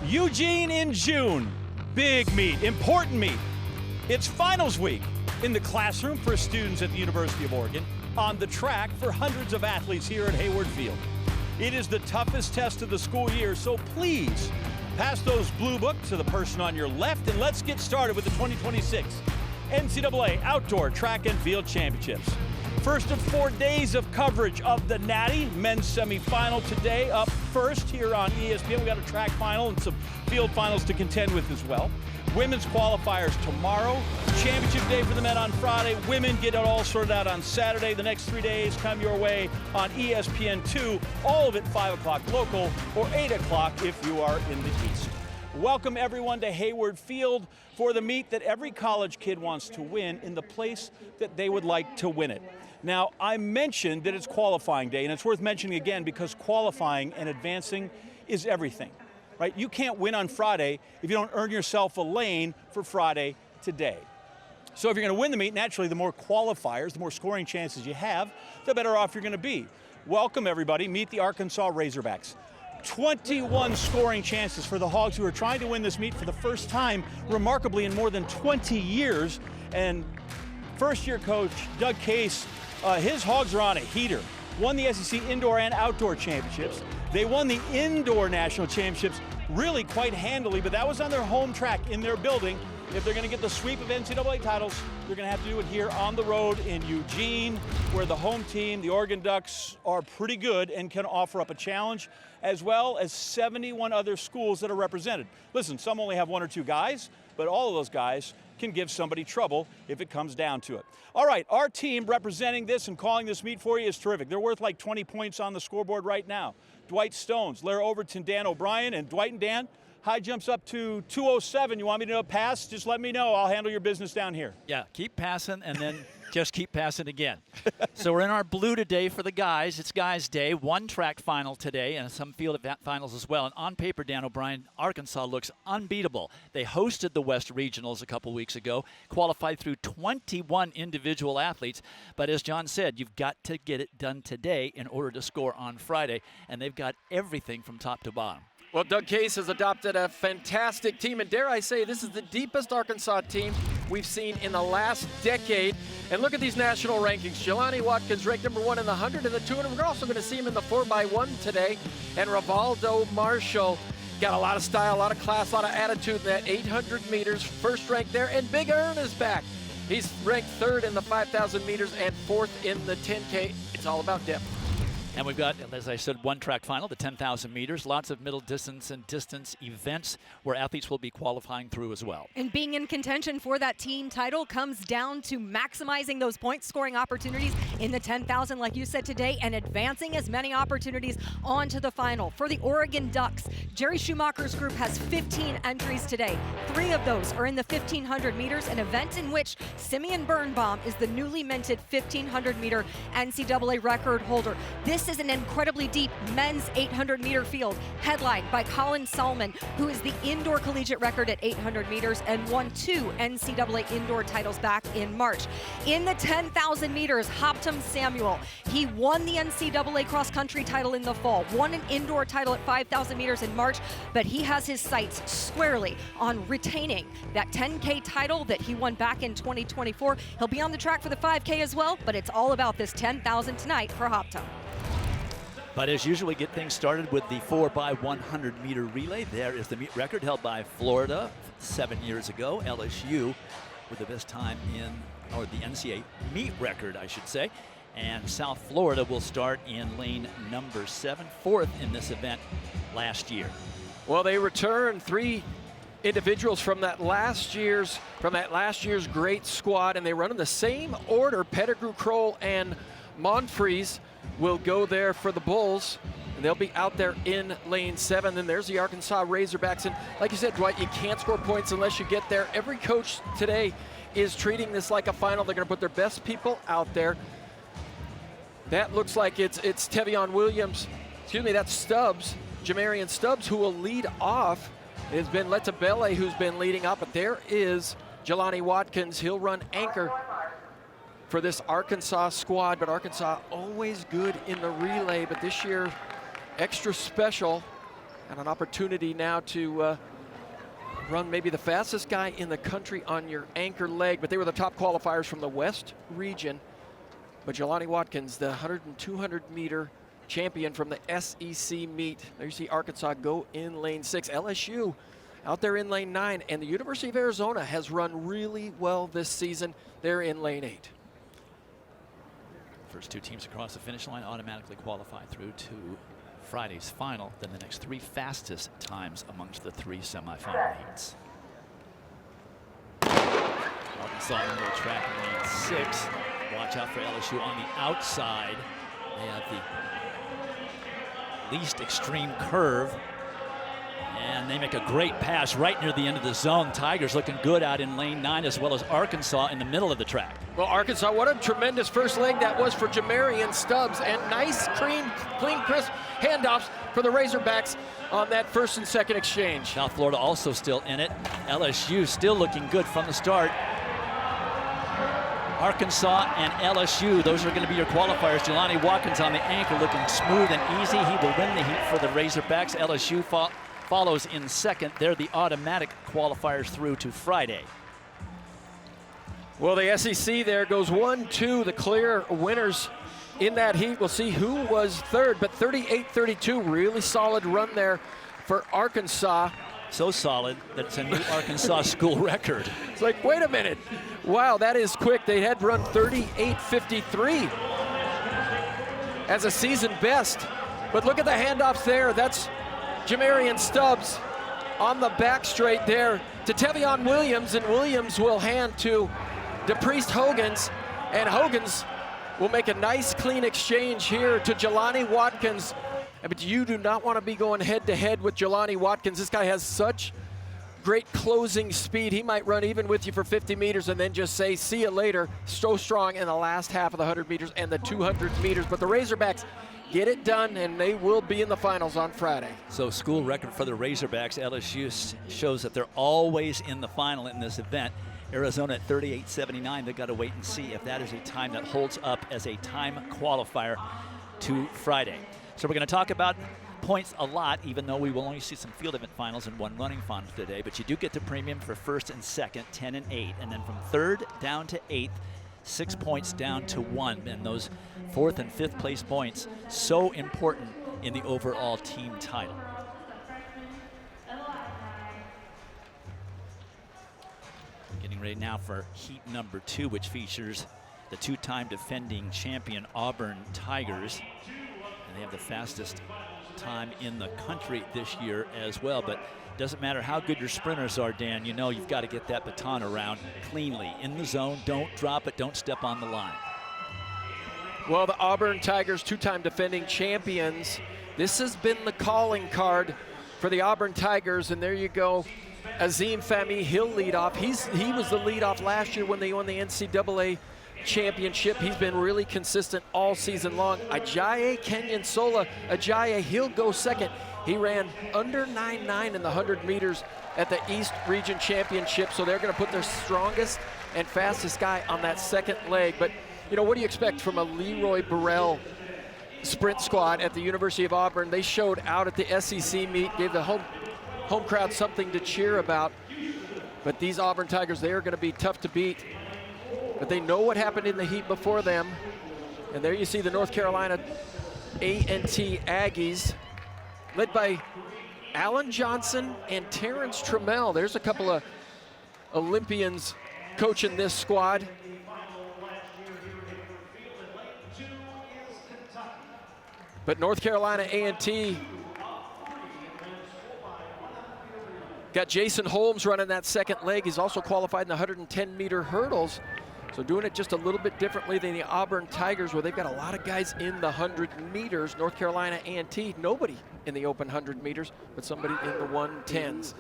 Eugene in June. Big meet, important meet. It's finals week in the classroom for students at the University of Oregon, on the track for hundreds of athletes here at Hayward Field. It is the toughest test of the school year, so please pass those blue books to the person on your left, and let's get started with the 2026 NCAA Outdoor Track and Field Championships. First of 4 days of coverage of the Natty men's semifinal today. Up first here on ESPN, we got a track final and some field finals to contend with as well. Women's qualifiers tomorrow. Championship day for the men on Friday. Women get it all sorted out on Saturday. The next 3 days come your way on ESPN2. All of it 5 o'clock local or 8 o'clock if you are in the East. Welcome everyone to Hayward Field for the meet that every college kid wants to win in the place that they would like to win it. Now, I mentioned that it's qualifying day, and it's worth mentioning again because qualifying and advancing is everything, right? You can't win on Friday if you don't earn yourself a lane for Friday today. So if you're going to win the meet, naturally, the more qualifiers, the more scoring chances you have, the better off you're going to be. Welcome, everybody. Meet the Arkansas Razorbacks. 21 scoring chances for the Hogs, who are trying to win this meet for the first time, remarkably, in more than 20 years. And first-year coach Doug Case, his Hogs are on a heater. Won the SEC Indoor and Outdoor Championships. They won the Indoor National Championships really quite handily, but that was on their home track in their building. If they're going to get the sweep of NCAA titles, they're going to have to do it here on the road in Eugene, where the home team, the Oregon Ducks, are pretty good and can offer up a challenge, as well as 71 other schools that are represented. Listen, some only have 1 or 2 guys, but all of those guys can give somebody trouble if it comes down to it. All right, our team representing this and calling this meet for you is terrific. They're worth like 20 points on the scoreboard right now. Dwight Stones, Lara Overton, Dan O'Brien, and Dwight and Dan, high jumps up to 207. You want me to pass? Just let me know. I'll handle your business down here. Yeah, keep passing and then just keep passing again. So we're in our blue today for the guys. It's guys' day. 1 track final today and some field finals as well. And on paper, Dan O'Brien, Arkansas looks unbeatable. They hosted the West Regionals a couple weeks ago, qualified through 21 individual athletes. But as John said, you've got to get it done today in order to score on Friday. And they've got everything from top to bottom. Well, Doug Case has adopted a fantastic team, and dare I say, this is the deepest Arkansas team we've seen in the last decade. And look at these national rankings. Jelani Watkins ranked number 1 in the 100 and the 200. We're also going to see him in the 4x1 today. And Rivaldo Marshall got a lot of style, a lot of class, a lot of attitude in that 800 meters. First ranked there, and Big Ern is back. He's ranked 3rd in the 5,000 meters and 4th in the 10K. It's all about depth. And we've got, as I said, 1 track final, the 10,000 meters, lots of middle distance and distance events where athletes will be qualifying through as well. And being in contention for that team title comes down to maximizing those point scoring opportunities in the 10,000, like you said today, and advancing as many opportunities onto the final. For the Oregon Ducks, Jerry Schumacher's group has 15 entries today. 3 of those are in the 1,500 meters, an event in which Simeon Birnbaum is the newly minted 1,500 meter NCAA record holder. This is an incredibly deep men's 800-meter field, headlined by Colin Salmon, who is the indoor collegiate record at 800 meters and won 2 NCAA indoor titles back in March. In the 10,000 meters, Hoptum Samuel, he won the NCAA cross-country title in the fall, won an indoor title at 5,000 meters in March, but he has his sights squarely on retaining that 10K title that he won back in 2024. He'll be on the track for the 5K as well, but it's all about this 10,000 tonight for Hoptum. But as usual, we get things started with the 4x100 meter relay. There is the meet record held by Florida 7 years ago. LSU with the best time in, or the NCAA meet record, I should say. And South Florida will start in lane number 7, 4th in this event last year. Well, they returned 3 individuals from that last year's great squad, and they run in the same order. Pettigrew, Kroll, and Monfries will go there for the Bulls, and they'll be out there in lane 7. Then there's the Arkansas Razorbacks, and like you said, Dwight, you can't score points unless you get there. Every coach today is treating this like a final. They're going to put their best people out there. That looks like it's Tevion Williams, that's Stubbs, Jamarian Stubbs, who will lead off. It's been Letabele who's been leading up, but there is Jelani Watkins. He'll run anchor for this Arkansas squad, but Arkansas always good in the relay, but this year extra special And an opportunity now to run maybe the fastest guy in the country on your anchor leg, but they were the top qualifiers from the West region. But Jelani Watkins, the 100 and 200 meter champion from the SEC meet. There you see Arkansas go in lane 6. LSU out there in lane 9, and the University of Arizona has run really well this season. They're in lane 8. First 2 teams across the finish line automatically qualify through to Friday's final, then the next 3 fastest times amongst the 3 semifinal heats. Arkansas in the track in lane 6. Watch out for LSU on the outside. They have the least extreme curve. And they make a great pass right near the end of the zone. Tigers looking good out in lane 9, as well as Arkansas in the middle of the track. Well, Arkansas, what a tremendous first leg that was for Jamarian Stubbs, and nice, clean, crisp handoffs for the Razorbacks on that first and second exchange. South Florida also still in it. LSU still looking good from the start. Arkansas and LSU, those are going to be your qualifiers. Jelani Watkins on the anchor looking smooth and easy. He will win the heat for the Razorbacks. LSU follows in second. They're the automatic qualifiers through to Friday. Well, the SEC there goes 1-2, the clear winners in that heat. We'll see who was third, but 38-32, really solid run there for Arkansas. So solid that it's a new Arkansas school record. It's like, wait a minute. Wow, that is quick. They had run 38-53 as a season best. But look at the handoffs there. That's Jamarian Stubbs on the back straight there to Tevion Williams, and Williams will hand to DePriest Hogans, and Hogans will make a nice clean exchange here to Jelani Watkins. But you do not want to be going head-to-head with Jelani Watkins. This guy has such great closing speed. He might run even with you for 50 meters and then just say, see you later. So strong in the last half of the 100 meters and the 200 meters. But the Razorbacks get it done, and they will be in the finals on Friday. So school record for the Razorbacks. LSU shows that they're always in the final in this event. Arizona at 38.79. They've got to wait and see if that is a time that holds up as a time qualifier to Friday. So we're going to talk about points a lot, even though we will only see some field event finals and 1 running final today. But you do get the premium for first and second, 10 and 8. And then from third down to 8th, 6 points down to 1. And those 4th and 5th place points, so important in the overall team title. Getting ready now for heat number 2, which features the 2-time defending champion Auburn Tigers. And they have the fastest time in the country this year as well. But it doesn't matter how good your sprinters are, Dan, you know you've got to get that baton around cleanly. In the zone, don't drop it, don't step on the line. Well, the Auburn Tigers, 2-time defending champions. This has been the calling card for the Auburn Tigers, and there you go. Azim Fahmy, he'll lead off. He was the lead off last year when they won the NCAA championship. He's been really consistent all season long. Ajayi Kenyon Sola, Ajayi, he'll go second. He ran under 9.9 in the 100 meters at the East Region Championship, so they're going to put their strongest and fastest guy on that second leg. But, you know, what do you expect from a Leroy Burrell sprint squad at the University of Auburn? They showed out at the SEC meet, gave the home crowd something to cheer about. But these Auburn Tigers, they are going to be tough to beat. But they know what happened in the heat before them. And there you see the North Carolina A&T Aggies, led by Alan Johnson and Terrence Trammell. There's a couple of Olympians coaching this squad. But North Carolina A&T got Jason Holmes running that second leg. He's also qualified in the 110-meter hurdles. So doing it just a little bit differently than the Auburn Tigers, where they've got a lot of guys in the 100 meters. North Carolina A&T, nobody in the open 100 meters, but somebody in the 110s.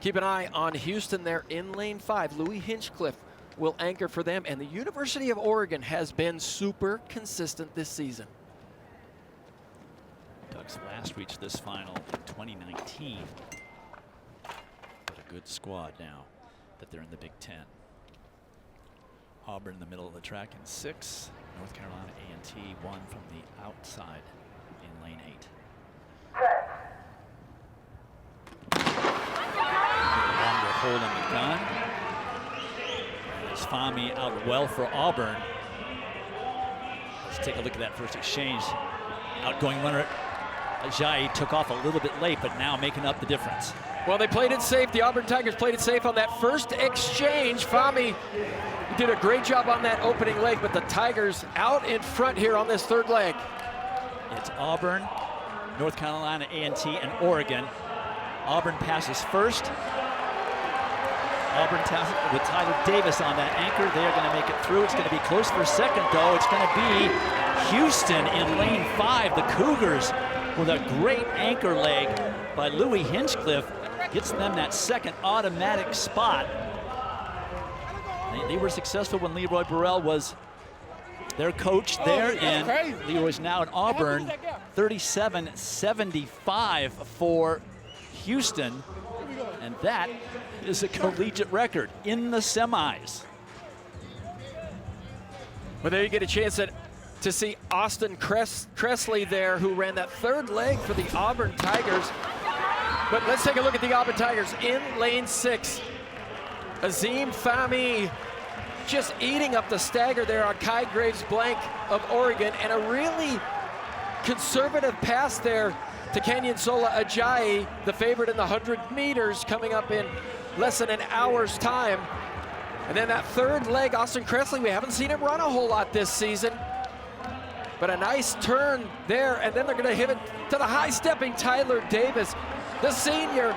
Keep an eye on Houston there in lane 5. Louis Hinchcliffe will anchor for them, and the University of Oregon has been super consistent this season. Ducks last reached this final in 2019. But a good squad now that they're in the Big Ten. Auburn in the middle of the track in 6. North Carolina A&T 1 from the outside in lane 8. hole in the gun. It's Fahmy out well for Auburn. Let's take a look at that first exchange. Outgoing runner Ajayi took off a little bit late, but now making up the difference. Well, they played it safe. The Auburn Tigers played it safe on that first exchange. Fahmy did a great job on that opening leg, but the Tigers out in front here on this third leg. It's Auburn, North Carolina A&T, and Oregon. Auburn passes first. Auburn with Tyler Davis on that anchor. They're going to make it through. It's going to be close for a second, though. It's going to be Houston in lane 5. The Cougars with a great anchor leg by Louis Hinchcliffe gets them that second automatic spot. They were successful when Leroy Burrell was their coach there, and Leroy's now at Auburn. 37-75 for Houston, and that is a collegiate record in the semis. Well, there you get a chance to see Austin Cressley there, who ran that third leg for the Auburn Tigers. But let's take a look at the Auburn Tigers in lane 6. Azim Fahmy just eating up the stagger there on Kai Graves Blank of Oregon, and a really conservative pass there to Kenyon Sola Ajayi, the favorite in the 100 meters, coming up in less than an hour's time. And then that third leg, Austin Cressley, we haven't seen him run a whole lot this season, but a nice turn there, and then they're gonna hit it to the high-stepping Tyler Davis, the senior,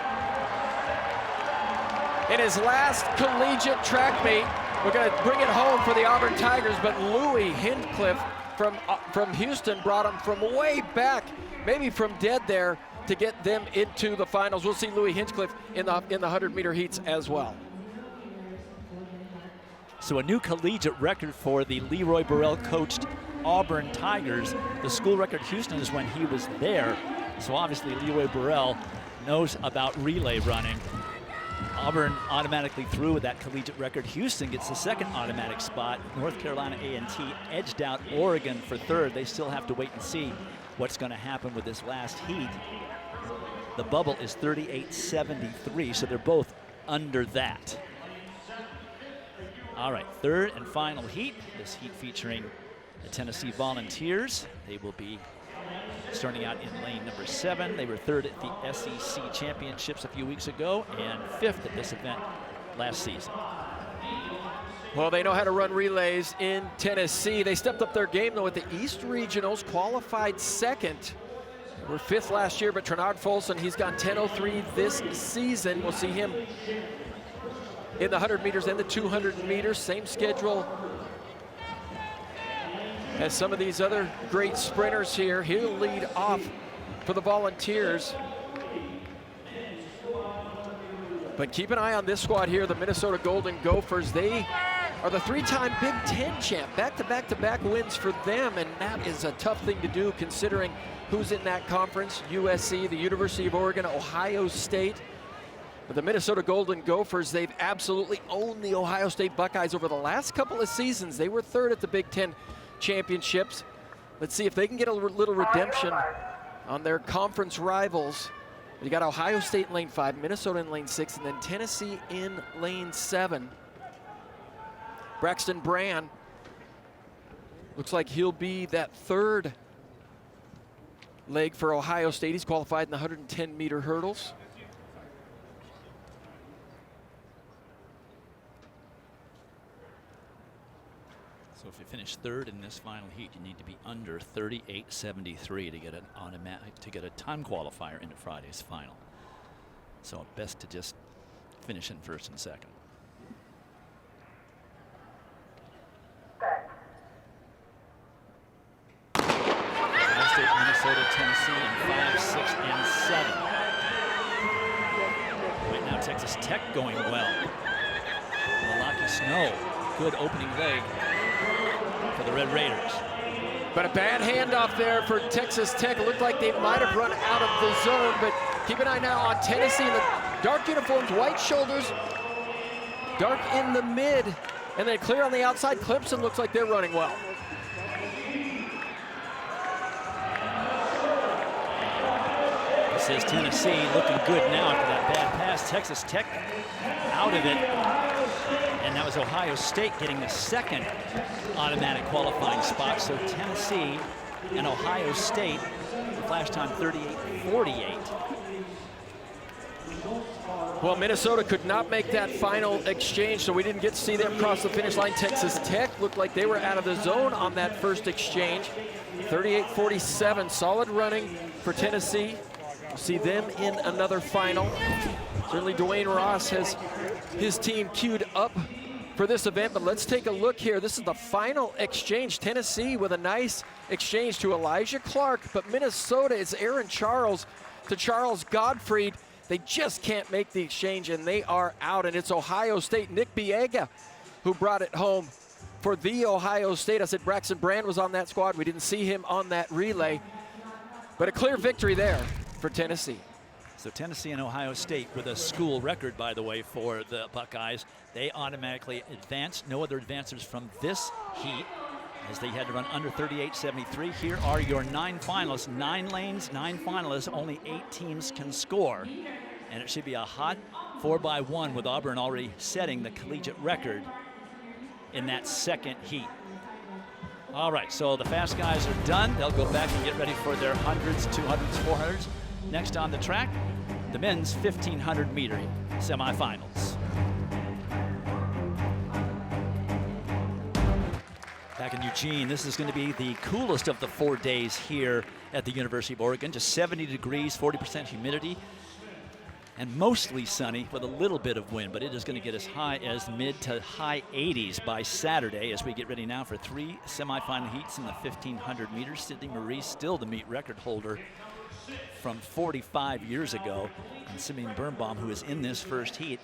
in his last collegiate track meet. We're gonna bring it home for the Auburn Tigers, but Louis Hinchcliffe from Houston brought him from way back, maybe from dead there, to get them into the finals. We'll see Louis Hinchcliffe in the 100-meter heats as well. So a new collegiate record for the Leroy Burrell coached Auburn Tigers. The school record Houston is when he was there. So obviously Leroy Burrell knows about relay running. Auburn automatically through with that collegiate record. Houston gets the second automatic spot. North Carolina A&T edged out Oregon for third. They still have to wait and see what's going to happen with this last heat. The bubble is 38.73, so they're both under that. All right, third and final heat. This heat featuring the Tennessee Volunteers. They will be starting out in lane number 7. They were third at the SEC Championships a few weeks ago and 5th at this event last season. Well, they know how to run relays in Tennessee. They stepped up their game, though, at the East Regionals, qualified second. They were 5th last year, but Trenard Folson, he's gone 10:03 this season. We'll see him in the 100 meters and the 200 meters. Same schedule as some of these other great sprinters here. He'll lead off for the Volunteers. But keep an eye on this squad here, the Minnesota Golden Gophers. They are the 3-time Big Ten champ. Back-to-back wins for them, and that is a tough thing to do considering who's in that conference. USC, the University of Oregon, Ohio State. But the Minnesota Golden Gophers, they've absolutely owned the Ohio State Buckeyes over the last couple of seasons. They were third at the Big Ten championships. Let's see if they can get a little redemption on their conference rivals. You got Ohio State in lane 5, Minnesota in lane 6, and then Tennessee in lane 7. Braxton Brand looks like he'll be that third leg for Ohio State. He's qualified in the 110-meter hurdles. So if you finish third in this final heat, you need to be under 38.73 to get an to get a time qualifier into Friday's final. So best to just finish in first and second. Ohio State, Minnesota, Tennessee in 5, 6, and 7. Right now Texas Tech going well. Milwaukee Snow, good opening leg for the Red Raiders. But a bad handoff there for Texas Tech. It looked like they might have run out of the zone, but keep an eye now on Tennessee in the dark uniforms, white shoulders, dark in the mid, and then clear on the outside. Clemson looks like they're running well. This This is Tennessee looking good now after that bad pass. Texas Tech out of it. And that was Ohio State getting the second automatic qualifying spot. So Tennessee and Ohio State, flash time 38-48. Well, Minnesota could not make that final exchange, so we didn't get to see them cross the finish line. Texas Tech looked like they were out of the zone on that first exchange. 38-47, solid running for Tennessee. We'll see them in another final. Certainly Dwayne Ross has his team queued up for this event, but let's take a look here. This is the final exchange. Tennessee with a nice exchange to Elijah Clark, but Minnesota is Aaron Charles to Charles Gottfried. They just can't make the exchange, and they are out, and it's Ohio State. Nick Biega who brought it home for the Ohio State. I said Braxton Brand was on that squad. We didn't see him on that relay, but a clear victory there for Tennessee. So Tennessee and Ohio State with a school record, by the way, for the Buckeyes. They automatically advanced. No other advancers from this heat, as they had to run under 38.73. Here are your 9 finalists. 9 lanes, 9 finalists. Only 8 teams can score. And it should be a hot 4x1 with Auburn already setting the collegiate record in that second heat. All right, so the fast guys are done. They'll go back and get ready for their 100s, 200s, 400s. Next on the track, the men's 1,500 meter semifinals. Back in Eugene, this is going to be the coolest of the 4 days here at the University of Oregon. Just 70 degrees, 40% humidity, and mostly sunny with a little bit of wind, but it is going to get as high as mid to high 80s by Saturday as we get ready now for 3 semifinal heats in the 1,500 meters. Sydney Marie still the meet record holder from 45 years ago. And Simeon Birnbaum, who is in this first heat,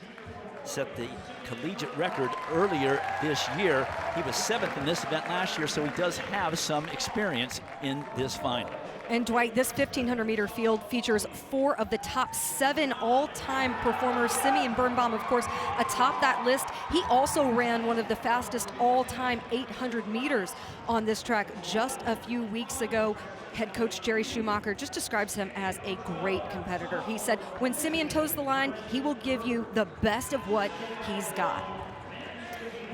set the collegiate record earlier this year. He was 7th in this event last year, so he does have some experience in this final. And Dwight, this 1,500 meter field features 4 of the top 7 all-time performers. Simeon Birnbaum, of course, atop that list. He also ran one of the fastest all-time 800 meters on this track just a few weeks ago. Head coach Jerry Schumacher just describes him as a great competitor. He said, when Simeon toes the line, he will give you the best of what he's got.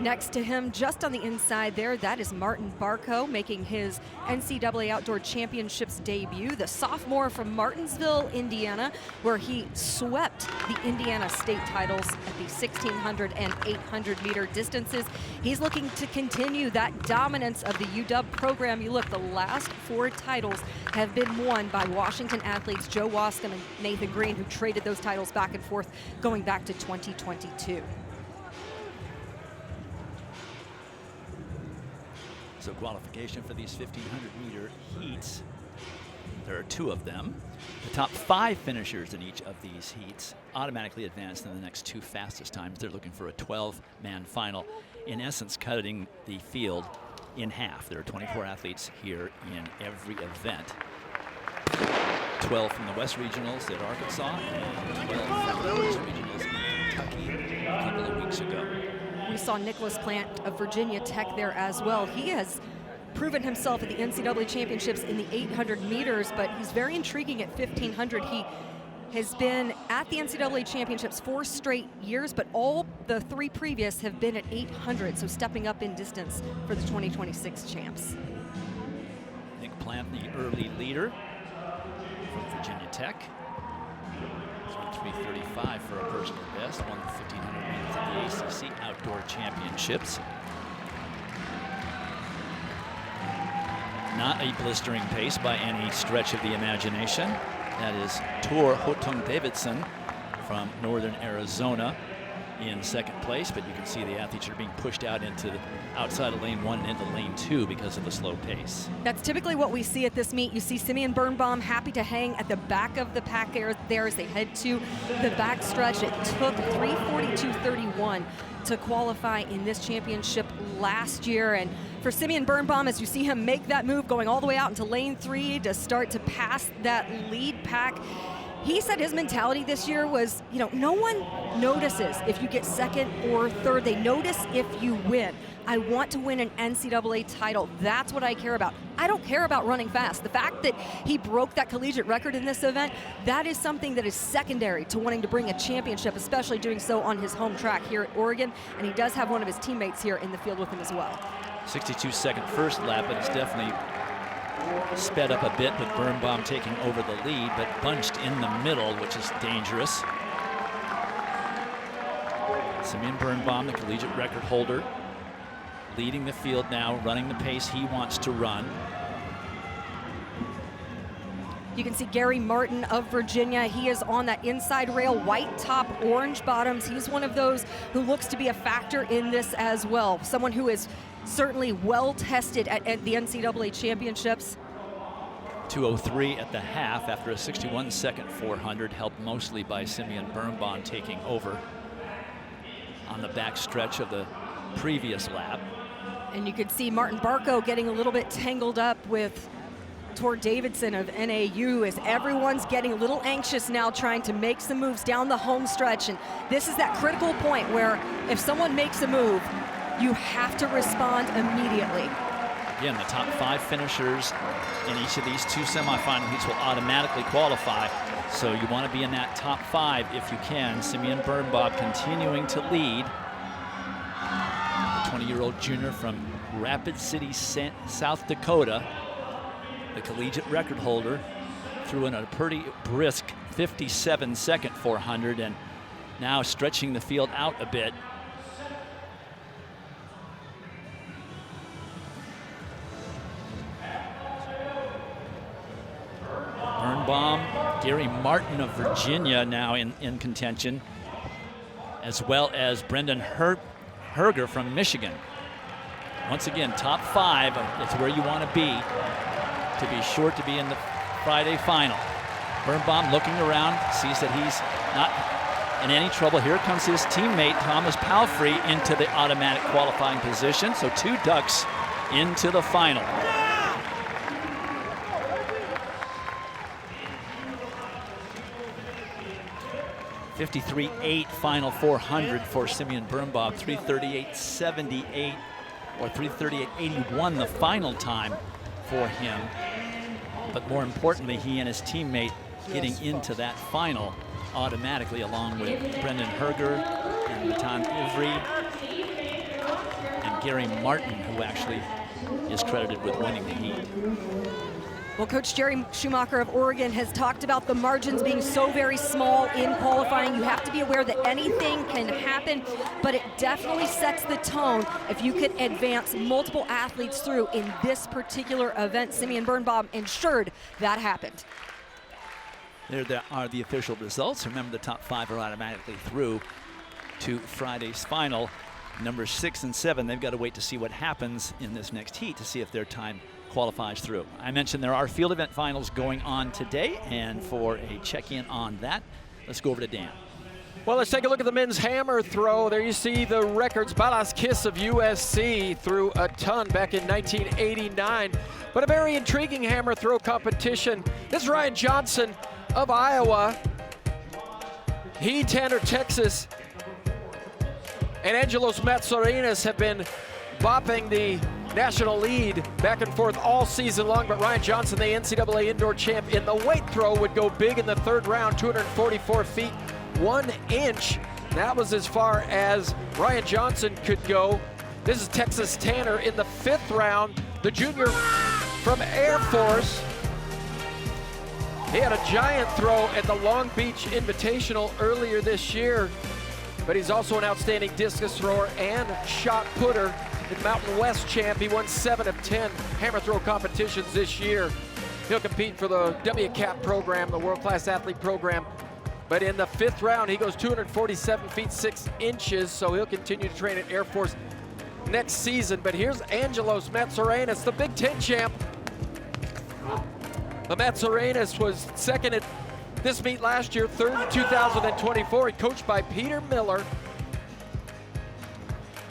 Next to him, just on the inside there, that is Martin Barco making his NCAA Outdoor Championships debut, the sophomore from Martinsville, Indiana, where he swept the Indiana state titles at the 1,600 and 800 meter distances. He's looking to continue that dominance of the UW program. You look, the last 4 titles have been won by Washington athletes Joe Wascom and Nathan Green, who traded those titles back and forth going back to 2022. So qualification for these 1,500 meter heats, there are 2 of them. The top 5 finishers in each of these heats automatically advance in the next 2 fastest times. They're looking for a 12-man final, in essence cutting the field in half. There are 24 athletes here in every event. 12 from the West Regionals at Arkansas and 12 from the West Regionals in Kentucky a couple of weeks ago. We saw Nicholas Plant of Virginia Tech there as well. He has proven himself at the NCAA championships in the 800 meters, but he's very intriguing at 1,500. He has been at the NCAA championships 4 straight years, but all the 3 previous have been at 800, so stepping up in distance for the 2026 champs. Nick Plant, the early leader from Virginia Tech. 3:35 for a personal best, won the 1,500 meters at the ACC Outdoor Championships. Not a blistering pace by any stretch of the imagination. That is Tor Hotung Davidson from Northern Arizona in 2nd place, but you can see the athletes are being pushed out into the outside of lane 1 and into lane 2 because of the slow pace. That's typically what we see at this meet. You see Simeon Birnbaum happy to hang at the back of the pack there as they head to the back stretch. It took 3:42.31 to qualify in this championship last year. And for Simeon Birnbaum, as you see him make that move going all the way out into lane 3 to start to pass that lead pack, he said his mentality this year was, no one notices if you get 2nd or 3rd. They notice if you win. I want to win an NCAA title. That's what I care about. I don't care about running fast. The fact that he broke that collegiate record in this event, that is something that is secondary to wanting to bring a championship, especially doing so on his home track here at Oregon. And he does have one of his teammates here in the field with him as well. 62-second first lap, but it's definitely sped up a bit with Birnbaum taking over the lead, but bunched in the middle, which is dangerous. Simeon Birnbaum, the collegiate record holder, leading the field now, running the pace he wants to run. You can see Gary Martin of Virginia. He is on that inside rail, white top, orange bottoms. He's one of those who looks to be a factor in this as well. Someone who is certainly well tested at the NCAA championships. 2:03 at the half after a 61-second 400, helped mostly by Simeon Birnbaum taking over on the back stretch of the previous lap. And you could see Martin Barco getting a little bit tangled up with Tor Davidson of NAU as everyone's getting a little anxious now, trying to make some moves down the home stretch. And this is that critical point where if someone makes a move, you have to respond immediately. Again, the top 5 finishers in each of these 2 semifinal heats will automatically qualify. So you want to be in that top 5 if you can. Simeon Birnbaum continuing to lead. The 20-year-old junior from Rapid City, South Dakota, the collegiate record holder, threw in a pretty brisk 57-second 400 and now stretching the field out a bit. Birnbaum, Gary Martin of Virginia now in contention, as well as Brendan Herger from Michigan. Once again, top 5 is where you want to be sure to be in the Friday final. Birnbaum looking around, sees that he's not in any trouble. Here comes his teammate Thomas Palfrey into the automatic qualifying position. So 2 ducks into the final. .53.8 final 400 for Simeon Birnbaum. 3:38.78 or 3:38.81 the final time for him. But more importantly, he and his teammate getting into that final automatically, along with Brendan Herger and Matan Ivry and Gary Martin, who actually is credited with winning the heat. Well, Coach Jerry Schumacher of Oregon has talked about the margins being so very small in qualifying. You have to be aware that anything can happen, but it definitely sets the tone if you could advance multiple athletes through in this particular event. Simeon Birnbaum ensured that happened. There are the official results. Remember, the top 5 are automatically through to Friday's final. Numbers 6 and 7, they've got to wait to see what happens in this next heat to see if their time qualifies through. I mentioned there are field event finals going on today, and for a check-in on that, let's go over to Dan. Well, let's take a look at the men's hammer throw. There you see the records. Balas Kiss of USC threw a ton back in 1989, but a very intriguing hammer throw competition. This is Ryan Johnson of Iowa. He, Tanner, Texas, and Angelos Matsurenas have been bopping the national lead back and forth all season long, but Ryan Johnson, the NCAA indoor champ in the weight throw, would go big in the 3rd round, 244 feet, 1 inch. That was as far as Ryan Johnson could go. This is Texas Tanner in the 5th round, the junior from Air Force. He had a giant throw at the Long Beach Invitational earlier this year, but he's also an outstanding discus thrower and shot putter. In Mountain West champ, he won 7 of 10 hammer throw competitions this year. He'll compete for the WCAP program, the World Class Athlete program. But in the 5th round, he goes 247 feet 6 inches, so he'll continue to train at Air Force next season. But here's Angelos Matsurenas, the Big Ten champ. The Matsurenas was 2nd at this meet last year, 3rd in 2024. He coached by Peter Miller.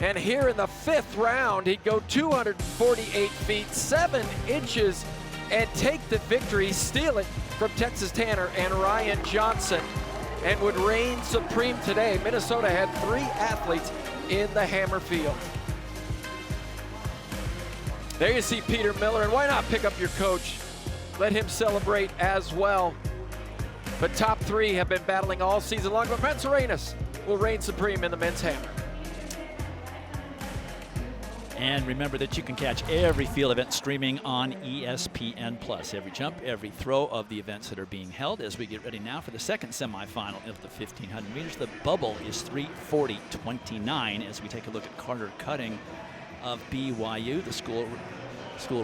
And here in the 5th round, he'd go 248 feet 7 inches and take the victory, steal it from Texas Tanner and Ryan Johnson, and would reign supreme today. Minnesota had 3 athletes in the hammer field. There you see Peter Miller, and why not pick up your coach? Let him celebrate as well. But top three have been battling all season long, but Brent Serenas will reign supreme in the men's hammer. And remember that you can catch every field event streaming on ESPN+. Every jump, every throw of the events that are being held as we get ready now for the second semifinal of the 1,500 meters. The bubble is 3:40.29 as we take a look at Carter Cutting of BYU, the school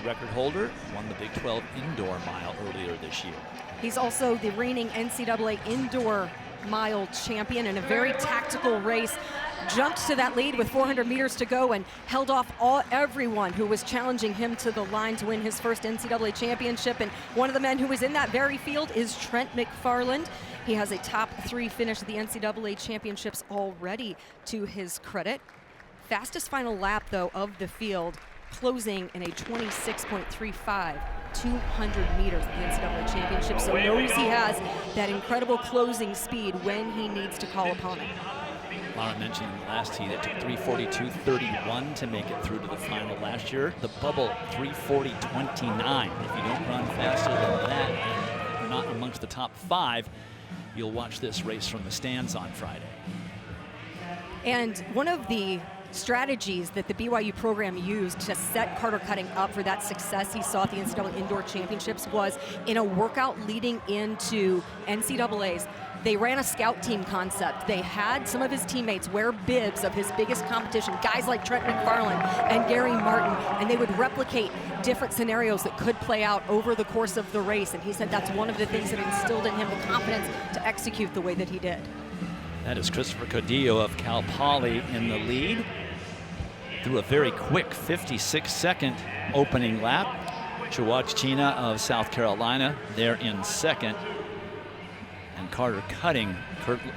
record holder, won the Big 12 indoor mile earlier this year. He's also the reigning NCAA indoor mile champion in a very tactical race. Jumped to that lead with 400 meters to go and held off everyone who was challenging him to the line to win his first NCAA championship. And one of the men who was in that very field is Trent McFarland. He has a top 3 finish at the NCAA championships already to his credit. Fastest final lap, though, of the field, closing in a 26.35. 200 meters at the NCAA championship, so knows he has that incredible closing speed when he needs to call upon it. Laura mentioned in the last heat it took 3:42.31 to make it through to the final last year. The bubble 3:40.29. If you don't run faster than that and you're not amongst the top 5, you'll watch this race from the stands on Friday. And one of the strategies that the BYU program used to set Carter Cutting up for that success he saw at the NCAA Indoor Championships was in a workout leading into NCAAs. They ran a scout team concept. They had some of his teammates wear bibs of his biggest competition, guys like Trent McFarland and Gary Martin, and they would replicate different scenarios that could play out over the course of the race. And he said that's one of the things that instilled in him the confidence to execute the way that he did. That is Christopher Codillo of Cal Poly in the lead through a very quick 56-second opening lap. Chawachina of South Carolina there in second. And Carter Cutting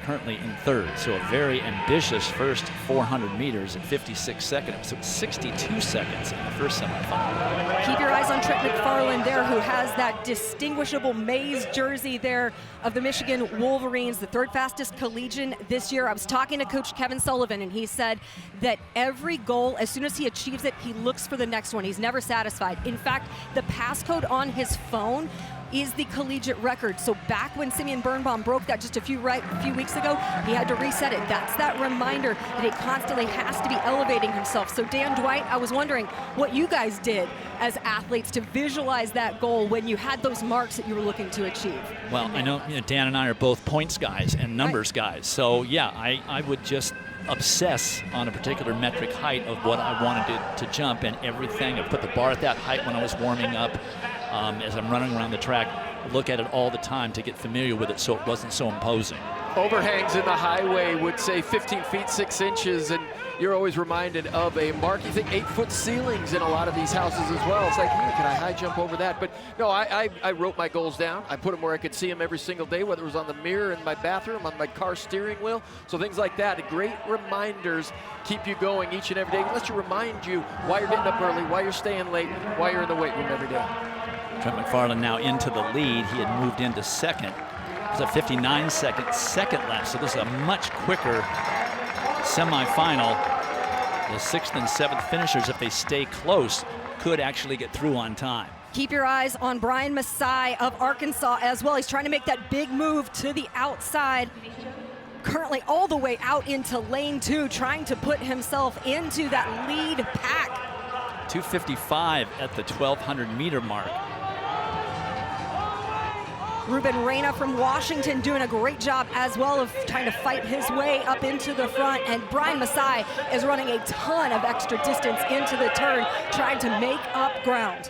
currently in third. So a very ambitious first 400 meters at 56 seconds. So 62 seconds in the first semifinal. Keep your eyes on Trent McFarland there, who has that distinguishable maize jersey there of the Michigan Wolverines, the 3rd fastest collegian this year. I was talking to Coach Kevin Sullivan, and he said that every goal, as soon as he achieves it, he looks for the next one. He's never satisfied. In fact, the passcode on his phone is the collegiate record. So back when Simeon Birnbaum broke that just a few weeks ago, he had to reset it. That's that reminder that he constantly has to be elevating himself. So Dan Dwight, I was wondering what you guys did as athletes to visualize that goal when you had those marks that you were looking to achieve. Well, I know, Dan and I are both points guys and numbers guys. So yeah, I would just obsess on a particular metric height of what I wanted to jump, and everything. I put the bar at that height when I was warming up. As I'm running around the track, look at it all the time to get familiar with it so it wasn't so imposing. Overhangs in the highway would say 15 feet 6 inches, and you're always reminded of a mark. You think 8-foot ceilings in a lot of these houses as well. It's like, can I high jump over that? But no, I wrote my goals down. I put them where I could see them every single day, whether it was on the mirror in my bathroom, on my car steering wheel. So things like that, great reminders keep you going each and every day. Let you remind you why you're getting up early, why you're staying late, why you're in the weight room every day. Trent McFarland now into the lead. He had moved into second. It's a 59-second second lap, so this is a much quicker semifinal. The 6th and 7th finishers, if they stay close, could actually get through on time. Keep your eyes on Brian Masai of Arkansas as well. He's trying to make that big move to the outside. Currently all the way out into lane 2, trying to put himself into that lead pack. 2:55 at the 1,200 meter mark. Ruben Reyna from Washington doing a great job as well of trying to fight his way up into the front. And Brian Masai is running a ton of extra distance into the turn, trying to make up ground.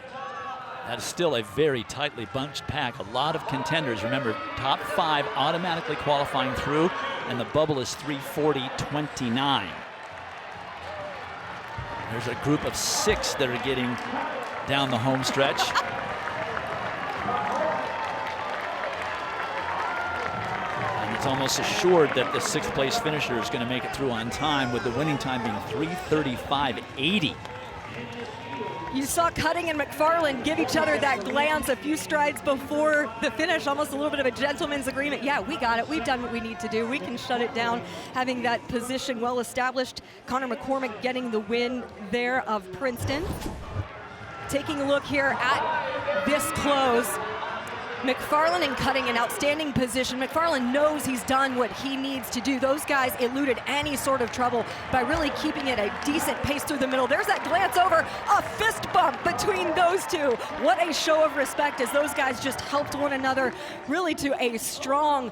That is still a very tightly bunched pack. A lot of contenders. Remember, top 5 automatically qualifying through, and the bubble is 3:40.29. There's a group of 6 that are getting down the home stretch. It's almost assured that the 6th place finisher is going to make it through on time, with the winning time being 3:35.80. You saw Cutting and McFarland give each other that glance a few strides before the finish, almost a little bit of a gentleman's agreement. Yeah, we got it. We've done what we need to do. We can shut it down, having that position well established. Connor McCormick getting the win there of Princeton. taking a look here at this close. McFarland and cutting an outstanding position. McFarland knows he's done what he needs to do. Those guys eluded any sort of trouble by really keeping it a decent pace through the middle. There's that glance over, a fist bump between those two. What a show of respect as those guys just helped one another really to a strong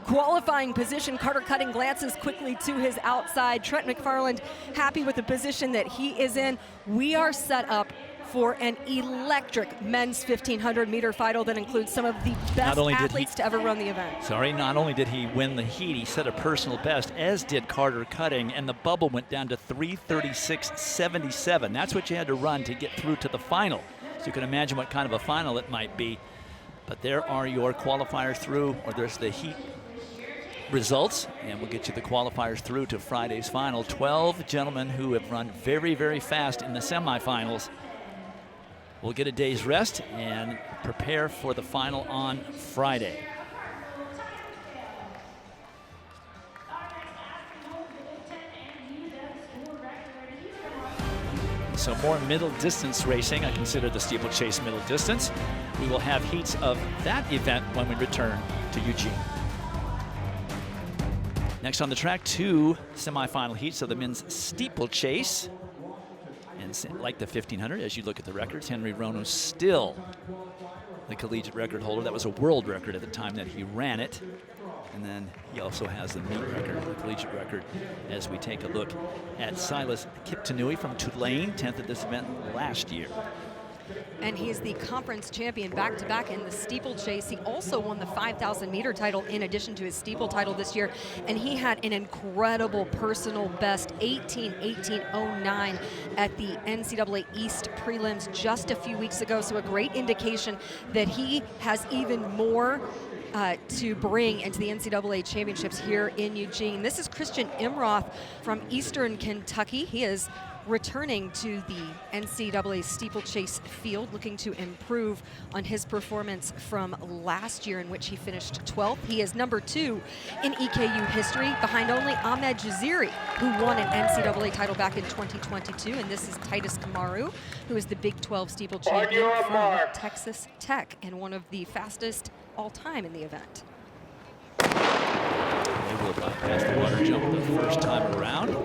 qualifying position. Carter cutting glances quickly to his outside. Trent McFarland happy with the position that he is in. We are set up for an electric men's 1,500 meter final that includes some of the best athletes to ever run the event. Not only did he win the heat, he set a personal best, as did Carter Cutting, and the bubble went down to 3:36.77. That's what you had to run to get through to the final. So you can imagine what kind of a final it might be. But there are your qualifiers through, or there's the heat results, and we'll get you the qualifiers through to Friday's final. 12 gentlemen who have run very, very fast in the semifinals. We'll get a day's rest and prepare for the final on Friday. So more middle distance racing. I consider the steeplechase middle distance. We will have heats of that event when we return to Eugene. Next on the track, 2 semifinal heats of the men's steeplechase. And like the 1,500, as you look at the records, Henry Rono's still the collegiate record holder. That was a world record at the time that he ran it. And then he also has the meet record, the collegiate record, as we take a look at Silas Kiptanui from Tulane, 10th at this event last year. And he is the conference champion back-to-back in the steeplechase. He also won the 5,000 meter title in addition to his steeple title this year. And he had an incredible personal best, 18:18:09 at the NCAA East prelims just a few weeks ago. So a great indication that he has even more to bring into the NCAA championships here in Eugene. This is Christian Imroth from Eastern Kentucky. He is returning to the NCAA steeplechase field, looking to improve on his performance from last year in which he finished 12th. He is number 2 in EKU history, behind only Ahmed Jaziri, who won an NCAA title back in 2022. And this is Titus Kamaru, who is the Big 12 steeple champion from Texas Tech and one of the fastest all time in the event. They will bypass the water jump the first time around.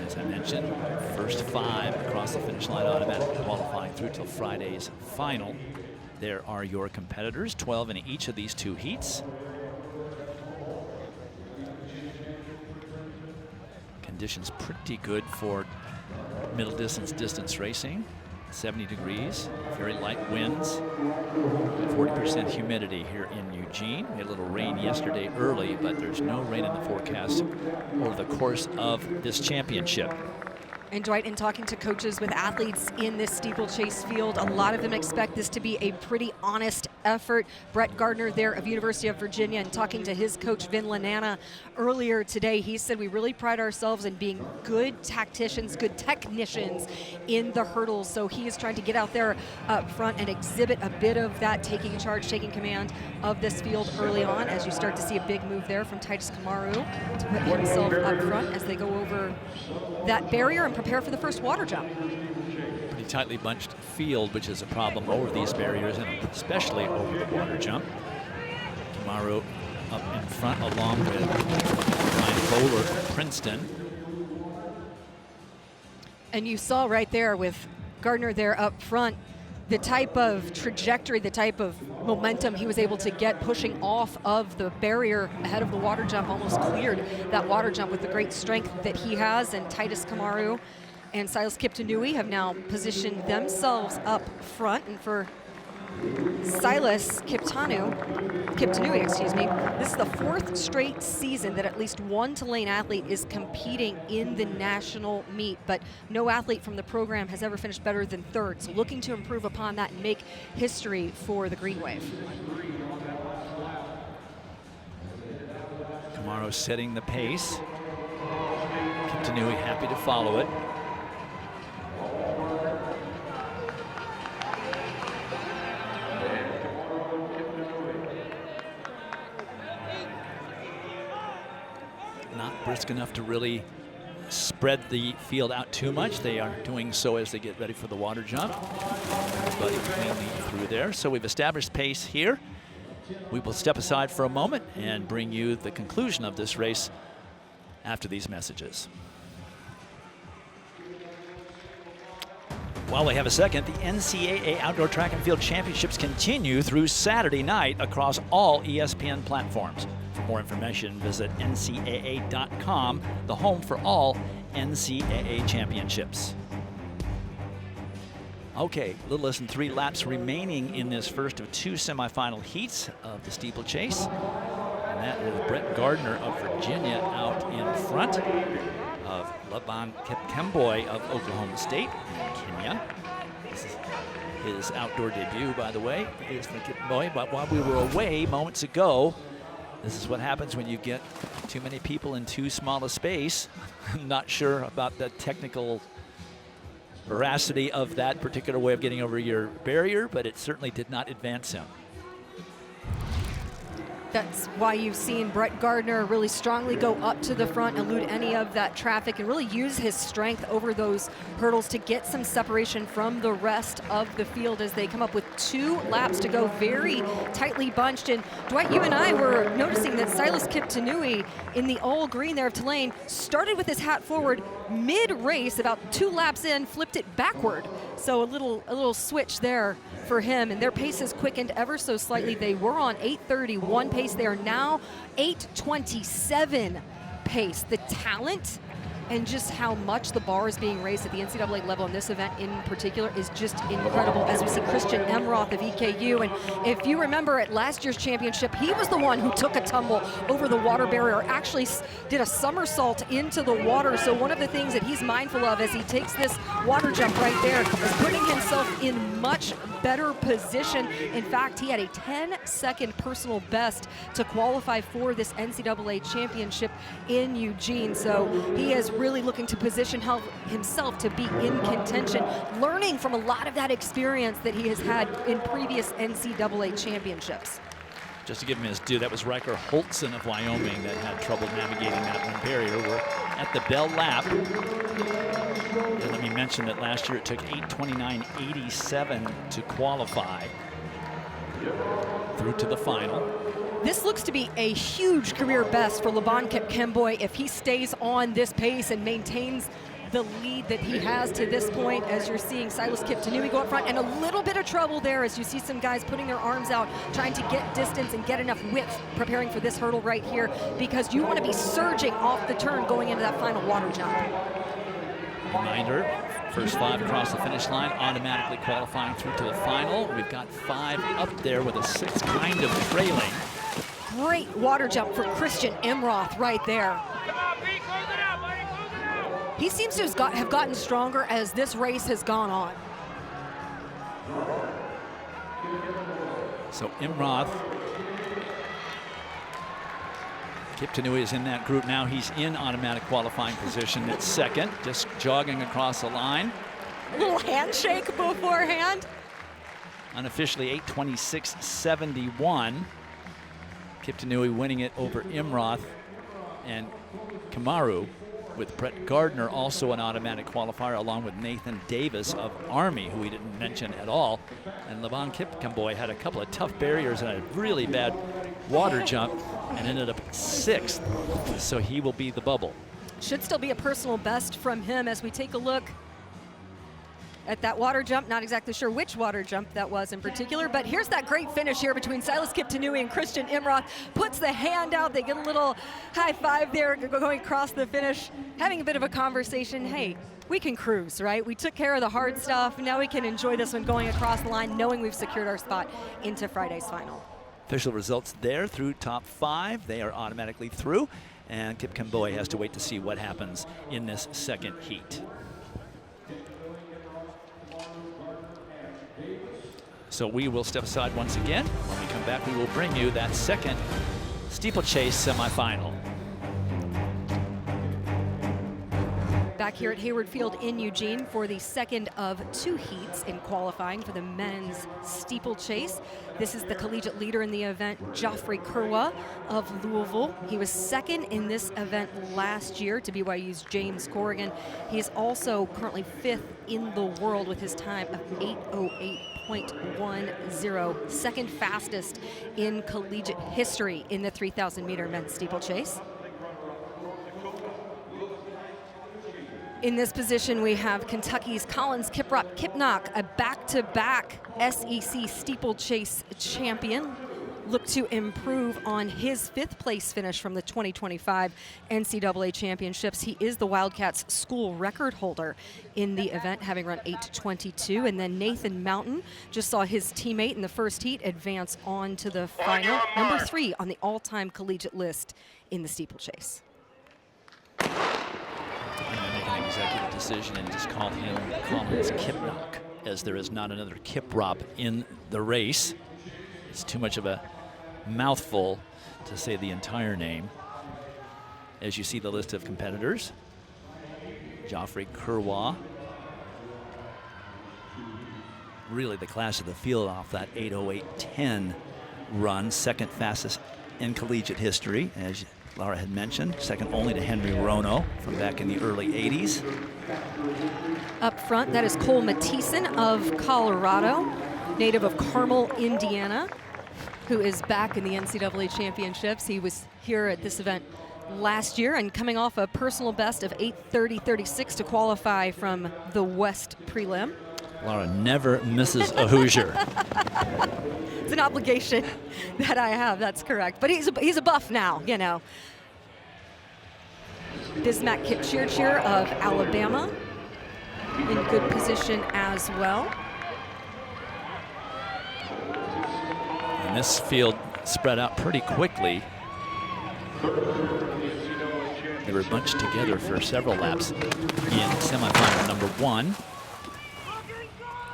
As I mentioned, first 5 across the finish line automatically qualifying through till Friday's final. There are your competitors, 12 in each of these 2 heats. Conditions pretty good for middle distance racing. 70 degrees, very light winds, 40% humidity here in Eugene. We had a little rain yesterday early, but there's no rain in the forecast over the course of this championship. And Dwight, in talking to coaches with athletes in this steeplechase field, a lot of them expect this to be a pretty honest effort. Brett Gardner there of University of Virginia, and talking to his coach Vin Lanana earlier today, he said we really pride ourselves in being good tacticians, good technicians in the hurdles. So he is trying to get out there up front and exhibit a bit of that, taking charge, taking command of this field early on, as you start to see a big move there from Titus Kamaru to put himself up front as they go over that barrier and prepare for the first water jump. Pretty tightly bunched field, which is a problem over these barriers, and especially over the water jump. Kamaru up in front along with Ryan Bowler of Princeton. And you saw right there with Gardner there up front, the type of trajectory, the type of momentum he was able to get pushing off of the barrier ahead of the water jump, almost cleared that water jump with the great strength that he has. And Titus Kamaru and Silas Kiptanui have now positioned themselves up front. And for Silas Kiptanui, excuse me, this is the 4th straight season that at least one Tulane athlete is competing in the national meet, but no athlete from the program has ever finished better than 3rd. So looking to improve upon that and make history for the Green Wave. Kamaru setting the pace. Kiptanui happy to follow it. Not brisk enough to really spread the field out too much. They are doing so as they get ready for the water jump. Everybody cleanly through there. So we've established pace here. We will step aside for a moment and bring you the conclusion of this race after these messages. While we have a second, the NCAA Outdoor Track and Field Championships continue through Saturday night across all ESPN platforms. For more information, visit ncaa.com, the home for all NCAA championships. Okay, a little less than 3 laps remaining in this first of 2 semifinal heats of the steeplechase. And that is Brett Gardner of Virginia out in front of Laban Kipkemboi of Oklahoma State in Kenya. This is his outdoor debut, by the way, is for Kipkemboi. But while we were away moments ago, this is what happens when you get too many people in too small a space. I'm not sure about the technical veracity of that particular way of getting over your barrier, but it certainly did not advance him. That's why you've seen Brett Gardner really strongly go up to the front, elude any of that traffic, and really use his strength over those hurdles to get some separation from the rest of the field as they come up with 2 laps to go, very tightly bunched. And Dwight, you and I were noticing that Silas Kiptanui in the all green there of Tulane started with his hat forward mid-race, about 2 laps in, flipped it backward. So a little switch there for him, and their pace has quickened ever so slightly. They were on 8:31 pace. They are now 8:27 pace. The talent and just how much the bar is being raised at the NCAA level in this event in particular is just incredible, as we see Christian Emroth of EKU. And if you remember at last year's championship, he was the one who took a tumble over the water barrier, actually did a somersault into the water. So one of the things that he's mindful of as he takes this water jump right there is putting himself in much better position. In fact, he had a 10-second personal best to qualify for this NCAA championship in Eugene. So he is really looking to position himself to be in contention, learning from a lot of that experience that he has had in previous NCAA championships. Just to give him his due, that was Riker Holtzen of Wyoming that had trouble navigating that one barrier. We're at the bell lap. And let me mention that last year it took 8:29.87 to qualify through to the final. This looks to be a huge career best for Laban Kipkemboi if he stays on this pace and maintains the lead that he has to this point, as you're seeing Silas Kiptanui go up front, and a little bit of trouble there as you see some guys putting their arms out, trying to get distance and get enough width, preparing for this hurdle right here, because you want to be surging off the turn going into that final water jump. Reminder, first 5 across the finish line, automatically qualifying through to the final. We've got 5 up there with a 6 kind of trailing. Great water jump for Christian Emroth right there. He seems to have gotten stronger as this race has gone on. So Emroth, Kiptanui is in that group now. He's in automatic qualifying position at second, just jogging across the line. A little handshake beforehand. Unofficially 8:26.71. Kiptanui winning it over Emroth and Kamaru, with Brett Gardner also an automatic qualifier, along with Nathan Davis of Army, who we didn't mention at all. And Laban Kipkemboi had a couple of tough barriers and a really bad water jump and ended up 6th. So he will be the bubble. Should still be a personal best from him as we take a look at that water jump. Not exactly sure which water jump that was in particular, but here's that great finish here between Silas Kiptanui and Christian Emroth. Puts the hand out, they get a little high five there going across the finish, having a bit of a conversation. Hey, we can cruise, right? We took care of the hard stuff, now we can enjoy this one going across the line, knowing we've secured our spot into Friday's final. Official results there through top 5. They are automatically through, and Kipkemboi has to wait to see what happens in this second heat. So we will step aside once again. When we come back, we will bring you that second steeplechase semifinal. Back here at Hayward Field in Eugene for the second of 2 heats in qualifying for the men's steeplechase. This is the collegiate leader in the event, Geoffrey Kurwa of Louisville. He was second in this event last year to BYU's James Corrigan. He is also currently 5th in the world with his time of 8:08.10, second fastest in collegiate history in the 3,000 meter men's steeplechase. In this position, we have Kentucky's Collins Kipnock, a back-to-back SEC steeplechase champion. Look to improve on his 5th place finish from the 2025 NCAA championships. He is the Wildcats school record holder in the event, having run 8:22. And then Nathan Mountain just saw his teammate in the first heat advance on to the final, number 3 on the all-time collegiate list in the steeplechase. I'm going to make an executive decision and just call him Collins Kipnock, as there is not another Kiprop in the race. It's too much of a mouthful to say the entire name. As you see the list of competitors, Geoffrey Kurwa, really the class of the field off that 8:08.10 run, second fastest in collegiate history, as Laura had mentioned, second only to Henry Rono from back in the early 80s. Up front, that is Cole Mathieson of Colorado, native of Carmel, Indiana, who is back in the NCAA championships. He was here at this event last year and coming off a personal best of 8:30.36 to qualify from the West prelim. Laura never misses a Hoosier. It's an obligation that I have, that's correct. But he's a buff now, you know. Bismack Kipchirchir of Alabama in good position as well. And this field spread out pretty quickly. They were bunched together for several laps in semifinal number 1.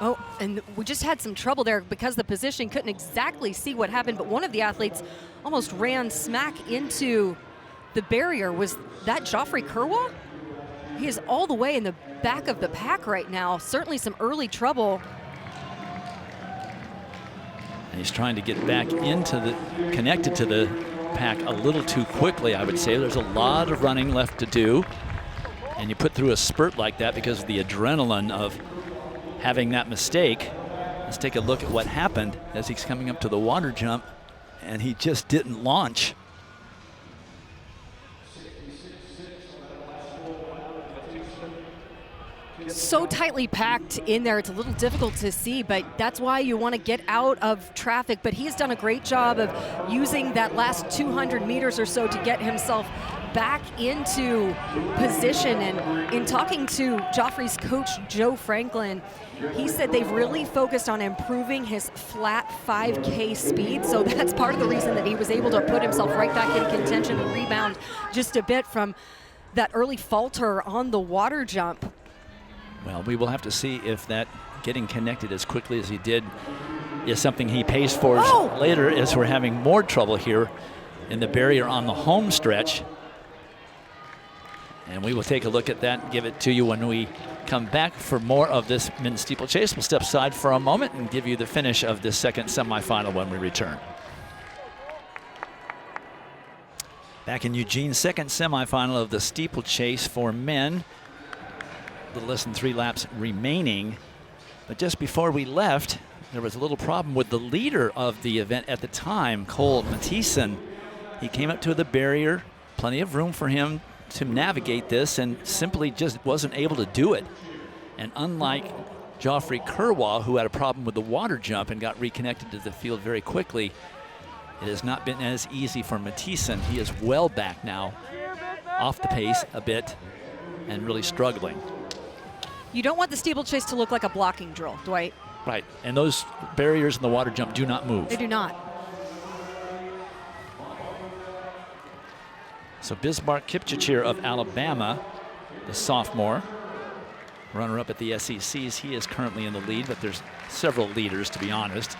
Oh, and we just had some trouble there because the position couldn't exactly see what happened, but one of the athletes almost ran smack into the barrier. Was that Geoffrey Kurwa? He is all the way in the back of the pack right now. Certainly some early trouble. And he's trying to get back into connected to the pack a little too quickly, I would say. There's a lot of running left to do. And you put through a spurt like that because of the adrenaline of having that mistake. Let's take a look at what happened as he's coming up to the water jump, and he just didn't launch. So tightly packed in there, it's a little difficult to see, but that's why you want to get out of traffic. But he's done a great job of using that last 200 meters or so to get himself back into position. And in talking to Geoffrey's coach, Joe Franklin, he said they've really focused on improving his flat 5K speed. So that's part of the reason that he was able to put himself right back in contention and rebound just a bit from that early falter on the water jump. Well, we will have to see if that getting connected as quickly as he did is something he pays for later, as we're having more trouble here in the barrier on the home stretch. And we will take a look at that and give it to you when we come back for more of this men's steeplechase. We'll step aside for a moment and give you the finish of this second semifinal when we return. Back in Eugene, second semifinal of the steeplechase for men. A little less than 3 laps remaining. But just before we left, there was a little problem with the leader of the event at the time, Cole Mathieson. He came up to the barrier, plenty of room for him to navigate this, and simply just wasn't able to do it. And unlike Geoffrey Kurwa, who had a problem with the water jump and got reconnected to the field very quickly, it has not been as easy for Mathieson. He is well back now, off the pace a bit, and really struggling. You don't want the steeplechase to look like a blocking drill, Dwight. Right, and those barriers in the water jump do not move. They do not. So Bismarck Kipchirchir of Alabama, the sophomore, runner-up at the SECs, he is currently in the lead, but there's several leaders, to be honest.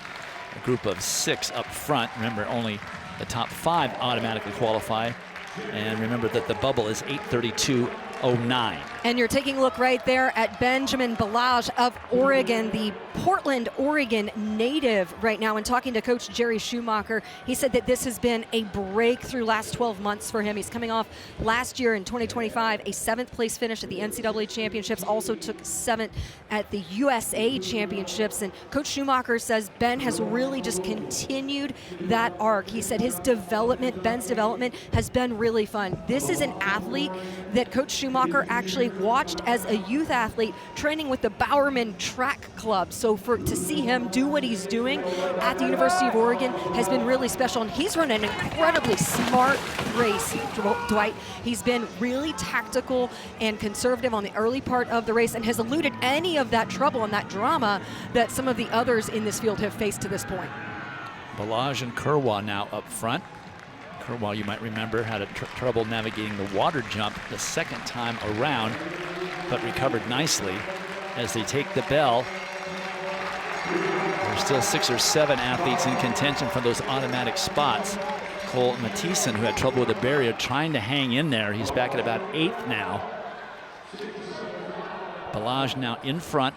A group of 6 up front. Remember, only the top 5 automatically qualify. And remember that the bubble is 8:32.09. And you're taking a look right there at Benjamin Balazs of Oregon, the Portland, Oregon native right now. And talking to Coach Jerry Schumacher, he said that this has been a breakthrough last 12 months for him. He's coming off last year in 2025, a 7th place finish at the NCAA championships, also took 7th at the USA championships. And Coach Schumacher says Ben has really just continued that arc. He said his development, Ben's development, has been really fun. This is an athlete that Coach Schumacher actually watched as a youth athlete training with the Bowerman Track Club. So to see him do what he's doing at the University of Oregon has been really special. And he's run an incredibly smart race, Dwight. He's been really tactical and conservative on the early part of the race and has eluded any of that trouble and that drama that some of the others in this field have faced to this point. Balazs and Kurwa now up front. Kurwa, you might remember, had trouble navigating the water jump the second time around, but recovered nicely as they take the bell. There's still 6 or 7 athletes in contention for those automatic spots. Cole Mathieson, who had trouble with the barrier, trying to hang in there. He's back at about 8th now. Balazs now in front.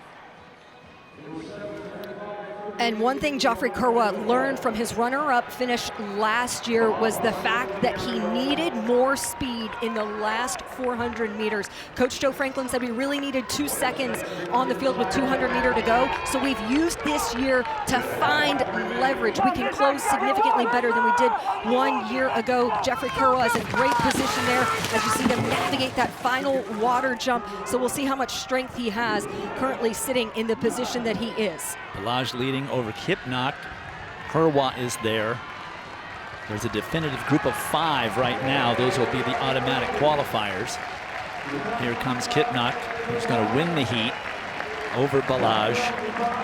And one thing Geoffrey Kurwa learned from his runner-up finish last year was the fact that he needed more speed in the last 400 meters. Coach Joe Franklin said we really needed 2 seconds on the field with 200 meters to go. So we've used this year to find leverage. We can close significantly better than we did 1 year ago. Geoffrey Kurwa is in great position there as you see them navigate that final water jump. So we'll see how much strength he has currently sitting in the position that he is. Balazs leading over Kipnock. Kurwa is there. There's a definitive group of 5 right now. Those will be the automatic qualifiers. Here comes Kipnock, who's going to win the heat over Balazs.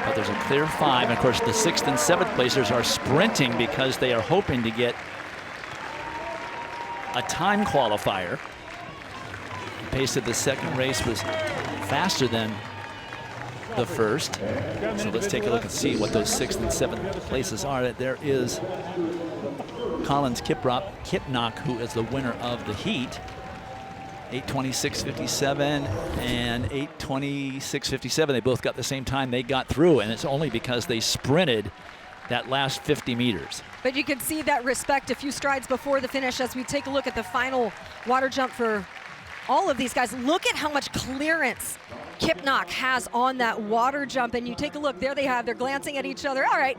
But there's a clear 5. And of course, the 6th and 7th placers are sprinting because they are hoping to get a time qualifier. The pace of the second race was faster than the first. So let's take a look and see what those 6th and 7th places are. There is Collins Kipnock, who is the winner of the heat. 8:26.57 and 8:26.57. They both got the same time they got through, and it's only because they sprinted that last 50 meters. But you can see that respect a few strides before the finish as we take a look at the final water jump for all of these guys. Look at how much clearance Kipnock has on that water jump, and you take a look, there they have, they're glancing at each other. All right,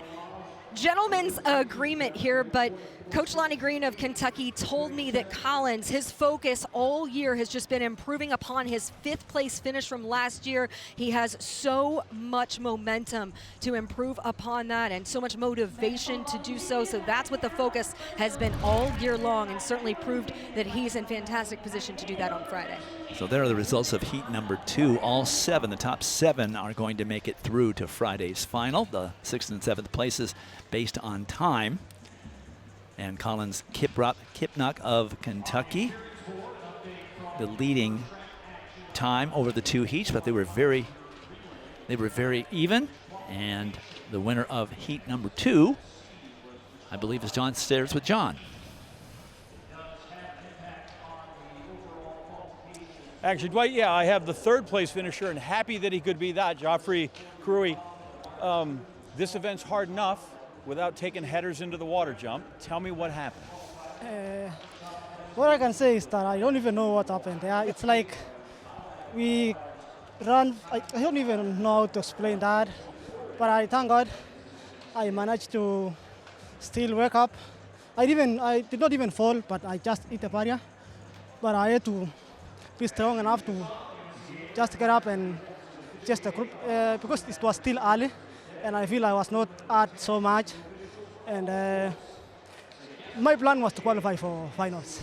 gentlemen's agreement here, but Coach Lonnie Green of Kentucky told me that Collins, his focus all year has just been improving upon his 5th place finish from last year. He has so much momentum to improve upon that and so much motivation to do so. So that's what the focus has been all year long, and certainly proved that he's in fantastic position to do that on Friday. So there are the results of heat number 2. All 7, the top 7 are going to make it through to Friday's final. The 6th and 7th places based on time. And Collins Kipnock of Kentucky, the leading time over the 2 heats, but they were very even. And the winner of heat number 2, I believe, is John Stairs with John. Actually, Dwight, yeah, I have the 3rd place finisher, and happy that he could be that, Geoffrey Kurwa. This event's hard enough without taking headers into the water jump. Tell me what happened. What I can say is that I don't even know what happened. Yeah, it's like we run, I don't even know how to explain that, but I thank God I managed to still wake up. I did not even fall, but I just hit a barrier. But I had to be strong enough to just get up and just because it was still early, and I feel I was not out so much. And my plan was to qualify for finals.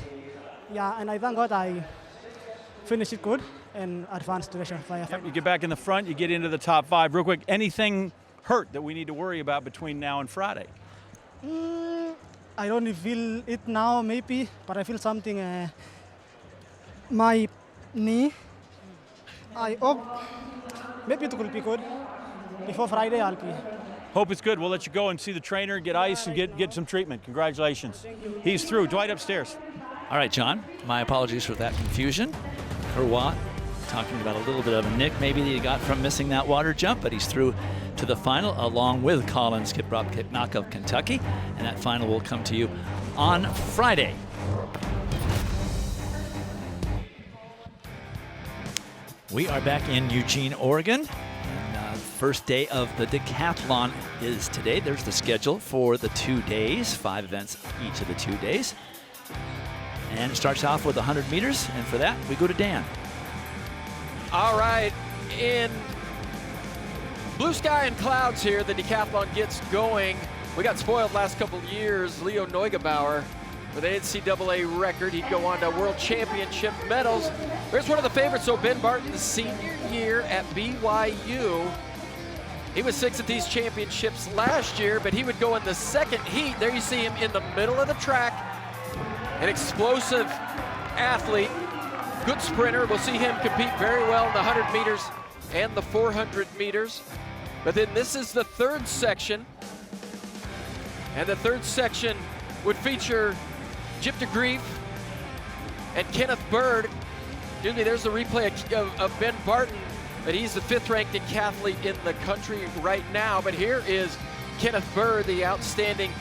Yeah, and I thank God I finished it good and advanced to the final. Yep, you get back in the front, you get into the top 5. Real quick, anything hurt that we need to worry about between now and Friday? I don't feel it now, maybe, but I feel something. My knee. I hope maybe it will be good. Before Friday, I'll be. Hope it's good. We'll let you go and see the trainer, get ice, and get some treatment. Congratulations. He's through. Dwight upstairs. All right, John, my apologies for that confusion. Kurwa talking about a little bit of a nick maybe that he got from missing that water jump, but he's through to the final along with Colin Skipropknak of Kentucky, and that final will come to you on Friday. We are back in Eugene, Oregon. First day of the decathlon is today. There's the schedule for the 2 days, 5 events each of the 2 days. And it starts off with 100 meters, and for that, we go to Dan. All right, in blue sky and clouds here, the decathlon gets going. We got spoiled last couple of years. Leo Neugebauer with an NCAA record. He'd go on to World Championship medals. Here's one of the favorites, so Ben Barton's senior year at BYU. He was 6th at these championships last year, but he would go in the second heat. There you see him in the middle of the track. An explosive athlete, good sprinter. We'll see him compete very well in the 100 meters and the 400 meters. But then this is the third section. And the third section would feature Jip DeGrief and Kenneth Bird. Excuse me, there's the replay of Ben Barton, but he's the 5th ranked decathlete in the country right now. But here is Kenneth Bird, the outstanding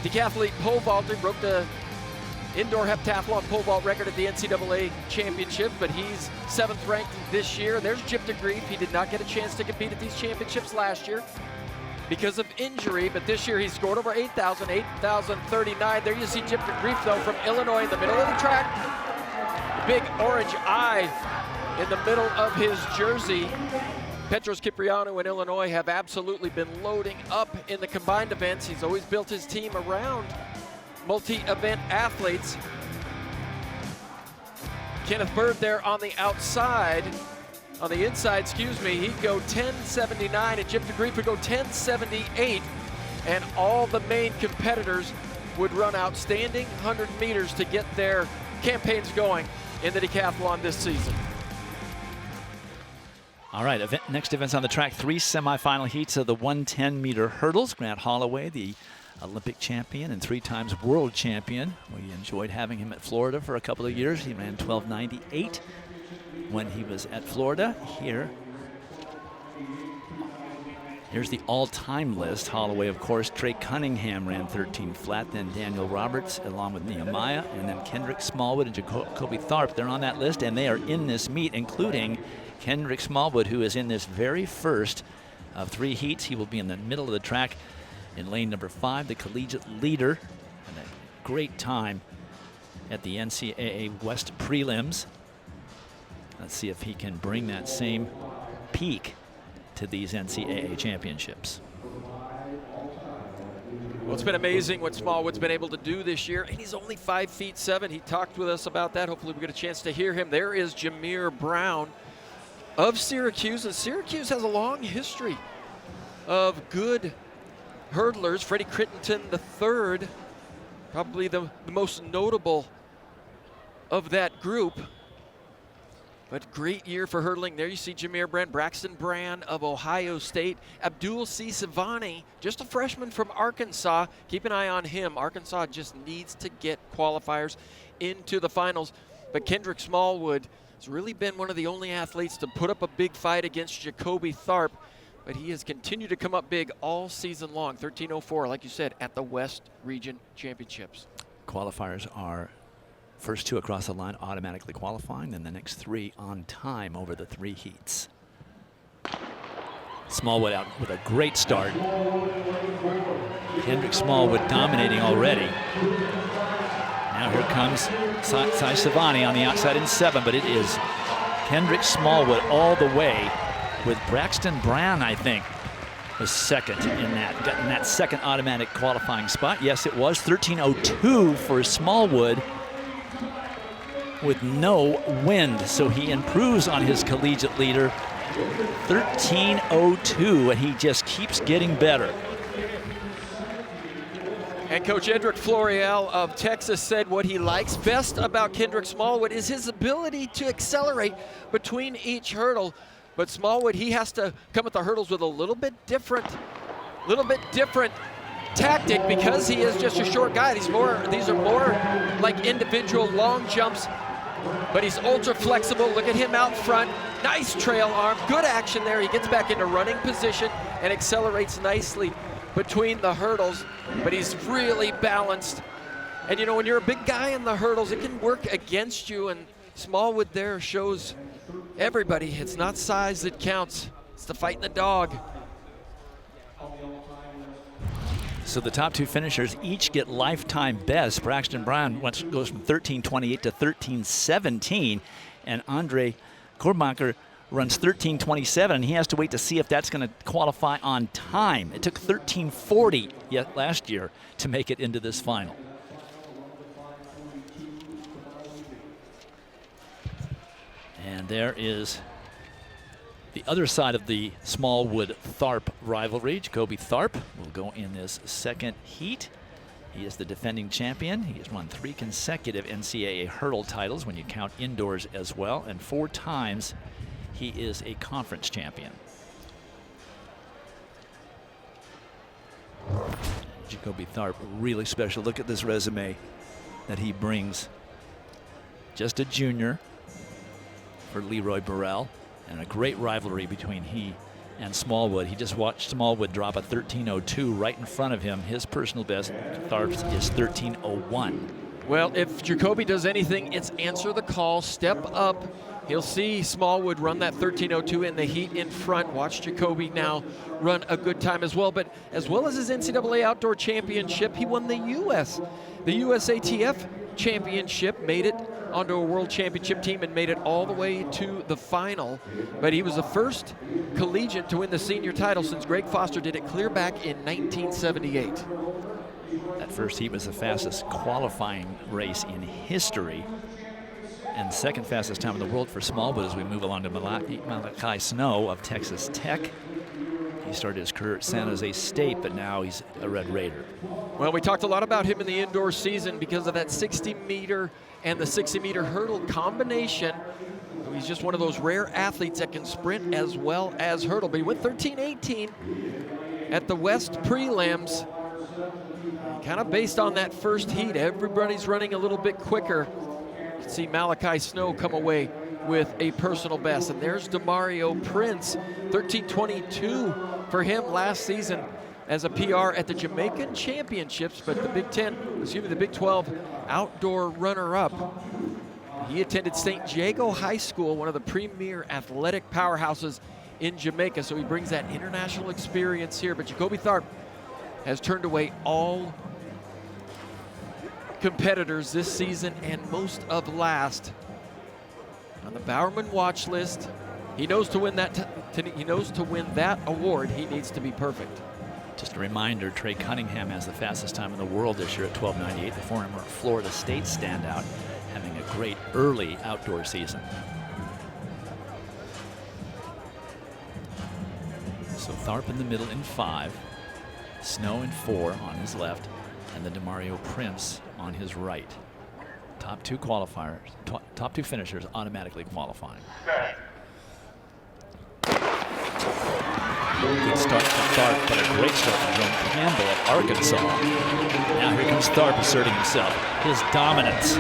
decathlete pole vaulter, broke the indoor heptathlon pole vault record at the NCAA championship, but he's 7th ranked this year. And there's Jip DeGrief. He did not get a chance to compete at these championships last year because of injury, but this year he scored over 8,000, 8,039. There you see Jip DeGrief, though, from Illinois in the middle of the track. Big orange eye in the middle of his jersey. Petros Kiprianou in Illinois have absolutely been loading up in the combined events. He's always built his team around multi-event athletes. Kenneth Bird there on the outside. On the inside, excuse me, he'd go 10.79 and Jip DeGrief would go 10.78, and all the main competitors would run outstanding 100 meters to get their campaigns going in the decathlon this season. All right, next events on the track, 3 semifinal heats of the 110-meter hurdles. Grant Holloway, the Olympic champion and 3 times world champion. We enjoyed having him at Florida for a couple of years. He ran 12.98 when he was at Florida. Here's the all-time list. Holloway, of course. Trey Cunningham ran 13 flat, then Daniel Roberts along with Nehemiah, and then Kendrick Smallwood and Jacoby Tharp. They're on that list, and they are in this meet, including Kendrick Smallwood, who is in this very first of 3 heats. He will be in the middle of the track in lane number 5, the collegiate leader, and a great time at the NCAA West prelims. Let's see if he can bring that same peak to these NCAA championships. Well, it's been amazing what Smallwood's been able to do this year, and he's only 5'7". He talked with us about that. Hopefully we get a chance to hear him. There is Jameer Brown of Syracuse, and Syracuse has a long history of good hurdlers. Freddie Crittenton III, probably the most notable of that group. But great year for hurdling. There you see Jameer Brown, Braxton Brand of Ohio State, Abdul C. Savani, just a freshman from Arkansas. Keep an eye on him. Arkansas just needs to get qualifiers into the finals. But Kendrick Smallwood has really been one of the only athletes to put up a big fight against Jacoby Tharp. But he has continued to come up big all season long. 13:04, like you said, at the West Region Championships. Qualifiers are first 2 across the line automatically qualifying, then the next 3 on time over the 3 heats. Smallwood out with a great start. Kendrick Smallwood dominating already. Now here comes Sai Savani on the outside in 7, but it is Kendrick Smallwood all the way, with Braxton Brown, I think, was second in that second automatic qualifying spot. Yes, it was 13:02 for Smallwood with no wind, so he improves on his collegiate leader. 13:02, and he just keeps getting better. And Coach Edric Florial of Texas said what he likes best about Kendrick Smallwood is his ability to accelerate between each hurdle. But Smallwood, he has to come at the hurdles with a little bit different tactic because he is just a short guy. These are more like individual long jumps but he's ultra flexible. Look at him out front. Nice trail arm, good action there. He gets back into running position and accelerates nicely between the hurdles, but he's really balanced. And you know, when you're a big guy in the hurdles, it can work against you, and Smallwood there shows everybody it's not size that counts, it's the fight in the dog. So the top two finishers each get lifetime best. Braxton Brown goes from 13:28 to 13:17, and Andre Kormacher runs 13:27, and he has to wait to see if that's going to qualify on time. It took 13:40 last year to make it into this final. And there is the other side of the Smallwood-Tharp rivalry. Jacoby Tharp will go in this second heat. He is the defending champion. He has won 3 consecutive NCAA hurdle titles when you count indoors as well, and 4 times he is a conference champion. Jacoby Tharp, really special. Look at this resume that he brings. Just a junior for Leroy Burrell, and a great rivalry between he and Smallwood. He just watched Smallwood drop a 13:02 right in front of him. His personal best, Tharp's, is 13:01. Well, if Jacoby does anything, it's answer the call, step up. He'll see Smallwood run that 13:02 in the heat in front. Watch Jacoby now run a good time as well. But as well as his NCAA Outdoor Championship, he won the USATF Championship, made it onto a World Championship team and made it all the way to the final. But he was the first collegiate to win the senior title since Greg Foster did it clear back in 1978. That first heat was the fastest qualifying race in history, and second fastest time in the world for Smallwood as we move along to Malachi Snow of Texas Tech. He started his career at San Jose State, but now he's a Red Raider. Well, we talked a lot about him in the indoor season because of that 60-meter and the 60-meter hurdle combination. He's just one of those rare athletes that can sprint as well as hurdle. But he went 13:18 at the West Prelims, kind of based on that first heat. Everybody's running a little bit quicker. You can see Malachi Snow come away with a personal best. And there's Demario Prince, 13:22 for him last season as a PR at the Jamaican Championships, but the the Big 12 outdoor runner-up. He attended St. Jago High School, one of the premier athletic powerhouses in Jamaica, so he brings that international experience here. But Jacoby Tharp has turned away all competitors this season and most of last on the Bowerman watch list. He knows to win that award, he needs to be perfect. Just a reminder, Trey Cunningham has the fastest time in the world this year at 12:98. The former Florida State standout, having a great early outdoor season. So Tharp in the middle in 5, Snow in 4 on his left, and then Demario Prince on his right. Top 2 qualifiers, top 2 finishers automatically qualifying. Good start from Tharp, but a great start from Joan Campbell of Arkansas. Now here comes Tharp asserting himself, his dominance.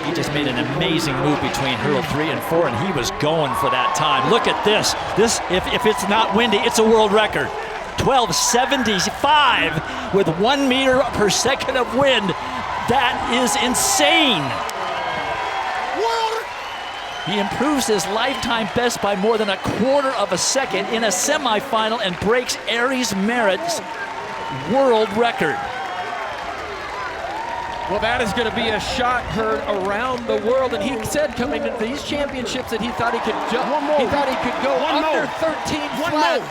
He just made an amazing move between hurdle 3 and 4, and he was going for that time. Look at this. If it's not windy, it's a world record. 12:75 with 1 meter per second of wind. That is insane. He improves his lifetime best by more than a quarter of a second in a semifinal and breaks Aries Merritt's world record. Well, that is going to be a shot heard around the world, and he said coming into these championships that he thought he could go under 13 flat.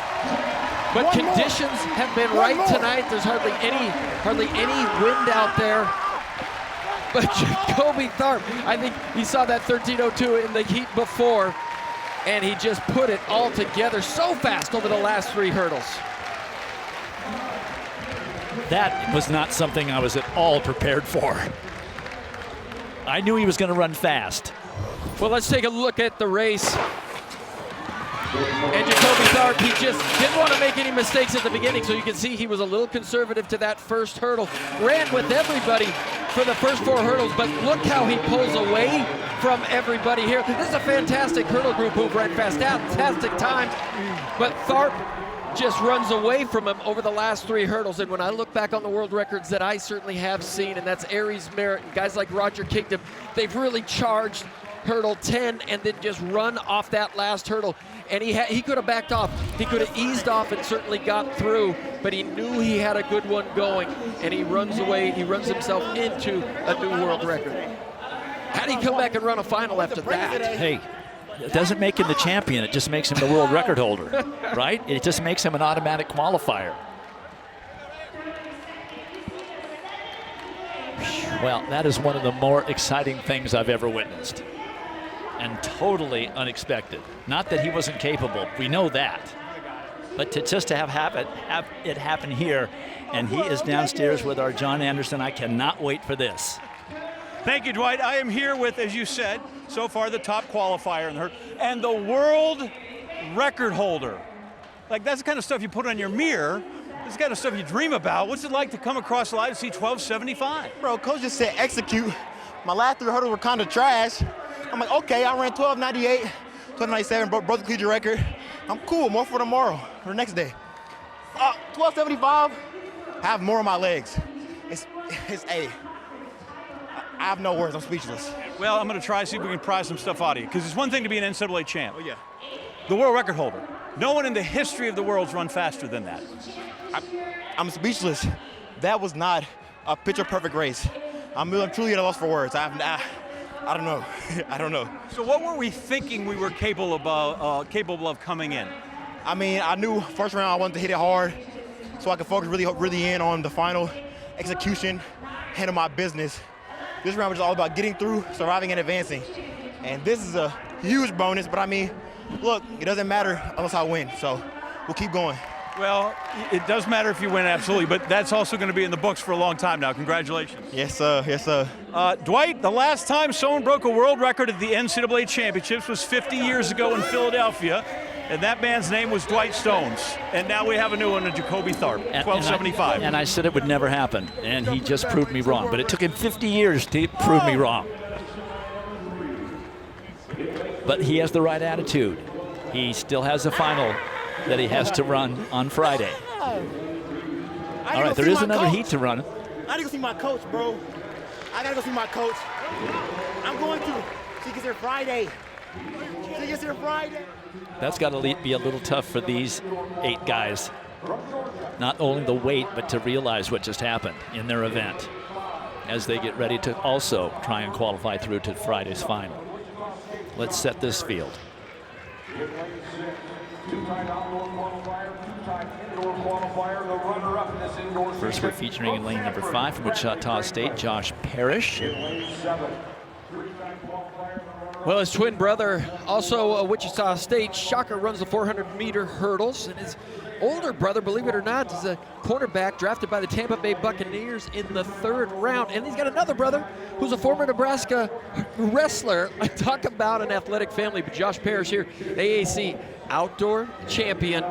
But conditions have been right tonight. There's hardly any wind out there. But Jacoby Tharp, I think he saw that 13:02 in the heat before, and he just put it all together so fast over the last 3 hurdles. That was not something I was at all prepared for. I knew he was going to run fast. Well, let's take a look at the race. And Jacoby Tharp, he just didn't want to make any mistakes at the beginning, so you can see he was a little conservative to that first hurdle. Ran with everybody for the first 4 hurdles, but look how he pulls away from everybody here. This is a fantastic hurdle group who ran fantastic times, but Tharp just runs away from him over the last 3 hurdles. And when I look back on the world records that I certainly have seen, and that's Aries Merritt and guys like Roger Kingdom, they've really charged hurdle 10 and then just run off that last hurdle. And he could have backed off. He could have eased off and certainly got through, but he knew he had a good one going, and he runs away. He runs himself into a new world record. How do you come back and run a final after that? Hey, it doesn't make him the champion. It just makes him the world record holder, right? It just makes him an automatic qualifier. Well, that is one of the more exciting things I've ever witnessed. And totally unexpected. Not that he wasn't capable, we know that. But to have it happen here, and he is downstairs with our John Anderson. I cannot wait for this. Thank you, Dwight. I am here with, as you said, so far the top qualifier in the hurdle, and the world record holder. Like, that's the kind of stuff you put on your mirror. This is the kind of stuff you dream about. What's it like to come across the line and see 12:75? Bro, coach just said execute. My last 3 hurdles were kind of trash. I'm like, okay, I ran 12:98, 12:97, broke the collegiate record. I'm cool, more for tomorrow, or the next day. 12:75, I have more on my legs. It's I have no words, I'm speechless. Well, I'm going to try to see if we can pry some stuff out of you, because it's one thing to be an NCAA champ. Oh, yeah. The world record holder. No one in the history of the world's run faster than that. I'm speechless. That was not a picture-perfect race. I'm truly at a loss for words. I don't know. I don't know. So what were we thinking we were capable of coming in? I mean, I knew first round I wanted to hit it hard so I could focus really in on the final execution, handle my business. This round was all about getting through, surviving, and advancing. And this is a huge bonus, but I mean, look, it doesn't matter unless I win, so we'll keep going. Well, it does matter if you win, absolutely, but that's also going to be in the books for a long time now. Congratulations. Yes, sir. Yes, sir. Dwight, the last time someone broke a world record at the NCAA championships was 50 years ago in Philadelphia, and that man's name was Dwight Stones. And now we have a new one, Jacoby Tharp, 12:75. And I said it would never happen, and he just proved me wrong. But it took him 50 years to prove me wrong. But he has the right attitude. He still has a final that he has to run on Friday. All right, there is another heat to run. I gotta go see my coach, bro. I gotta go see my coach. I'm going to. She gets here Friday. She gets here Friday. That's got to be a little tough for these 8 guys. Not only the wait, but to realize what just happened in their event as they get ready to also try and qualify through to Friday's final. Let's set this field. First, we're featuring in lane number 5 from Wichita State, Josh Parrish. Well, his twin brother, also Wichita State, Shocker, runs the 400-meter hurdles, and his older brother, believe it or not, is a cornerback drafted by the Tampa Bay Buccaneers in the 3rd round. And he's got another brother who's a former Nebraska wrestler. I talk about an athletic family, but Josh Parrish here, AAC outdoor champion.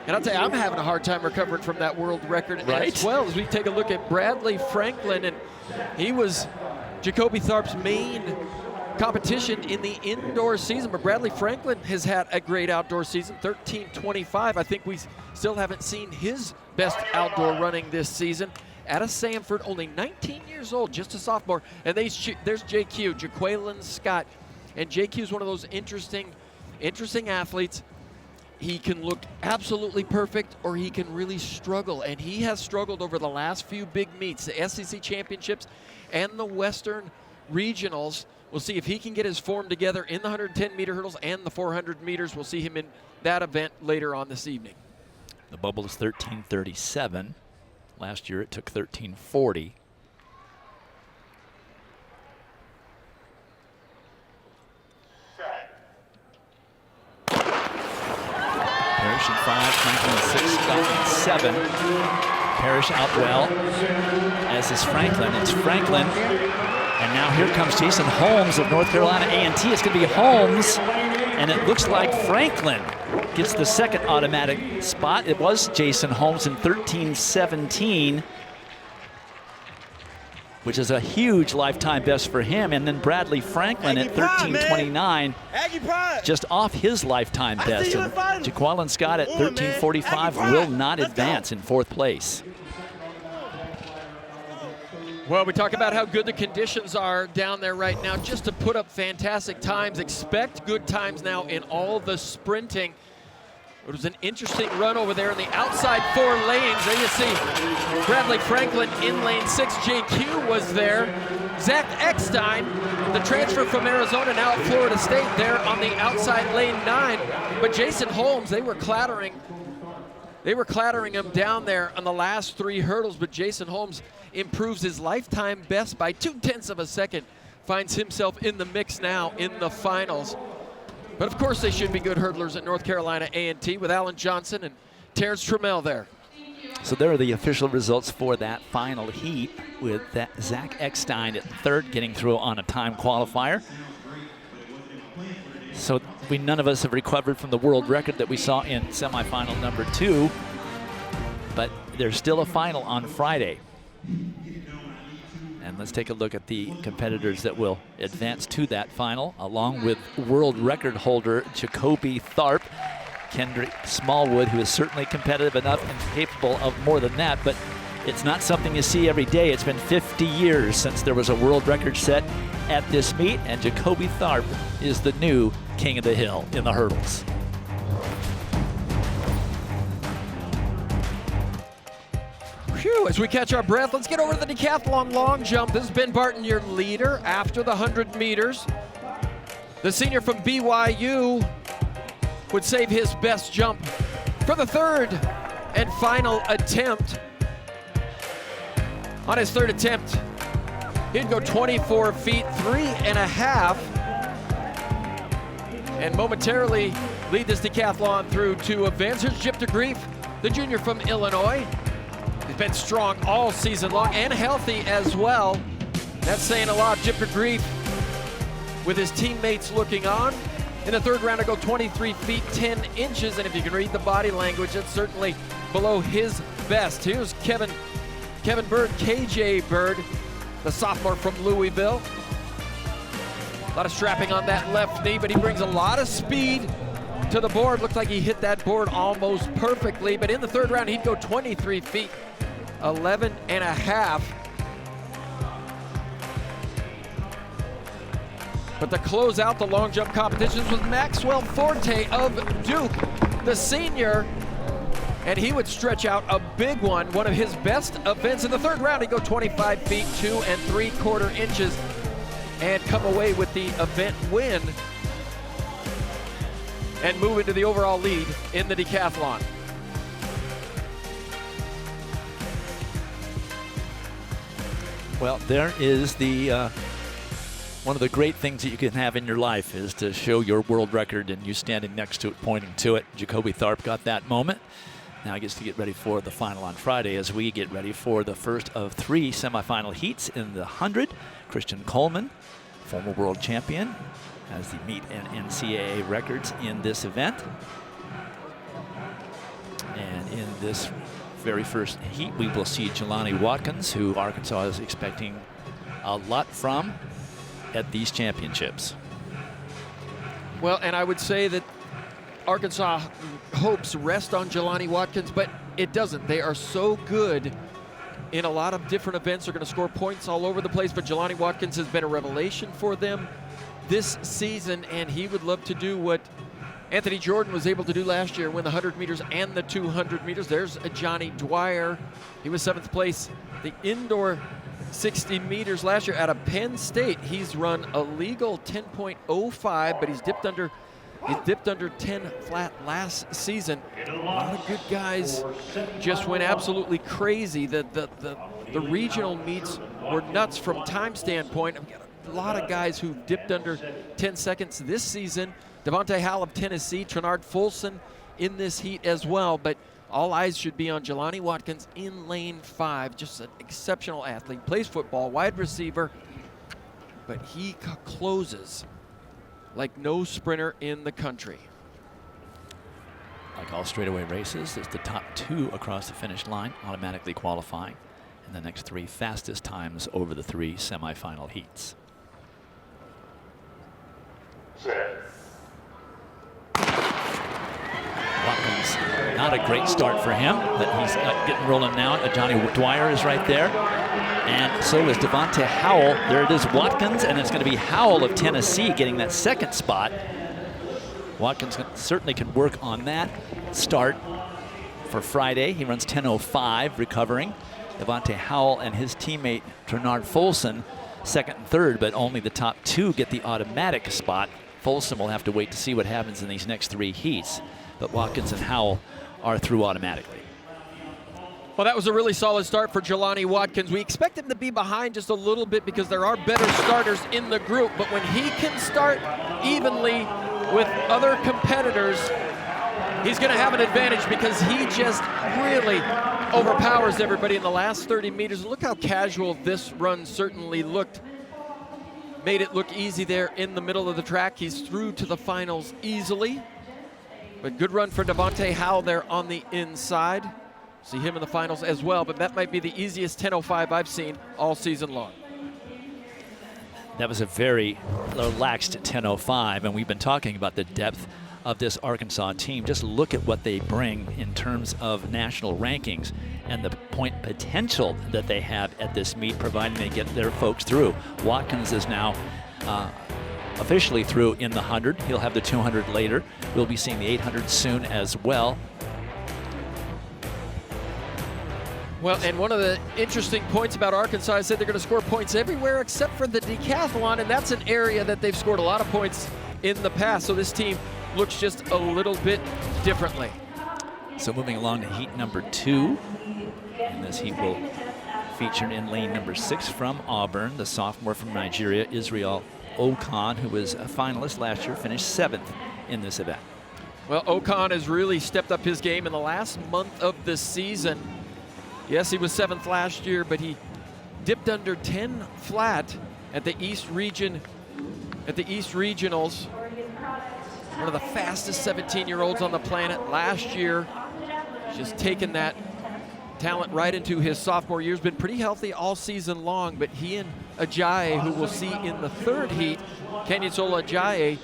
And I'll tell you, I'm having a hard time recovering from that world record, right? As well as we take a look at Bradley Franklin, and he was Jacoby Tharp's main competition in the indoor season, but Bradley Franklin has had a great outdoor season, 13:25. I think we still haven't seen his best outdoor running this season. Out of Sanford, only 19 years old, just a sophomore. And there's JQ, Jaqueline Scott. And JQ is one of those interesting athletes. He can look absolutely perfect, or he can really struggle. And he has struggled over the last few big meets, the SEC championships and the Western regionals. We'll see if he can get his form together in the 110-meter hurdles and the 400 meters. We'll see him in that event later on this evening. The bubble is 13:37. Last year it took 13:40. Parrish in 5, Franklin in 6, Scott in 7. Parrish out well, as is Franklin. It's Franklin. And now here comes Jason Holmes of North Carolina A&T. It's going to be Holmes, and it looks like Franklin gets the second automatic spot. It was Jason Holmes in 13:17. which is a huge lifetime best for him. And then Bradley Franklin at 13:29, just off his lifetime best. And Jaqueline Scott at 13:45 will not advance in 4th place. Well, we talk about how good the conditions are down there right now. Just to put up fantastic times, expect good times now in all the sprinting. It was an interesting run over there in the outside 4 lanes. There you see Bradley Franklin in lane 6. JQ was there. Zach Eckstein, the transfer from Arizona, now at Florida State, there on the outside lane 9. But Jason Holmes, they were clattering him down there on the last 3 hurdles, but Jason Holmes improves his lifetime best by 0.2 of a second, finds himself in the mix now in the finals. But of course they should be good hurdlers at North Carolina A&T with Alan Johnson and Terrence Trammell there. So there are the official results for that final heat, with that Zach Eckstein at 3rd, getting through on a time qualifier. So none of us have recovered from the world record that we saw in semifinal number 2, but there's still a final on Friday. And let's take a look at the competitors that will advance to that final, along with world record holder Jacoby Tharp, Kendrick Smallwood, who is certainly competitive enough and capable of more than that, but it's not something you see every day. It's been 50 years since there was a world record set at this meet, and Jacoby Tharp is the new king of the hill in the hurdles. Phew, as we catch our breath, let's get over to the decathlon long jump. This is Ben Barton, your leader after the 100 meters. The senior from BYU would save his best jump for the 3rd and final attempt. On his 3rd attempt, he'd go 24 feet 3.5 and momentarily lead this decathlon through to events. Here's Jip DeGrief, the junior from Illinois. He's been strong all season long and healthy as well. That's saying a lot. Jip DeGrief with his teammates looking on. In the 3rd round, I go 23 feet 10 inches, and if you can read the body language, it's certainly below his best. Here's Kevin Bird, KJ Bird, the sophomore from Louisville. A lot of strapping on that left knee, but he brings a lot of speed to the board. Looks like he hit that board almost perfectly, but in the 3rd round, he'd go 23 feet 11.5. But to close out the long jump competitions was Maxwell Forte of Duke, the senior, and he would stretch out a big one of his best events. In the 3rd round, he'd go 25 feet 2 3/4 inches and come away with the event win and move into the overall lead in the decathlon. Well, there is the one of the great things that you can have in your life is to show your world record and you standing next to it, pointing to it. Jacoby Tharp got that moment. Now he gets to get ready for the final on Friday as we get ready for the first of 3 semifinal heats in the 100. Christian Coleman, former world champion, has the meet and NCAA records in this event. And in this very first heat, we will see Jelani Watkins, who Arkansas is expecting a lot from at these championships. Well, and I would say that Arkansas hopes rest on Jelani Watkins, but it doesn't. They are so good in a lot of different events. They're going to score points all over the place, but Jelani Watkins has been a revelation for them this season, and he would love to do what Anthony Jordan was able to do last year, win the 100 meters and the 200 meters. There's a Johnny Dwyer. He was 7th place the indoor 60 meters last year out of Penn State. He's run a legal 10.05, but he's dipped under 10 flat last season. A lot of good guys just went absolutely crazy. The regional meets were nuts from time standpoint. I've got a lot of guys who dipped under 10 seconds this season. Devontae Howell of Tennessee, Trenard Folson in this heat as well, but all eyes should be on Jelani Watkins in lane 5. Just an exceptional athlete, plays football, wide receiver, but he closes like no sprinter in the country. Like all straightaway races, there's the top 2 across the finish line automatically qualifying. in the next 3 fastest times over the 3 semifinal heats. Watkins, not a great start for him, but he's getting rolling now. Johnny Dwyer is right there. And so is Devontae Howell. There it is, Watkins, and it's going to be Howell of Tennessee getting that 2nd spot. Watkins certainly can work on that start for Friday. He runs 10:05, recovering. Devontae Howell and his teammate Bernard Folson, 2nd and 3rd, but only the top 2 get the automatic spot. Folson will have to wait to see what happens in these next 3 heats, but Watkins and Howell are through automatically. Well, that was a really solid start for Jelani Watkins. We expect him to be behind just a little bit because there are better starters in the group, but when he can start evenly with other competitors, he's going to have an advantage because he just really overpowers everybody in the last 30 meters. And look how casual this run certainly looked. Made it look easy there in the middle of the track. He's through to the finals easily. But good run for Devontae Howell there on the inside. See him in the finals as well, but that might be the easiest 10:05 I've seen all season long. That was a very relaxed 10:05, and we've been talking about the depth of this Arkansas team. Just look at what they bring in terms of national rankings and the point potential that they have at this meet, providing they get their folks through. Watkins is now officially through in the 100. He'll have the 200 later. We'll be seeing the 800 soon as well. Well, and one of the interesting points about Arkansas is that they're going to score points everywhere except for the decathlon, and that's an area that they've scored a lot of points in the past. So this team looks just a little bit differently. So moving along to heat number 2. And this heat will feature in lane number 6 from Auburn, the sophomore from Nigeria, Israel Okon, who was a finalist last year, finished 7th in this event. Well, Okon has really stepped up his game in the last month of the season. Yes, he was 7th last year, but he dipped under 10 flat at the East Region, at the East Regionals. One of the fastest 17-year-olds on the planet last year. Just taken that talent right into his sophomore year. Has been pretty healthy all season long, but he and Ajayi, who we'll see in the 3rd heat, Kenyasola Ajayi,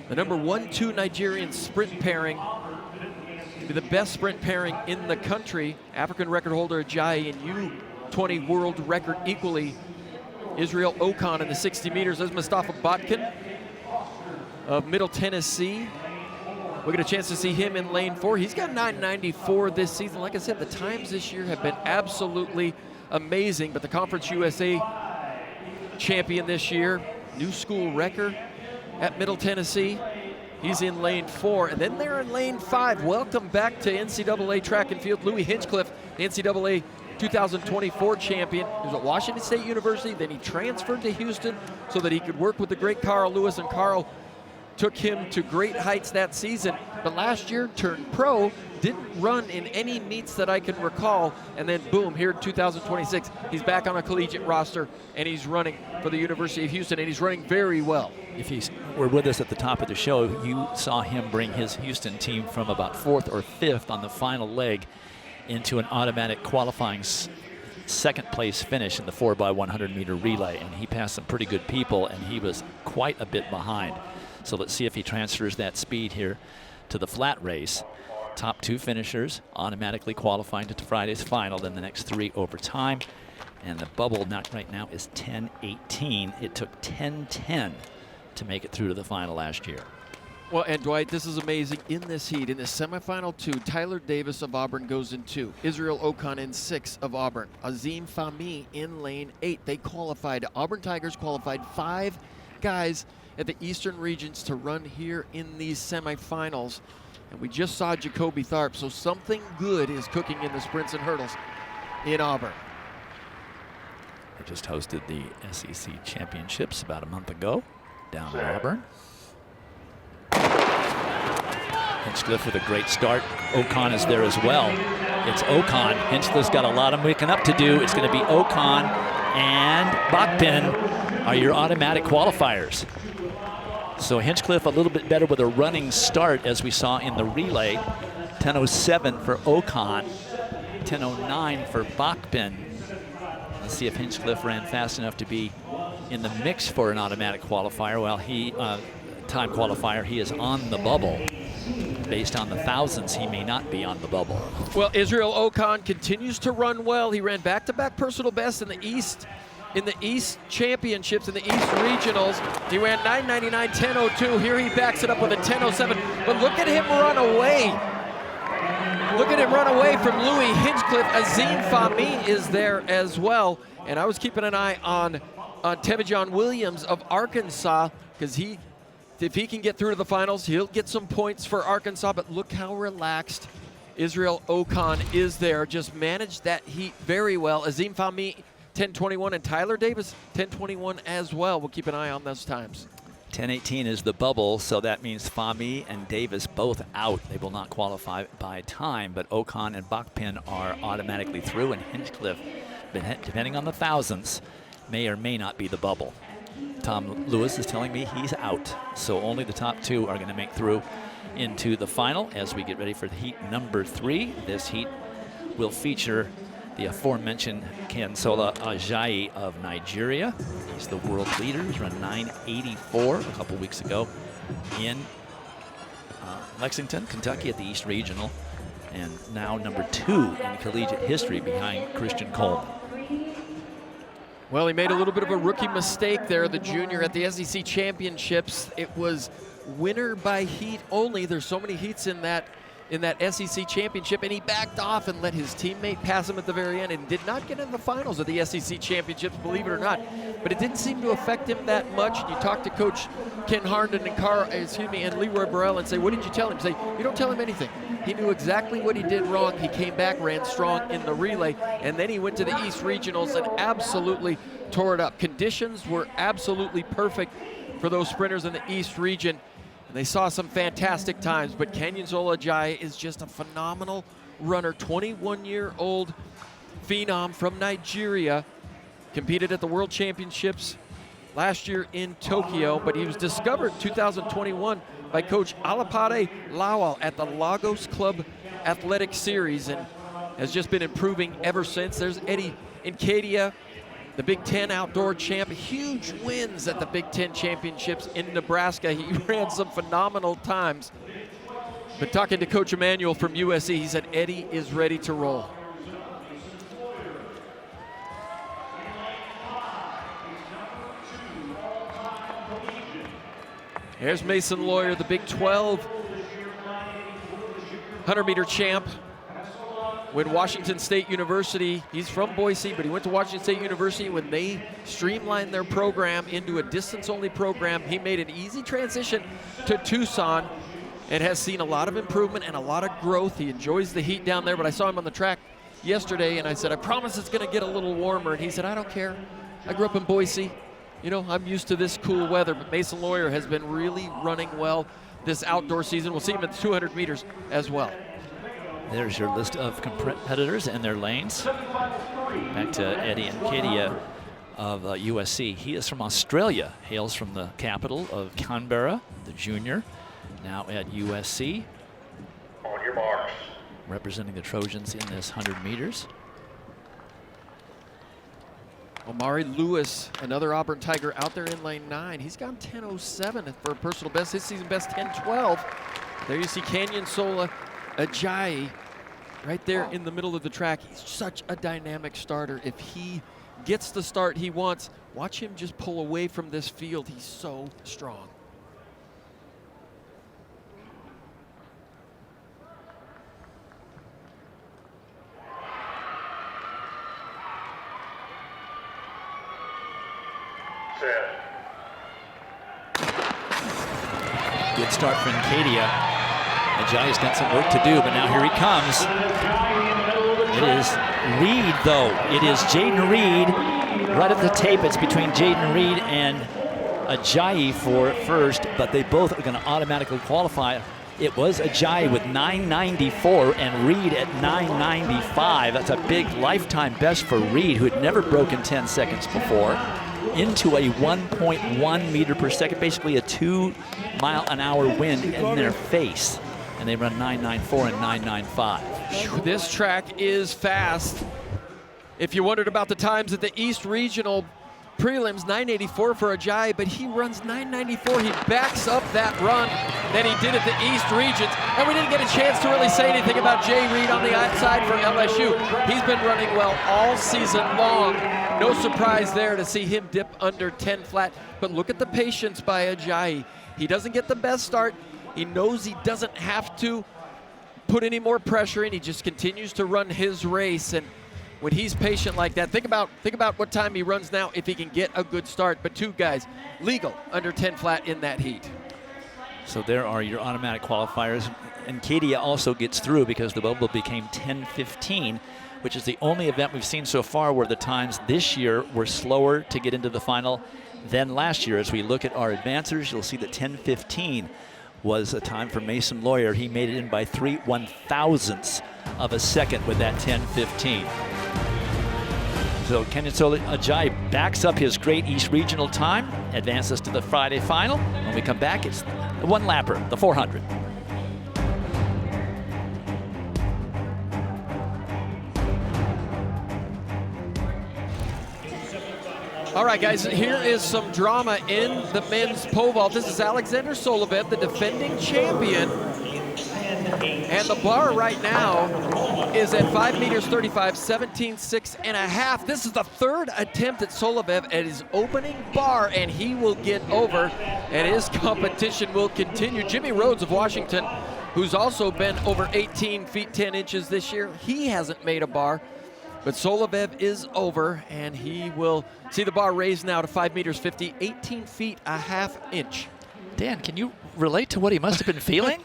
the number 1-2 Nigerian sprint pairing, be the best sprint pairing in the country. African record holder Ajayi and U20 world record equally. Israel Okon in the 60 meters. There's Mustafa Botkin of Middle Tennessee. We get a chance to see him in lane 4. He's got 9:94 this season. Like I said, the times this year have been absolutely amazing, but the Conference USA champion this year, new school record at Middle Tennessee. He's in lane 4, and then they're in lane 5. Welcome back to NCAA track and field. Louis Hinchcliffe, the NCAA 2024 champion. He was at Washington State University, then he transferred to Houston so that he could work with the great Carl Lewis, and Carl took him to great heights that season. But last year turned pro, didn't run in any meets that I can recall, and then boom, here in 2026, he's back on a collegiate roster, and he's running for the University of Houston, and he's running very well. If he were with us at the top of the show, you saw him bring his Houston team from about 4th or 5th on the final leg into an automatic qualifying 2nd place finish in the 4x100 meter relay, and he passed some pretty good people, and he was quite a bit behind. So let's see if he transfers that speed here to the flat race. Top 2 finishers automatically qualifying to Friday's final, then the next 3 over time. And the bubble right now is 10:18. It took 10:10 to make it through to the final last year. Well, and Dwight, this is amazing. In this heat, in the semifinal 2, Tyler Davis of Auburn goes in 2. Israel Okon in 6 of Auburn. Azim Fahmy in lane 8. They qualified. Auburn Tigers qualified 5 guys at the Eastern Regions to run here in these semifinals. And we just saw Jacoby Tharp, so something good is cooking in the sprints and hurdles in Auburn. They just hosted the SEC Championships about a month ago down in Auburn. Hinchcliffe with a great start. Okon is there as well. It's Okon. Hinchcliffe's got a lot of waking up to do. It's going to be Okon and Botkin are your automatic qualifiers. So Hinchcliffe a little bit better with a running start, as we saw in the relay. 10:07 for Okon. 10:09 for Bachman. Let's see if Hinchcliffe ran fast enough to be in the mix for an automatic qualifier. Well, time qualifier, he is on the bubble. Based on the thousands, he may not be on the bubble. Well, Israel Ocon continues to run well. He ran back-to-back personal best in the East Championships, in the East Regionals. He ran 9:99, 10:02. Here he backs it up with a 10:07. But look at him run away. Look at him run away from Louis Hinchcliffe. Azim Fahmy is there as well. And I was keeping an eye on Tevajon Williams of Arkansas, because if he can get through to the finals, he'll get some points for Arkansas. But look how relaxed Israel Ocon is there. Just managed that heat very well. Azim Fahmy, 10:21, and Tyler Davis, 10:21 as well. We'll keep an eye on those times. 10:18 is the bubble, so that means Fahmy and Davis both out. They will not qualify by time, but Ocon and Bachman are automatically through, and Hinchcliffe, depending on the thousands, may or may not be the bubble. Tom Lewis is telling me he's out, so only the top two are going to make through into the final as we get ready for the heat number 3. This heat will feature the aforementioned Kansola Ajayi of Nigeria. He's the world leader. He's run 9:84 a couple weeks ago in Lexington, Kentucky at the East Regional, and now number 2 in collegiate history behind Christian Coleman. Well, he made a little bit of a rookie mistake there, the junior, at the SEC Championships. It was winner by heat only. There's so many heats in that SEC Championship, and he backed off and let his teammate pass him at the very end and did not get in the finals of the SEC Championships, believe it or not. But it didn't seem to affect him that much. And you talk to Coach Ken Harnden and Leroy Burrell and say, what did you tell him? Say, you don't tell him anything. He knew exactly what he did wrong. He came back, ran strong in the relay, and then he went to the East Regionals and absolutely tore it up. Conditions were absolutely perfect for those sprinters in the East region. They saw some fantastic times, but Kansola Ajayi is just a phenomenal runner. 21-year-old phenom from Nigeria. Competed at the World Championships last year in Tokyo, but he was discovered 2021 by Coach Alapade Lawal at the Lagos Club Athletic Series and has just been improving ever since. There's Eddie Nkedia, the Big Ten outdoor champ, huge wins at the Big Ten championships in Nebraska. He ran some phenomenal times. But talking to Coach Emmanuel from USC, he said Eddie is ready to roll. Here's Mason Lawyer, the Big 12 100-meter champ. When Washington State University, he's from Boise, but he went to Washington State University. When they streamlined their program into a distance-only program, he made an easy transition to Tucson and has seen a lot of improvement and a lot of growth. He enjoys the heat down there, but I saw him on the track yesterday, and I said, I promise it's going to get a little warmer. And he said, I don't care. I grew up in Boise. You know, I'm used to this cool weather, but Mason Lawyer has been really running well this outdoor season. We'll see him at the 200 meters as well. There's your list of competitors and their lanes. Back to Eddie Nkedia of USC. He is from Australia, hails from the capital of Canberra, the junior, now at USC. On your marks. Representing the Trojans in this 100 meters. Omari Lewis, another Auburn Tiger out there in lane 9. He's gone 10:07 for a personal best. His season best 10:12. There you see Kansola Ajayi right there in the middle of the track. He's such a dynamic starter. If he gets the start he wants, watch him just pull away from this field. He's so strong. Good start for Nkedia. Ajayi's got some work to do, but now here he comes. It is Reed, though. It is Jaden Reed. Right at the tape, it's between Jaden Reed and Ajayi for first, but they both are going to automatically qualify. It was Ajayi with 9:94 and Reed at 9:95. That's a big lifetime best for Reed, who had never broken 10 seconds before, into a 1.1 meter per second, basically a 2-mile-an-hour wind in their face. and they run 9.94 and 9.95. This track is fast. If you wondered about the times at the East Regional prelims, 9.84 for Ajayi, but he runs 9.94. He backs up that run that he did at the East Regions. And we didn't get a chance to really say anything about Jay Reed on the outside for LSU. He's been running well all season long. No surprise there to see him dip under 10 flat. But look at the patience by Ajayi. He doesn't get the best start. He knows he doesn't have to put any more pressure in. He just continues to run his race. And when he's patient like that, think about what time he runs now if he can get a good start. But two guys legal under 10 flat in that heat. So there are your automatic qualifiers. And Katia also gets through because the bubble became 10:15, which is the only event we've seen so far where the times this year were slower to get into the final than last year. As we look at our advancers, you'll see that 10:15 was a time for Mason Lawyer. He made it in by 3/1000ths of a second with that 10:15. So Kenyasola Ajayi backs up his great East Regional time, advances to the Friday final. When we come back, it's the one-lapper, the 400. All right, guys, here is some drama in the men's pole vault. This is Alexander Soloviev, the defending champion. And the bar right now is at 5 meters 35, 17.6 and a half. This is the third attempt at Soloviev at his opening bar, and he will get over, and his competition will continue. Jimmy Rhodes of Washington, who's also been over 18 feet 10 inches this year, he hasn't made a bar. But Soloviev is over, and he will see the bar raised now to 5 meters 50, 18 feet a half inch. Dan, can you relate to what he must have been feeling?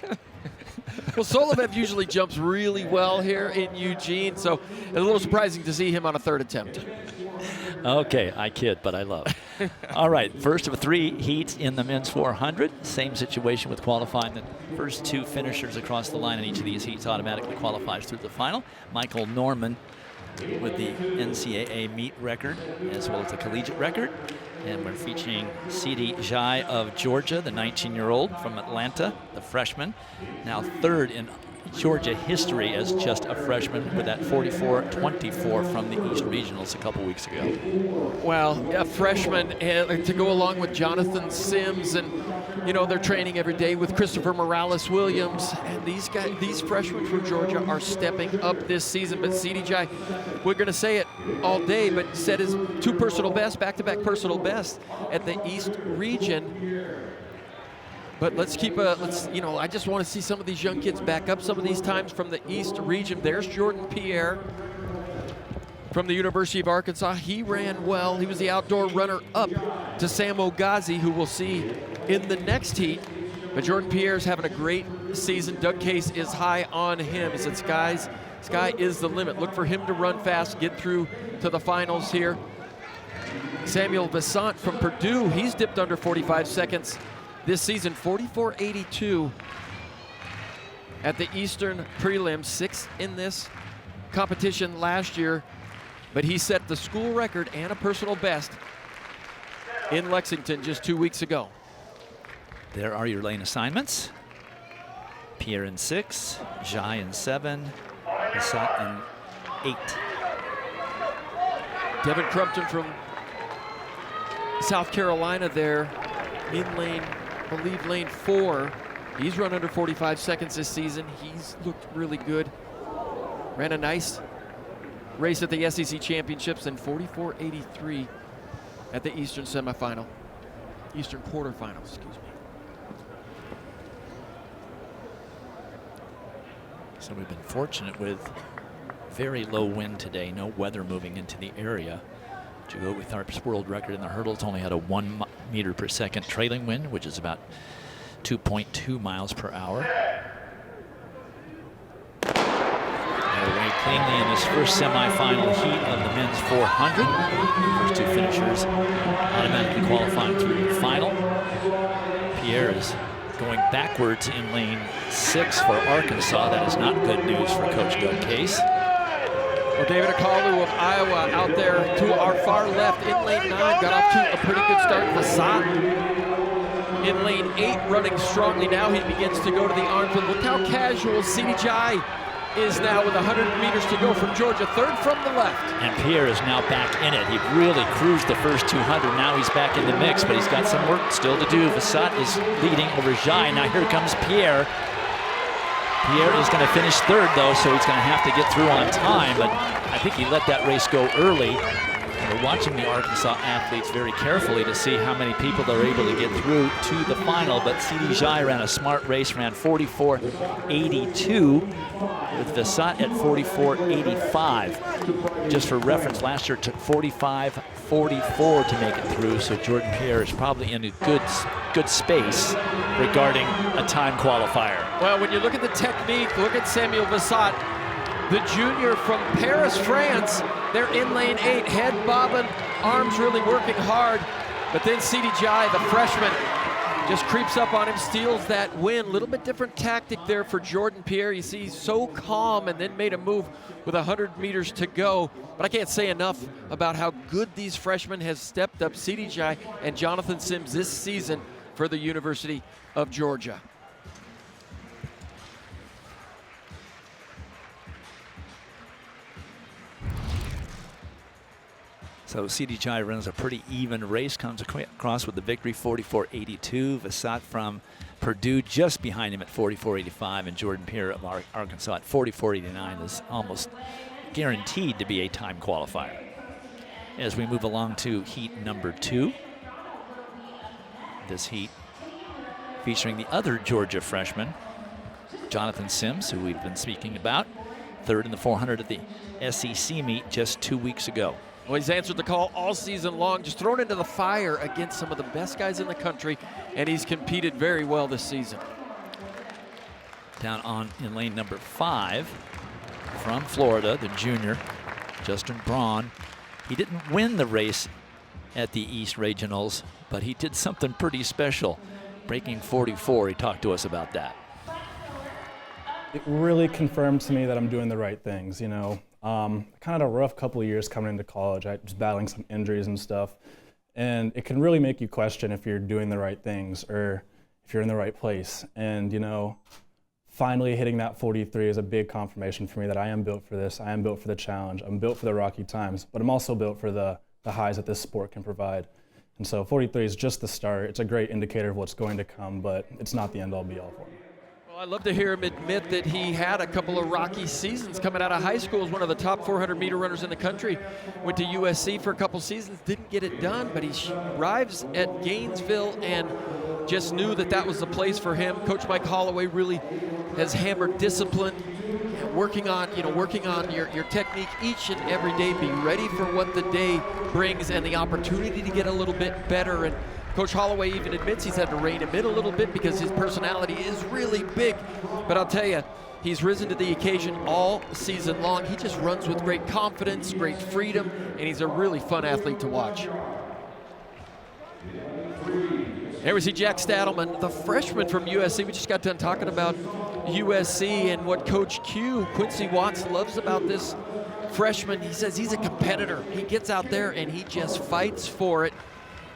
Well, Soloviev usually jumps really well here in Eugene, so it's a little surprising to see him on a third attempt. Okay, I kid, but I love. All right, first of 3 heats in the men's 400. Same situation with qualifying. The first 2 finishers across the line in each of these heats automatically qualifies through the final. Michael Norman with the NCAA meet record as well as the collegiate record. And we're featuring Sidi Jai of Georgia, the 19-year-old from Atlanta, the freshman. Now third in Georgia history as just a freshman with that 44-24 from the East Regionals a couple weeks ago. Well, a freshman to go along with Jonathan Sims, and you know they're training every day with Christopher Morales Williams, and these guys, these freshmen from Georgia are stepping up this season. But Sidi Jai, we're going to say it all day, but set his 2 personal bests, back-to-back personal bests at the East Region. But let's I just want to see some of these young kids back up some of these times from the East Region. There's Jordan Pierre from the University of Arkansas. He ran well. He was the outdoor runner-up to Sam Ogazi, who we'll see in the next heat. But Jordan Pierre's having a great season. Doug Case is high on him. He said, sky is the limit. Look for him to run fast, get through to the finals here. Samuel Vassant from Purdue, he's dipped under 45 seconds this season, 44.82 at the Eastern Prelim, 6th in this competition last year, but he set the school record and a personal best in Lexington just 2 weeks ago. There are your lane assignments. Pierre in 6, Jai in 7, Vassant in 8. Devin Crumpton from South Carolina there in lane, I believe lane 4. He's run under 45 seconds this season. He's looked really good. Ran a nice race at the SEC Championships and 44.83 at the Eastern semifinal, Eastern quarterfinal, excuse me. So we've been fortunate with very low wind today, no weather moving into the area. Joe Witharp's world record in the hurdles only had a 1 meter per second trailing wind, which is about 2.2 miles per hour. They're away cleanly in this first semifinal heat of the men's 400. First 2 finishers automatically qualifying through the final. Pierre is going backwards in lane 6 for Arkansas. That is not good news for Coach Doug Case. Well, David Akalu of Iowa out there to our far left in lane 9, got off to a pretty good start. Vassant in lane 8, running strongly now. He begins to go to the arms. And look how casual CDJ is now with 100 meters to go from Georgia, third from the left. And Pierre is now back in it. He really cruised the first 200. Now he's back in the mix, but he's got some work still to do. Vassat is leading over Jai. Now here comes Pierre. Pierre is going to finish third, though, so he's going to have to get through on time. But I think he let that race go early. We're watching the Arkansas athletes very carefully to see how many people they're able to get through to the final. But CD Jai ran a smart race, ran 44.82 with Vassat at 44.85. Just for reference, last year it took 45.44 to make it through, so Jordan Pierre is probably in a good space regarding a time qualifier. Well, when you look at the technique, look at Samuel Vassat, the junior from Paris, France. They're in lane 8, head bobbing, arms really working hard. But then CD Jai, the freshman, just creeps up on him, steals that win. A little bit different tactic there for Jordan Pierre. You see, he's so calm and then made a move with 100 meters to go. But I can't say enough about how good these freshmen have stepped up, CD Jai and Jonathan Sims, this season for the University of Georgia. So CD Jai runs a pretty even race, comes across with the victory, 44.82. Vassat from Purdue just behind him at 44.85, and Jordan Pierre of Arkansas at 44.89 is almost guaranteed to be a time qualifier. As we move along to heat number 2, this heat featuring the other Georgia freshman, Jonathan Sims, who we've been speaking about, third in the 400 at the SEC meet just 2 weeks ago. Well, he's answered the call all season long, just thrown into the fire against some of the best guys in the country, and he's competed very well this season. Down on in lane number 5 from Florida, the junior, Justin Braun. He didn't win the race at the East Regionals, but he did something pretty special, breaking 44. He talked to us about that. It really confirmed to me that I'm doing the right things, you know. Kind of a rough couple of years coming into college. I was battling some injuries and stuff. And it can really make you question if you're doing the right things or if you're in the right place. And, you know, finally hitting that 43 is a big confirmation for me that I am built for this. I am built for the challenge. I'm built for the rocky times, but I'm also built for the highs that this sport can provide. And so 43 is just the start. It's a great indicator of what's going to come, but it's not the end-all be-all for me. I'd love to hear him admit that he had a couple of rocky seasons coming out of high school as one of the top 400-meter runners in the country. Went to USC for a couple seasons, didn't get it done, but he arrives at Gainesville and just knew that that was the place for him. Coach Mike Holloway really has hammered discipline, working on your technique each and every day. Be ready for what the day brings and the opportunity to get a little bit better. And Coach Holloway even admits he's had to rein him in a little bit because his personality is really big. But I'll tell you, he's risen to the occasion all season long. He just runs with great confidence, great freedom, and he's a really fun athlete to watch. There we see Jack Stadelman, the freshman from USC. We just got done talking about USC and what Coach Q, Quincy Watts, loves about this freshman. He says he's a competitor. He gets out there and he just fights for it.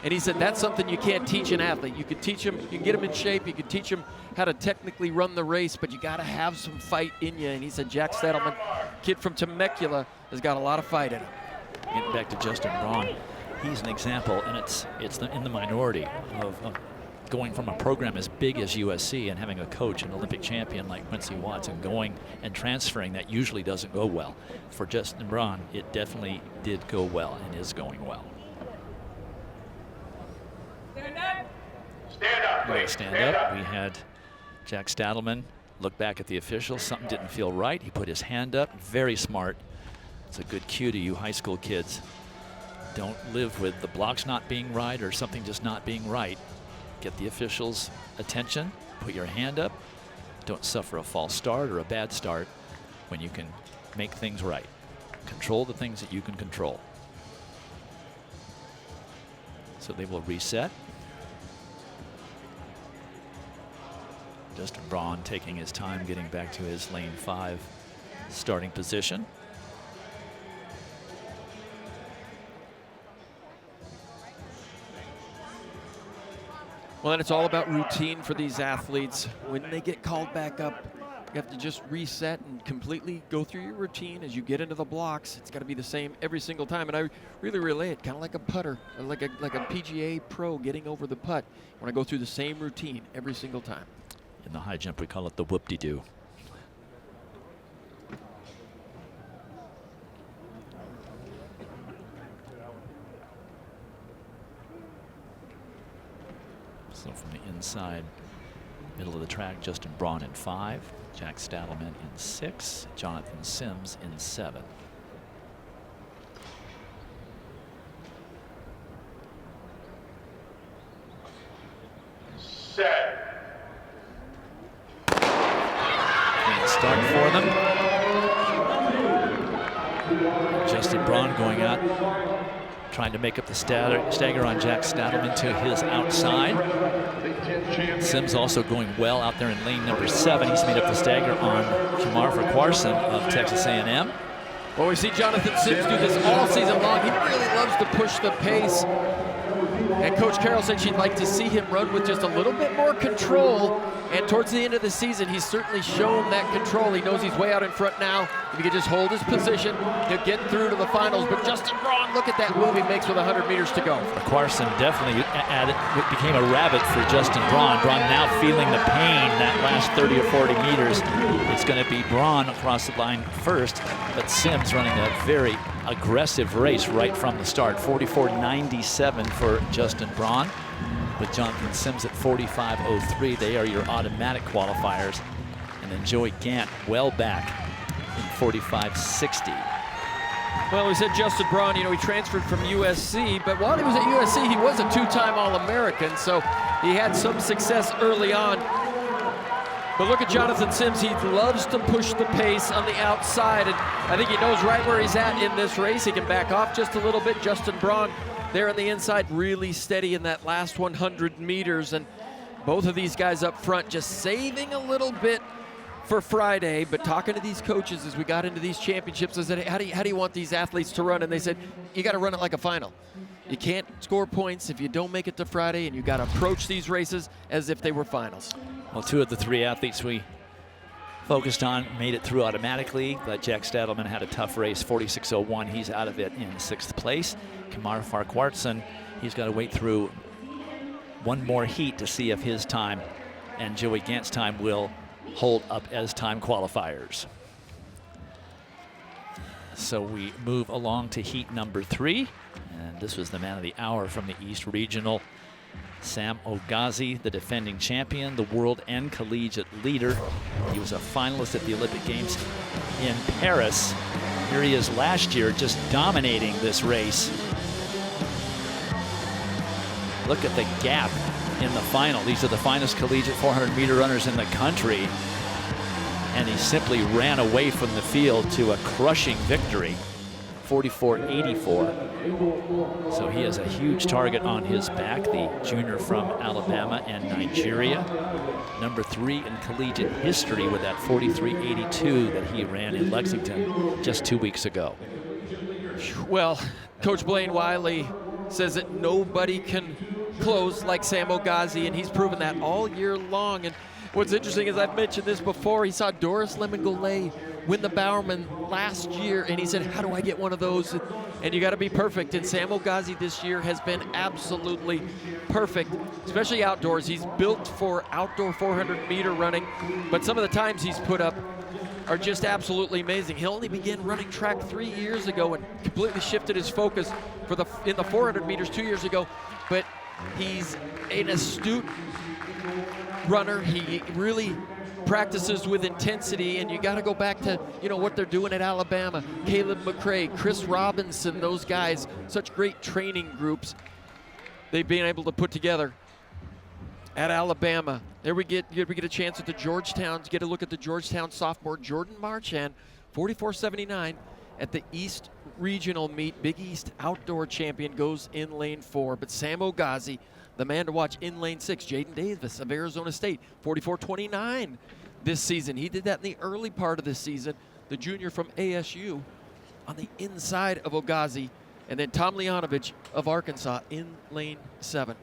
And he said that's something you can't teach an athlete. You can teach him, you can get him in shape, you can teach him how to technically run the race, but you got to have some fight in you. And he said Jack Stadelman, kid from Temecula, has got a lot of fight in him. Getting back to Justin Braun, he's an example, and it's in the minority of going from a program as big as USC and having a coach, an Olympic champion like Quincy Watts, and going and transferring. That usually doesn't go well. For Justin Braun, it definitely did go well and is going well. Stand up. We had Jack Stadelman look back at the officials. Something didn't feel right. He put his hand up. Very smart. It's a good cue to you high school kids. Don't live with the blocks not being right or something just not being right. Get the officials' attention. Put your hand up. Don't suffer a false start or a bad start when you can make things right. Control the things that you can control. So they will reset. Justin Braun taking his time getting back to his lane 5 starting position. Well, and it's all about routine for these athletes. When they get called back up, you have to just reset and completely go through your routine as you get into the blocks. It's got to be the same every single time. And I really relate it, kind of like a putter, like a PGA pro getting over the putt. When I go through the same routine every single time. In the high jump, we call it the whoop-de-doo. So from the inside, middle of the track, Justin Braun in 5, Jack Stadelman in 6, Jonathan Sims in 7. Set. Clean start for them. Justin Braun going out, trying to make up the stagger on Jack Stadelman to his outside. Sims also going well out there in lane number 7. He's made up the stagger on Kamar Farquharson of Texas A&M. Well, we see Jonathan Sims do this all season long. He really loves to push the pace. And Coach Carroll said she'd like to see him run with just a little bit more control. And towards the end of the season, he's certainly shown that control. He knows he's way out in front now. If he could just hold his position, he'll get through to the finals. But Justin Braun, look at that move he makes with 100 meters to go. Farquharson definitely became a rabbit for Justin Braun. Braun now feeling the pain that last 30 or 40 meters. It's going to be Braun across the line first, but Sims running a very aggressive race right from the start. 44.97 for Justin Braun, with Jonathan Sims at 45.03. They are your automatic qualifiers. And then Joey Gant well back in 45.60. Well, we said Justin Braun, you know, he transferred from USC, but while he was at USC, he was a 2-time All-American, so he had some success early on. But look at Jonathan Sims. He loves to push the pace on the outside, and I think he knows right where he's at in this race. He can back off just a little bit. Justin Braun there on the inside, really steady in that last 100 meters, and both of these guys up front just saving a little bit for Friday. But talking to these coaches as we got into these championships, I said, hey, how do you want these athletes to run? And they said, you got to run it like a final. You can't score points if you don't make it to Friday, and you got to approach these races as if they were finals. Well, 2 of the 3 athletes we focused on made it through automatically, but Jack Stadelman had a tough race, 46.01. He's out of it in 6th place. Kamar Farquharson, he's got to wait through one more heat to see if his time and Joey Gant's time will hold up as time qualifiers. So we move along to heat number 3, and this was the man of the hour from the East Regional. Sam Ogazi, the defending champion, the world and collegiate leader. He was a finalist at the Olympic Games in Paris. Here he is last year, just dominating this race. Look at the gap in the final. These are the finest collegiate 400-meter runners in the country. And he simply ran away from the field to a crushing victory. 44.84. So he has a huge target on his back, the junior from Alabama and Nigeria. Number 3 in collegiate history with that 43.82 that he ran in Lexington just 2 weeks ago. Well, Coach Blaine Wiley says that nobody can close like Sam Ogazi, and he's proven that all year long. And what's interesting is, I've mentioned this before, he saw Doris Lemon-Golay win the Bowerman last year, and he said, how do I get one of those? And you got to be perfect. And Sam Ogazi this year has been absolutely perfect, especially outdoors. He's built for outdoor 400-meter running, but some of the times he's put up are just absolutely amazing. He only began running track 3 years ago and completely shifted his focus in the 400 meters 2 years ago, but he's an astute runner. He really practices with intensity, and you got to go back to, you know, what they're doing at Alabama. Caleb McRae, Chris Robinson, those guys, such great training groups they've been able to put together at Alabama. There we get a chance at the Georgetown, to get a look at the Georgetown sophomore Jordan Marchand, 44.79 at the East Regional meet. Big East outdoor champion goes in lane 4, but Sam Ogazi, the man to watch in lane 6, Jaden Davis of Arizona State, 44.29 this season. He did that in the early part of this season. The junior from ASU on the inside of Ogazi, and then Tom Leonovich of Arkansas in lane 7.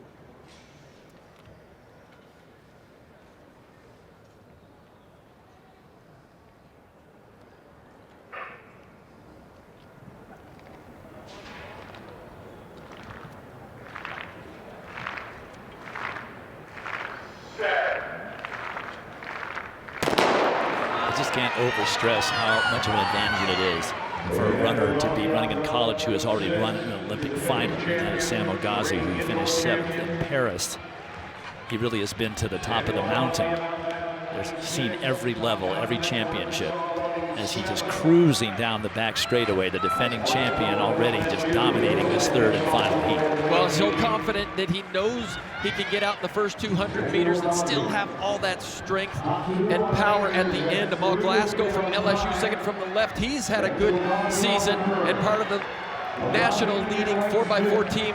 just can't overstress how much of an advantage it is for a runner to be running in college who has already run an Olympic final. And Sam Ogazi, who finished 7th in Paris, he really has been to the top of the mountain. He's seen every level, every championship, as he's just cruising down the back straightaway, the defending champion already just dominating this 3rd and final heat. Well, so confident that he knows he can get out in the first 200 meters and still have all that strength and power at the end. Amal Glasgow from LSU, second from the left. He's had a good season and part of the national leading 4x4 team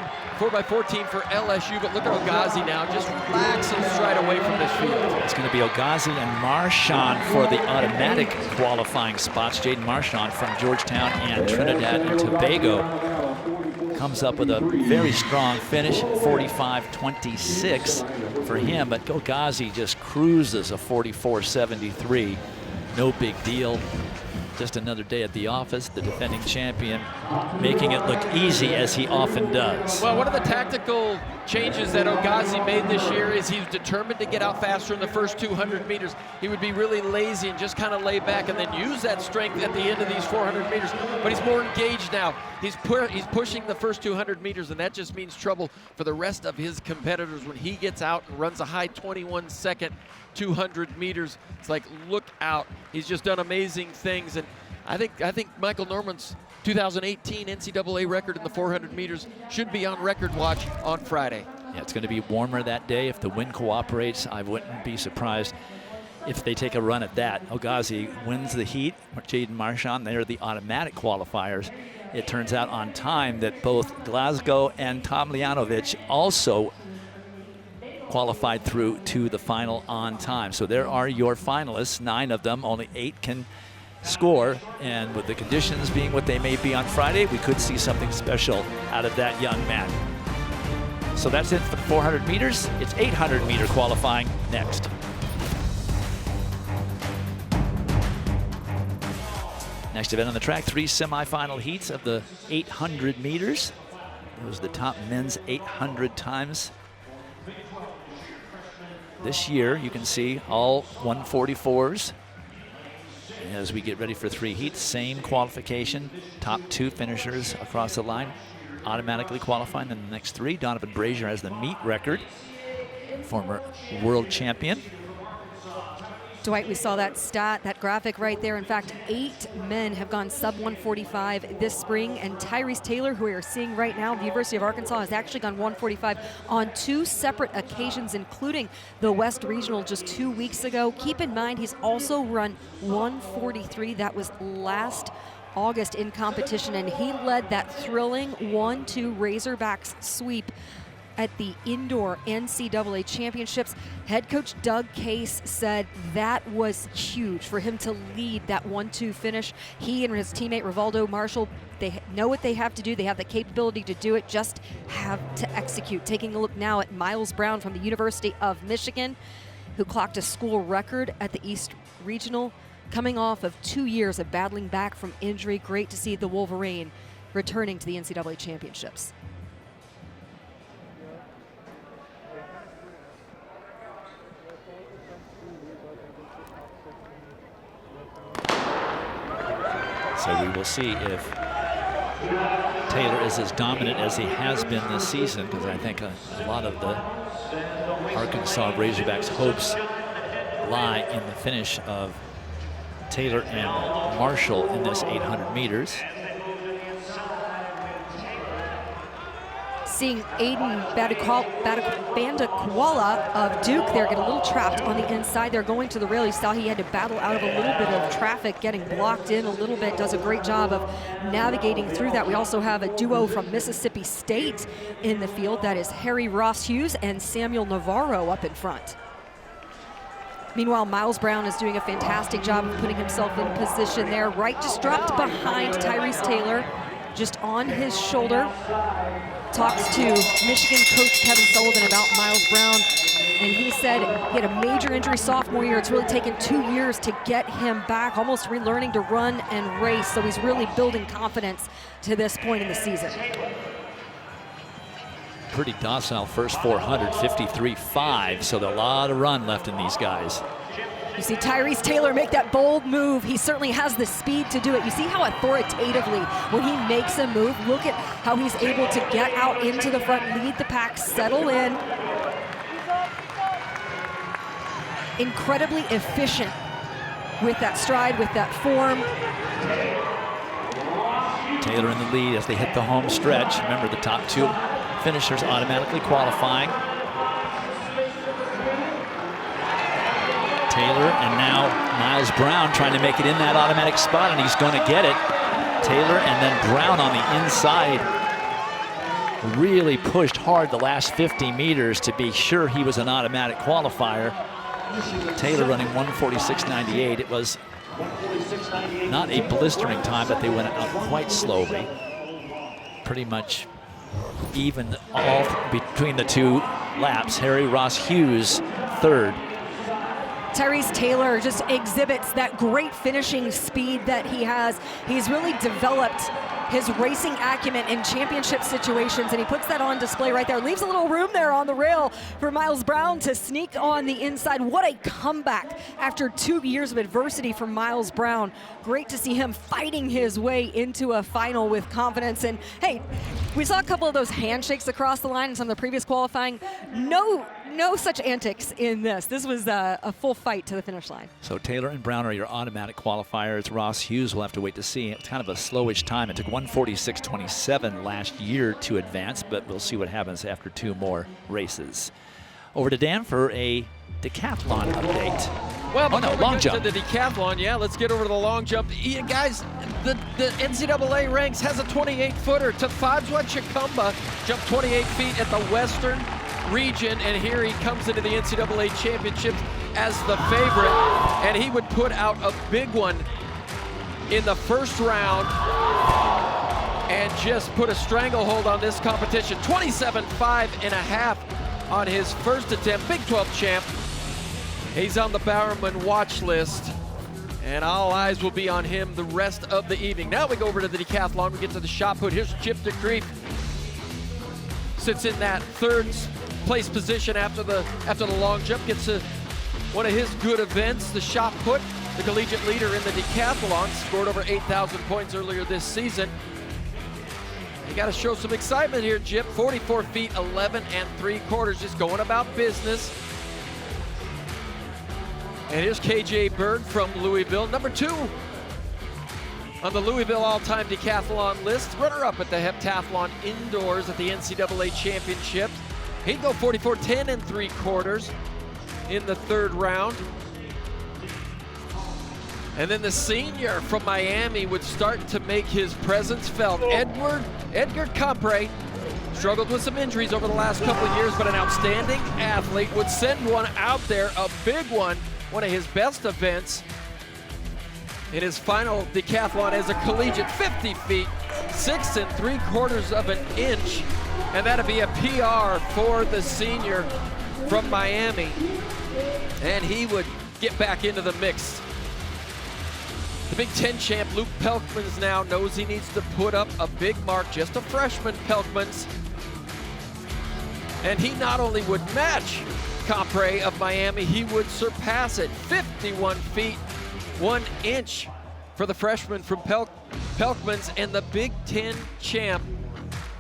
for LSU, but look at Ogazi now, just relaxing straight away from this field. It's going to be Ogazi and Marchand for the automatic qualifying spots. Jaden Marchand from Georgetown and Trinidad and Tobago comes up with a very strong finish, 45.26 for him, but Ogazi just cruises a 44.73. No big deal. Just another day at the office, the defending champion making it look easy, as he often does. Well, one of the tactical changes that Ogazi made this year is he's determined to get out faster in the first 200 meters. He would be really lazy and just kind of lay back and then use that strength at the end of these 400 meters. But he's more engaged now. He's pushing the first 200 meters, and that just means trouble for the rest of his competitors when he gets out and runs a high 21-second 200 meters. It's like, look out. He's just done amazing things. And I think Michael Norman's 2018 NCAA record in the 400 meters should be on record watch on Friday. Yeah, it's going to be warmer that day. If the wind cooperates, I wouldn't be surprised if they take a run at that. Ogazi wins the heat. Jaden Marchand, they're the automatic qualifiers. It turns out on time that both Glasgow and Tomljanovic also qualified through to the final on time. So there are your finalists, 9 of them, only 8 can score, and with the conditions being what they may be on Friday, we could see something special out of that young man. So that's it for the 400 meters. It's 800 meter qualifying next. Next event on the track, 3 semifinal heats of the 800 meters. Those are the top men's 800 times. This year, you can see all 144s. As we get ready for 3 heats, same qualification. Top 2 finishers across the line automatically qualifying in the next 3. Donovan Brazier has the meet record, former world champion. Dwight, we saw that stat, that graphic right there. In fact, 8 men have gone sub 145 this spring, and Tyrese Taylor, who we are seeing right now, the University of Arkansas, has actually gone 145 on 2 separate occasions, including the West Regional just 2 weeks ago. Keep in mind, he's also run 143. That was last August in competition, and he led that thrilling 1-2 Razorbacks sweep at the indoor NCAA championships. Head coach Doug Case said that was huge for him to lead that 1-2 finish. He and his teammate Rivaldo Marshall, they know what they have to do. They have the capability to do it, just have to execute. Taking a look now at Miles Brown from the University of Michigan, who clocked a school record at the East Regional, coming off of 2 years of battling back from injury. Great to see the Wolverine returning to the NCAA championships. So we will see if Taylor is as dominant as he has been this season, because I think a lot of the Arkansas Razorbacks' hopes lie in the finish of Taylor and Marshall in this 800 meters. Seeing Aiden Bandakwala of Duke there get a little trapped on the inside. They're going to the rail. You saw he had to battle out of a little bit of traffic, getting blocked in a little bit. Does a great job of navigating through that. We also have a duo from Mississippi State in the field. That is Harry Ross Hughes and Samuel Navarro up in front. Meanwhile, Miles Brown is doing a fantastic job of putting himself in position there. Right, just dropped behind Tyrese Taylor, just on his shoulder. Talks to Michigan coach Kevin Sullivan about Miles Brown, and he said he had a major injury sophomore year. It's really taken 2 years to get him back, almost relearning to run and race, so he's really building confidence to this point in the season. Pretty docile first 400, 53.5, so there's a lot of run left in these guys. You see Tyrese Taylor make that bold move. He certainly has the speed to do it. You see how authoritatively, when he makes a move, look at how he's able to get out into the front, lead the pack, settle in. Incredibly efficient with that stride, with that form. Taylor in the lead as they hit the home stretch. Remember, the top 2 finishers automatically qualifying. Taylor and now Miles Brown trying to make it in that automatic spot, and he's going to get it. Taylor and then Brown on the inside really pushed hard the last 50 meters to be sure he was an automatic qualifier. Taylor running 1:46.98. It was not a blistering time, but they went out quite slowly. Pretty much even all between the 2 laps. Harry Ross Hughes, 3rd. Tyrese Taylor just exhibits that great finishing speed that he has. He's really developed his racing acumen in championship situations, and he puts that on display right there. Leaves a little room there on the rail for Miles Brown to sneak on the inside. What a comeback after 2 years of adversity from Miles Brown. Great to see him fighting his way into a final with confidence. And hey, we saw a couple of those handshakes across the line in some of the previous qualifying. No such antics in this. This was a full fight to the finish line. So Taylor and Brown are your automatic qualifiers. Ross Hughes will have to wait to see. It's kind of a slowish time. It took 1:46.27 last year to advance, but we'll see what happens after 2 more races. Over to Dan for a decathlon update. Well, oh no, long jump. To the decathlon, yeah, let's get over to the long jump. Guys, the NCAA ranks has a 28-footer. Tafadzwa Chikumba jumped 28 feet at the Western region, and here he comes into the NCAA championships as the favorite, and he would put out a big one in the first round and just put a stranglehold on this competition. 27.5 on his first attempt. Big 12 champ. He's on the Bowerman watch list, and all eyes will be on him the rest of the evening. Now we go over to the decathlon. We get to the shot put. Here's Chip DeCreef. Sits in that 3rd place position after the long jump. Gets one of his good events, the shot put. The collegiate leader in the decathlon, scored over 8,000 points earlier this season. You got to show some excitement here, Chip. 44 feet, 11 3/4, just going about business. And here's KJ Bird from Louisville, number 2 on the Louisville all-time decathlon list. Runner-up at the heptathlon indoors at the NCAA championships. He'd go 44.10 3/4 in the 3rd round. And then the senior from Miami would start to make his presence felt. Edgar Capre struggled with some injuries over the last couple of years, but an outstanding athlete, would send one out there, a big one of his best events in his final decathlon as a collegiate. 50 feet, 6 3/4 inch, and that'd be a PR for the senior from Miami. And he would get back into the mix. The Big Ten champ, Luke Pelkmans, now knows he needs to put up a big mark, just a freshman, Pelkmans. And he not only would match Capre of Miami, he would surpass it. 51 feet, 1 inch for the freshman from Pelkmans, and the Big Ten champ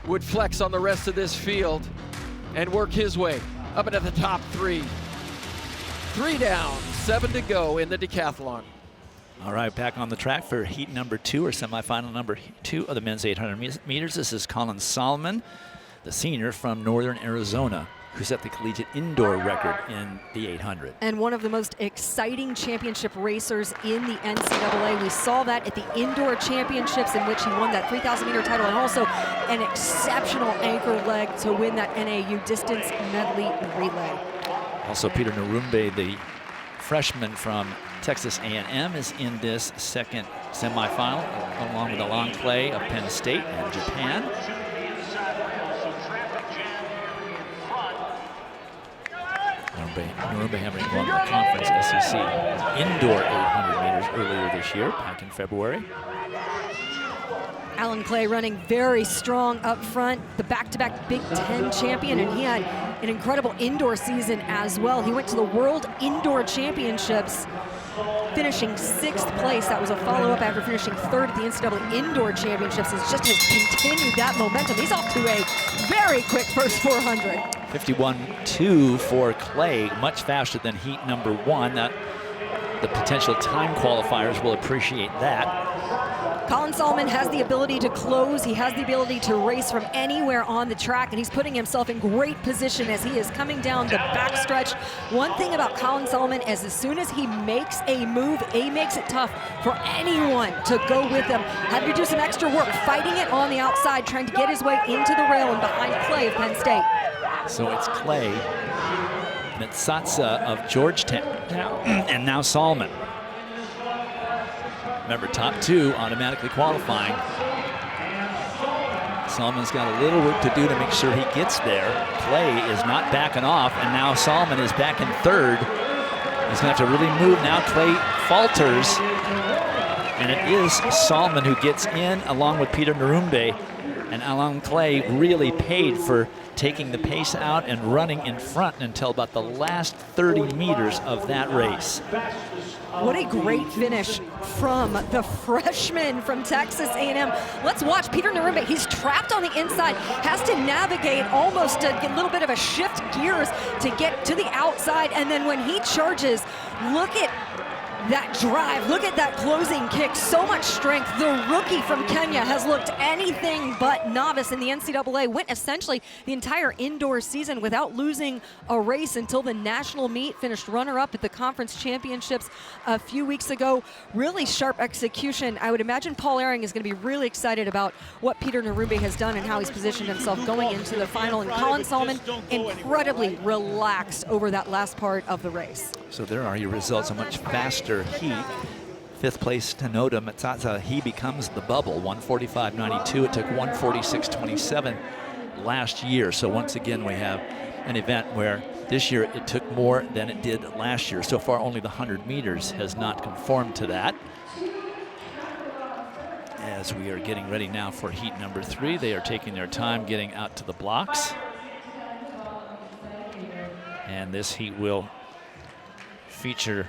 would flex on the rest of this field and work his way up into the top 3. 3 down, 7 to go in the decathlon. All right, back on the track for heat number 2, or semifinal number 2 of the men's 800 meters. This is Colin Solomon, the senior from Northern Arizona, who set the collegiate indoor record in the 800. And one of the most exciting championship racers in the NCAA. We saw that at the indoor championships, in which he won that 3,000-meter title, and also an exceptional anchor leg to win that NAU distance medley relay. Also, Peter Narumbe, the freshman from Texas A&M, is in this second semifinal, along with Alon Clay of Penn State and Japan. Narumbe having won the conference SEC indoor 800 meters earlier this year, back in February. Alon Clay running very strong up front, the back-to-back Big Ten champion, and he had an incredible indoor season as well. He went to the World Indoor Championships, finishing 6th place. That was a follow-up after finishing 3rd at the NCAA Indoor Championships. It just has continued that momentum. He's off to a very quick first 400. 51.2 for Clay, much faster than heat number 1. The potential time qualifiers will appreciate that. Colin Solomon has the ability to close. He has the ability to race from anywhere on the track, and he's putting himself in great position as he is coming down the backstretch. One thing about Colin Solomon is as soon as he makes a move, he makes it tough for anyone to go with him. Having to do some extra work, fighting it on the outside, trying to get his way into the rail and behind Clay of Penn State. So it's Clay, Metsatsa of Georgetown, and now Solomon. Remember, top 2 automatically qualifying. Solomon's got a little work to do to make sure he gets there. Clay is not backing off, and now Solomon is back in 3rd. He's gonna have to really move now. Clay falters, and it is Solomon who gets in along with Peter Narumbe, and Alan Clay really paid for taking the pace out and running in front until about the last 30 meters of that race. What a great finish from the freshman from Texas A&M. Let's watch Peter Narumbe. He's trapped on the inside, has to navigate almost a little bit of a shift gears to get to the outside. And then when he charges, look at that drive, look at that closing kick, so much strength. The rookie from Kenya has looked anything but novice in the NCAA, went essentially the entire indoor season without losing a race until the national meet, finished runner-up at the conference championships a few weeks ago. Really sharp execution. I would imagine Paul Ehring is going to be really excited about what Peter Narumbe has done and how he's positioned himself going into the final. And Colin Solomon incredibly relaxed over that last part of the race. So there are your results, a much faster heat. 5th place Tanoda Metsatsa, he becomes the bubble, 145.92. It took 146.27 last year. So once again, we have an event where this year it took more than it did last year. So far, only the 100 meters has not conformed to that. As we are getting ready now for heat number 3, they are taking their time getting out to the blocks. And this heat will feature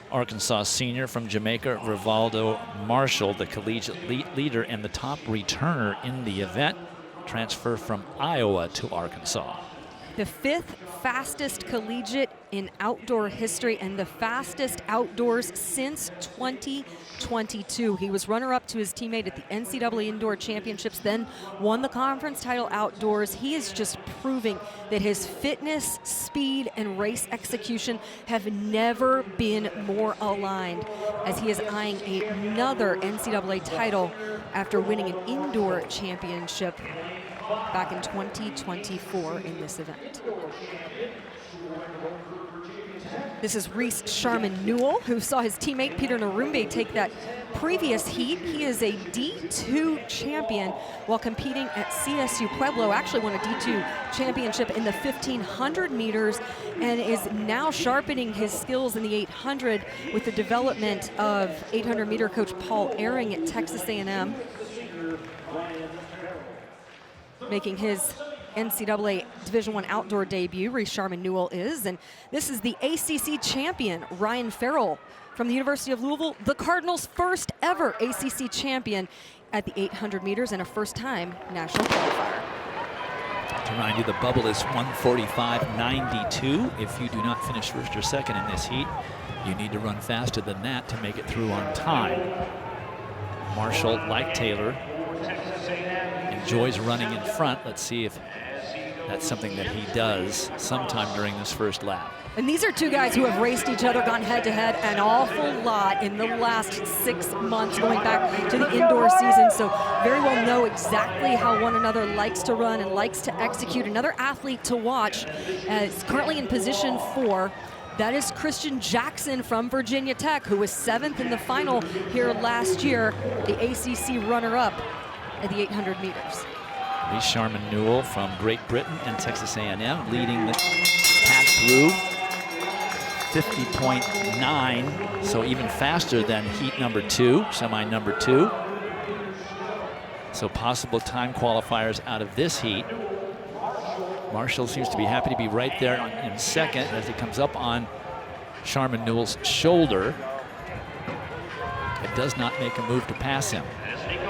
Arkansas senior from Jamaica, Rivaldo Marshall, the collegiate leader and the top returner in the event, transfer from Iowa to Arkansas. The 5th fastest collegiate in outdoor history and the fastest outdoors since 2022. He was runner-up to his teammate at the NCAA Indoor Championships, then won the conference title outdoors. He is just proving that his fitness, speed, and race execution have never been more aligned as he is eyeing another NCAA title after winning an indoor championship back in 2024 in this event. This is Reese Sharman Newell, who saw his teammate Peter Narumbe take that previous heat. He is a D2 champion while competing at CSU Pueblo. Actually won a D2 championship in the 1500 meters and is now sharpening his skills in the 800 with the development of 800 meter coach Paul Ehring at Texas A&M. Making his NCAA Division I outdoor debut, Reese Sharman Newell is. And this is the ACC champion, Ryan Farrell from the University of Louisville, the Cardinals' first ever ACC champion at the 800 meters and a first-time national qualifier. To remind you, the bubble is 145.92. If you do not finish first or second in this heat, you need to run faster than that to make it through on time. Marshall, like Taylor, enjoys running in front. Let's see if that's something that he does sometime during this first lap. And these are two guys who have raced each other, gone head-to-head an awful lot in the last 6 months, going back to the indoor season, so very well know exactly how one another likes to run and likes to execute. Another athlete to watch is currently in position 4. That is Christian Jackson from Virginia Tech, who was 7th in the final here last year, the ACC runner-up at the 800 meters. Reese Sharman Newell from Great Britain and Texas A&M leading the pack through 50.9, so even faster than heat number 2, semi number 2. So possible time qualifiers out of this heat. Marshall seems to be happy to be right there in second as he comes up on Sharman Newell's shoulder. It does not make a move to pass him.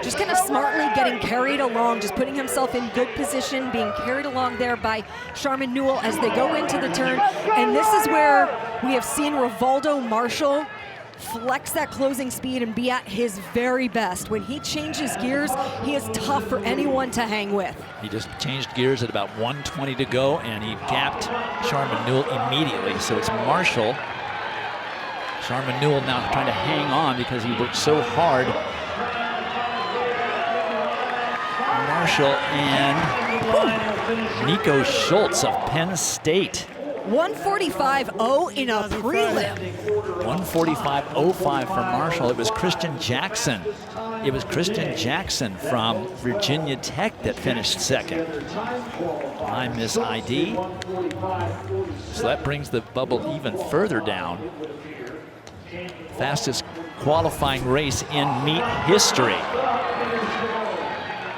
Just kind of smartly getting carried along, just putting himself in good position, being carried along there by Sharman Newell as they go into the turn. And this is where we have seen Rivaldo Marshall flex that closing speed and be at his very best. When he changes gears, he is tough for anyone to hang with. He just changed gears at about 1:20 to go, and he gapped Sharman Newell immediately. So it's Marshall. Sharman Newell now trying to hang on because he worked so hard. Marshall and Nico Schultz of Penn State. 145.0 in a prelim. 145.05 for Marshall. It was Christian Jackson. It was Christian Jackson from Virginia Tech that finished second. I miss ID. So that brings the bubble even further down. Fastest qualifying race in meet history.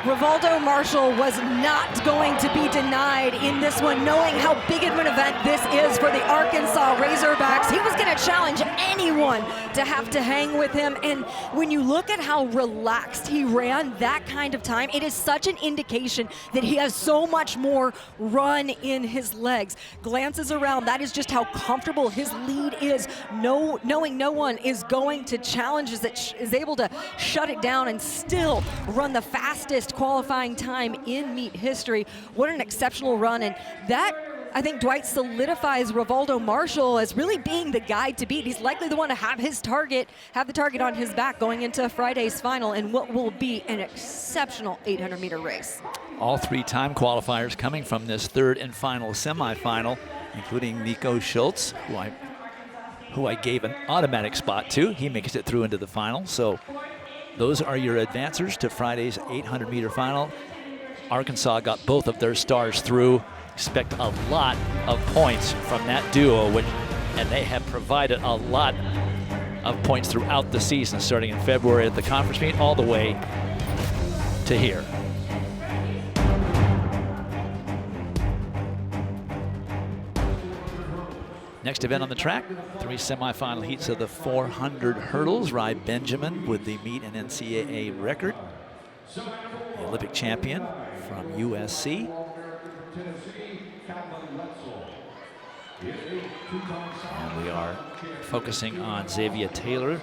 Rivaldo Marshall was not going to be denied in this one, knowing how big of an event this is for the Arkansas Razorbacks. He was going to challenge anyone to have to hang with him. And when you look at how relaxed he ran that kind of time, it is such an indication that he has so much more run in his legs. Glances around, that is just how comfortable his lead is, knowing no one is going to challenge, is able to shut it down and still run the fastest qualifying time in meet history. What an exceptional run, and that, I think, Dwight, solidifies Rivaldo Marshall as really being the guy to beat. He's likely the one to have the target on his back going into Friday's final in what will be an exceptional 800-meter race. All three time qualifiers coming from this third and final semifinal, including Nico Schultz, who I gave an automatic spot to. He makes it through into the final. So those are your advancers to Friday's 800-meter final. Arkansas got both of their stars through. Expect a lot of points from that duo, and they have provided a lot of points throughout the season, starting in February at the conference meet all the way to here. Next event on the track, 3 semifinal heats of the 400 hurdles. Rai Benjamin with the meet and NCAA record. The Olympic champion from USC. And we are focusing on Xavier Taylor,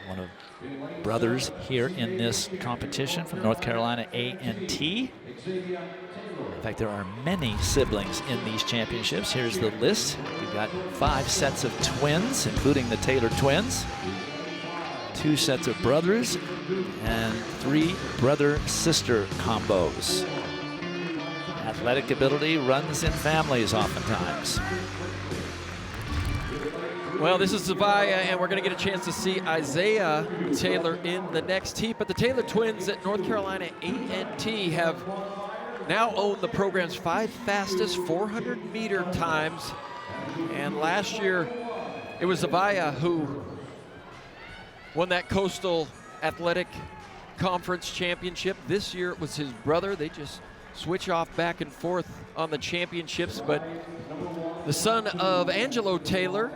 one of brothers here in this competition from North Carolina A&T. In fact, there are many siblings in these championships. Here's the list. You've got 5 sets of twins, including the Taylor twins, 2 sets of brothers, and 3 brother-sister combos. Athletic ability runs in families oftentimes. Well, this is Zavia, and we're going to get a chance to see Isaiah Taylor in the next heat. But the Taylor twins at North Carolina A&T have now owned the program's 5 fastest 400-meter times. And last year, it was Zavia who won that Coastal Athletic Conference Championship. This year, it was his brother. They just switch off back and forth on the championships. But the son of Angelo Taylor,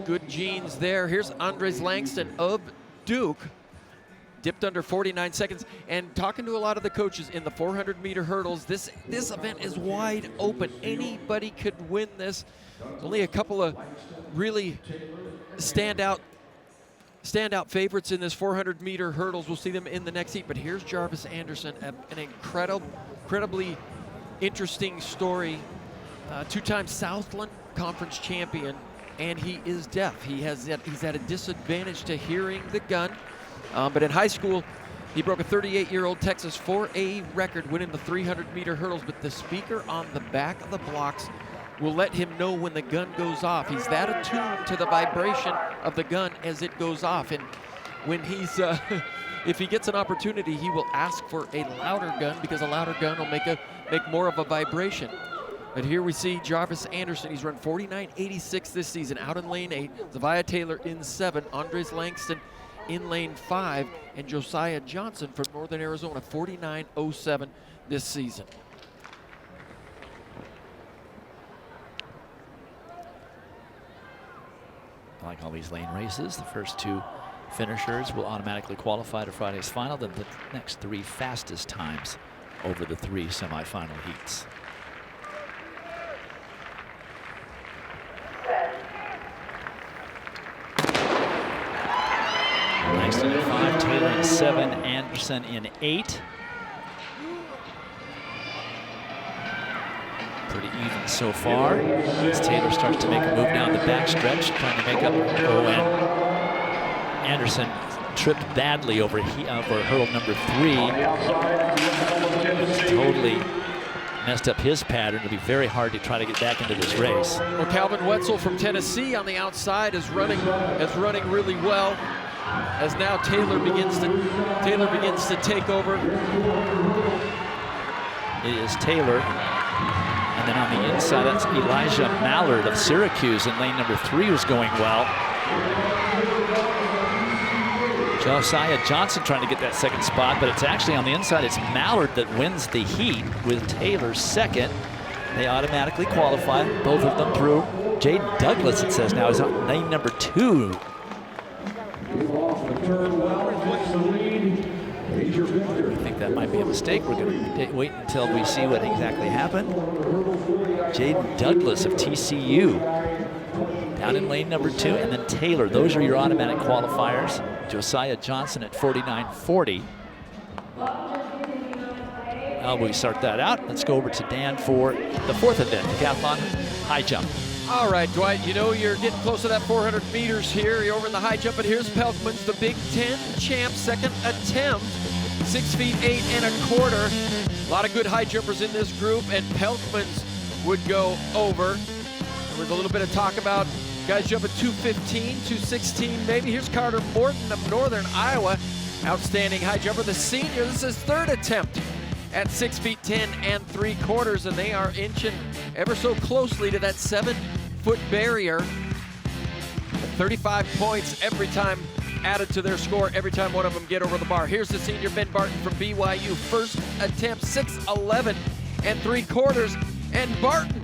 good genes there. Here's Andres Langston of Duke. Dipped under 49 seconds. And talking to a lot of the coaches in the 400-meter hurdles, this event is wide open. Anybody could win this. There's only a couple of really standout favorites in this 400-meter hurdles. We'll see them in the next heat. But here's Jarvis Anderson, an incredibly interesting story. 2-time Southland Conference champion, and he is deaf. He's at a disadvantage to hearing the gun. But in high school, he broke a 38-year-old Texas 4A record winning the 300-meter hurdles. But the speaker on the back of the blocks will let him know when the gun goes off. He's that attuned to the vibration of the gun as it goes off. And when he's, if he gets an opportunity, he will ask for a louder gun, because a louder gun will make more of a vibration. But here we see Jarvis Anderson. He's run 49.86 this season out in lane 8. Zavia Taylor in 7. Andres Langston in lane 5. And Josiah Johnson from Northern Arizona, 49.07 this season. like all these lane races, the first 2 finishers will automatically qualify to Friday's final, then the next 3 fastest times over the 3 semifinal heats. Langston in 5, Taylor in 7, Anderson in 8. Pretty even so far. As Taylor starts to make a move down the backstretch, trying to make up. Oh, and Anderson tripped badly over hurdle number 3. It's totally messed up his pattern. It'll be very hard to try to get back into this race. Well, Calvin Wetzel from Tennessee on the outside is running really well. As now Taylor begins to take over. It is Taylor. And then on the inside, that's Elijah Mallard of Syracuse in lane number 3 was going well. Josiah Johnson trying to get that second spot, but it's actually on the inside. It's Mallard that wins the heat with Taylor second. They automatically qualify, both of them through. Jaden Douglas, it says now, is on lane number 2. I think that might be a mistake. We're going to wait until we see what exactly happened. Jaden Douglas of TCU down in lane number 2, and then Taylor. Those are your automatic qualifiers. Josiah Johnson at 49.40. We start that out. Let's go over to Dan for the 4th event, decathlon high jump. All right, Dwight, you know you're getting close to that 400 meters here. You're over in the high jump, and here's Pelkman's the Big Ten champ, second attempt, 6 feet 8 1/4. A lot of good high jumpers in this group, and Pelkman's would go over. There was a little bit of talk about guys jumping 215, 216 maybe. Here's Carter Morton of Northern Iowa, outstanding high jumper, the senior. This is his 3rd attempt at 6 feet 10 3/4, and they are inching ever so closely to that 7-foot barrier. 35 points every time added to their score every time one of them get over the bar. Here's the senior Ben Barton from BYU, first attempt 6'11 3/4, and Barton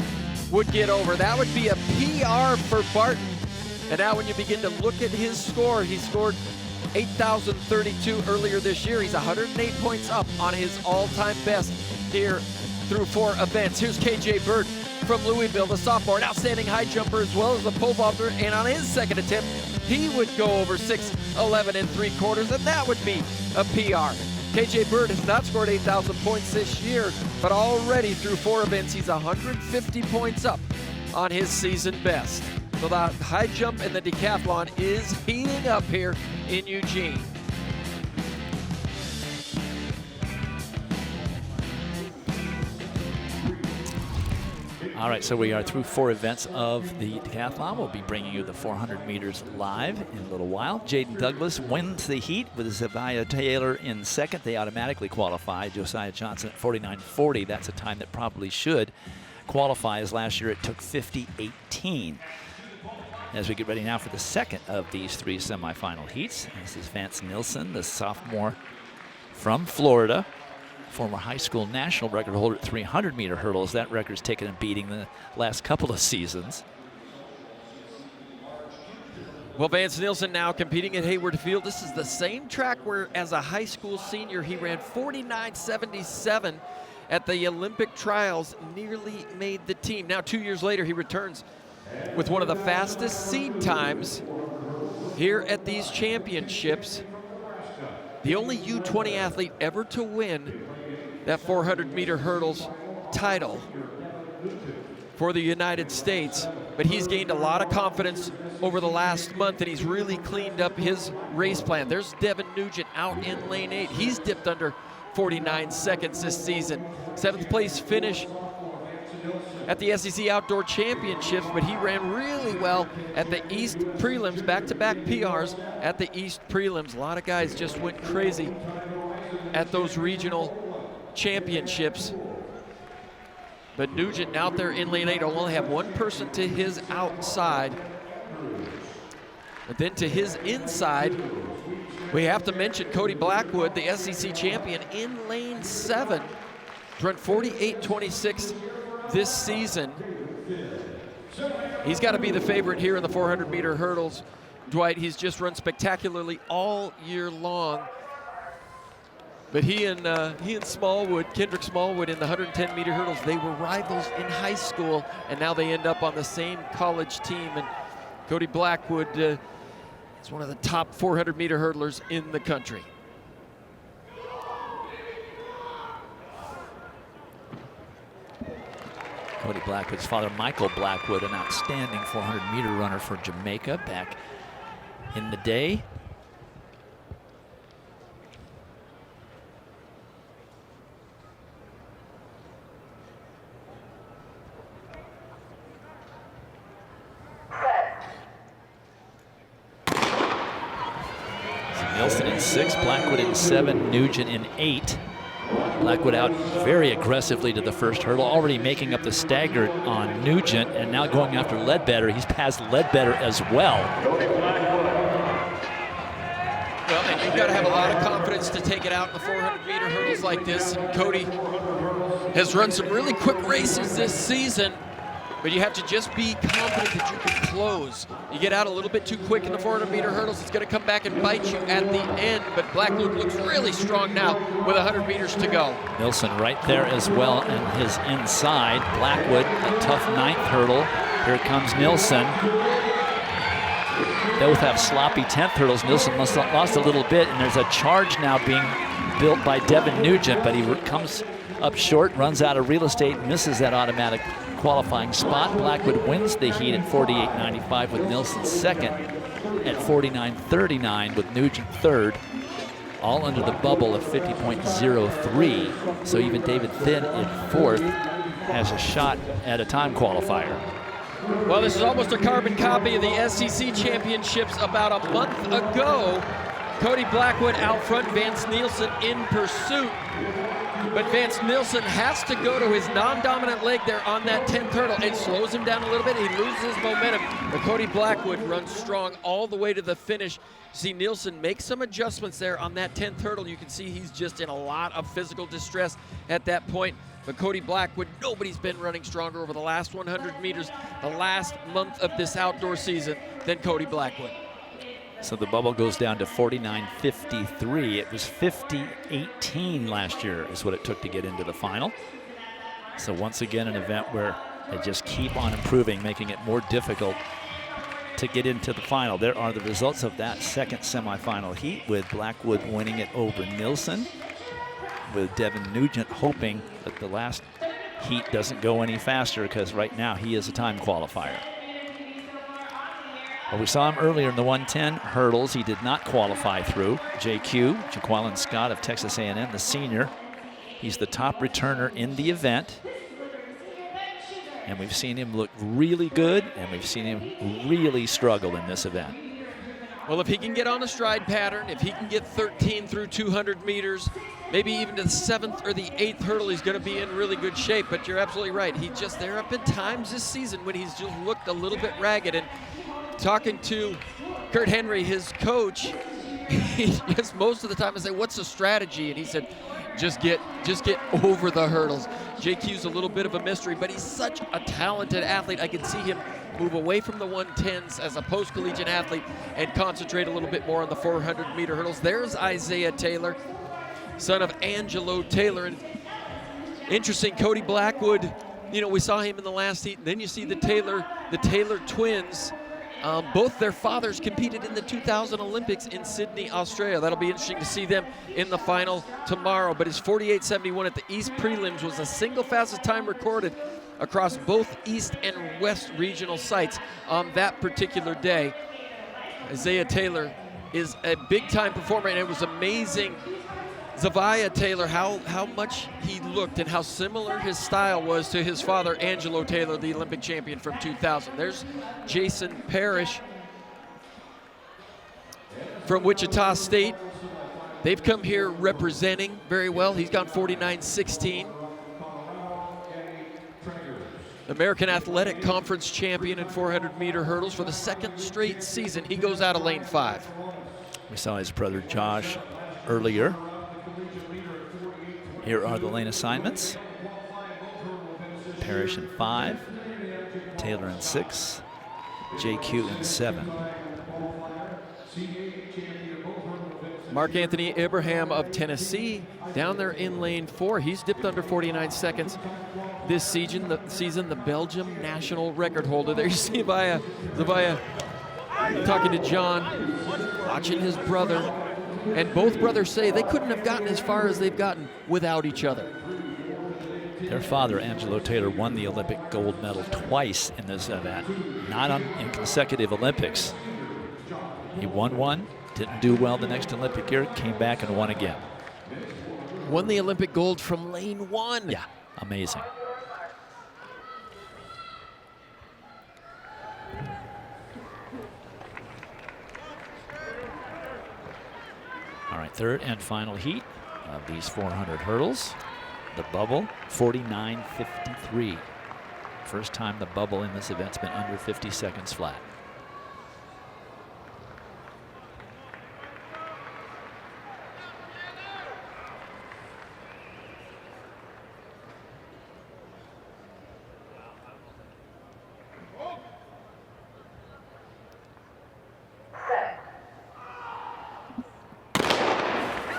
would get over. That would be a PR for Barton. And now when you begin to look at his score, he scored 8,032 earlier this year. He's 108 points up on his all-time best here through 4 events. Here's KJ Bird from Louisville, the sophomore, an outstanding high jumper as well as a pole vaulter, and on his 2nd attempt, he would go over 6'11 3/4, and that would be a PR. KJ Bird has not scored 8,000 points this year, but already through 4 events, he's 150 points up on his season best. So the high jump and the decathlon is heating up here in Eugene. All right, so we are through 4 events of the decathlon. We'll be bringing you the 400 meters live in a little while. Jaden Douglas wins the heat with Zaviah Taylor in 2nd. They automatically qualify. Josiah Johnson at 49.40. That's a time that probably should qualify, as last year it took 50.18. As we get ready now for the 2nd of these 3 semifinal heats. This is Vance Nilsson, the sophomore from Florida. Former high school national record holder at 300-meter hurdles. That record's taken a beating the last couple of seasons. Well, Vance Nilsson now competing at Hayward Field. This is the same track where, as a high school senior, he ran 49.77 at the Olympic trials, nearly made the team. Now, 2 years later, he returns with one of the fastest seed times here at these championships. The only U20 athlete ever to win that 400-meter hurdles title for the United States. But he's gained a lot of confidence over the last month, and he's really cleaned up his race plan. There's Devin Nugent out in lane 8. He's dipped under 49 seconds this season. 7th place finish at the SEC Outdoor Championships, but he ran really well at the East Prelims, back-to-back PRs at the East Prelims. A lot of guys just went crazy at those regional championships. But Nugent out there in lane 8 will only have one person to his outside. But then to his inside, we have to mention Cody Blackwood, the SEC champion, in lane 7. Run 48.26 this season. He's got to be the favorite here in the 400-meter hurdles. Dwight, he's just run spectacularly all year long. But he and Smallwood, Kendrick Smallwood, in the 110-meter hurdles, they were rivals in high school, and now they end up on the same college team. And Cody Blackwood is one of the top 400-meter hurdlers in the country. Cody Blackwood's father, Michael Blackwood, an outstanding 400-meter runner for Jamaica back in the day. Nilsson in 6, Blackwood in 7, Nugent in 8. Blackwood out very aggressively to the first hurdle, already making up the stagger on Nugent, and now going after Ledbetter. He's passed Ledbetter as well. Well, and you've got to have a lot of confidence to take it out in the 400-meter hurdles like this. And Cody has run some really quick races this season, but you have to just be confident that you can close. You get out a little bit too quick in the 400-meter hurdles, it's going to come back and bite you at the end. But Blackwood looks really strong now with 100 meters to go. Nilsson right there as well, and his inside. Blackwood, a tough 9th hurdle. Here comes Nilsson. Both have sloppy 10th hurdles. Nilsson lost a little bit, and there's a charge now being built by Devin Nugent, but he comes up short, runs out of real estate, misses that automatic qualifying spot. Blackwood wins the heat at 48.95 with Nilsson second at 49.39 with Nugent third, all under the bubble of 50.03. So even David Thin in 4th has a shot at a time qualifier. Well, this is almost a carbon copy of the SEC championships about a month ago. Cody Blackwood out front, Vance Nielsen in pursuit. But Vance Nielsen has to go to his non-dominant leg there on that 10th hurdle. It slows him down a little bit. He loses momentum. But Cody Blackwood runs strong all the way to the finish. See Nielsen make some adjustments there on that 10th hurdle. You can see he's just in a lot of physical distress at that point. But Cody Blackwood, nobody's been running stronger over the last 100 meters, the last month of this outdoor season than Cody Blackwood. So the bubble goes down to 49.53. It was 50.18 last year is what it took to get into the final. So once again, an event where they just keep on improving, making it more difficult to get into the final. There are the results of that second semifinal heat, with Blackwood winning it over Nilsson, with Devin Nugent hoping that the last heat doesn't go any faster, because right now he is a time qualifier. Well, we saw him earlier in the 110 hurdles. He did not qualify through. JQ, Jaqueline Scott of Texas A&M, the senior. He's the top returner in the event. And we've seen him look really good, and we've seen him really struggle in this event. Well, if he can get on a stride pattern, if he can get 13 through 200 meters, maybe even to the 7th or the 8th hurdle, he's going to be in really good shape. But you're absolutely right. There have been times this season when he's just looked a little bit ragged. And talking to Kurt Henry, his coach, he just most of the time I say, what's the strategy? And he said, just get over the hurdles. JQ's a little bit of a mystery, but he's such a talented athlete. I can see him move away from the 110s as a post-collegiate athlete and concentrate a little bit more on the 400-meter hurdles. There's Isaiah Taylor, son of Angelo Taylor. And interesting, Cody Blackwood, we saw him in the last heat, and then you see the Taylor twins. Both their fathers competed in the 2000 Olympics in Sydney, Australia. That'll be interesting to see them in the final tomorrow. But his 48.71 at the East prelims was the single fastest time recorded across both East and West regional sites on that particular day. Isaiah Taylor is a big-time performer, and it was amazing, Zavia Taylor, how much he looked and how similar his style was to his father, Angelo Taylor, the Olympic champion from 2000. There's Jason Parrish from Wichita State. They've come here representing very well. He's gone 49.16. American Athletic Conference champion in 400-meter hurdles for the second straight season. He goes out of lane 5. We saw his brother Josh earlier. Here are the lane assignments. Parrish in 5, Taylor in 6, JQ in 7. Mark Anthony Abraham of Tennessee down there in lane 4. He's dipped under 49 seconds this season. The Belgium national record holder. There you see Zavia talking to John, watching his brother. And both brothers say they couldn't have gotten as far as they've gotten without each other. Their father, Angelo Taylor, won the Olympic gold medal twice in this event, not in consecutive Olympics. He won one, didn't do well the next Olympic year, came back and won again. Won the Olympic gold from lane 1. Yeah, amazing. All right, third and final heat of these 400 hurdles. The bubble, 49.53. First time the bubble in this event's been under 50 seconds flat.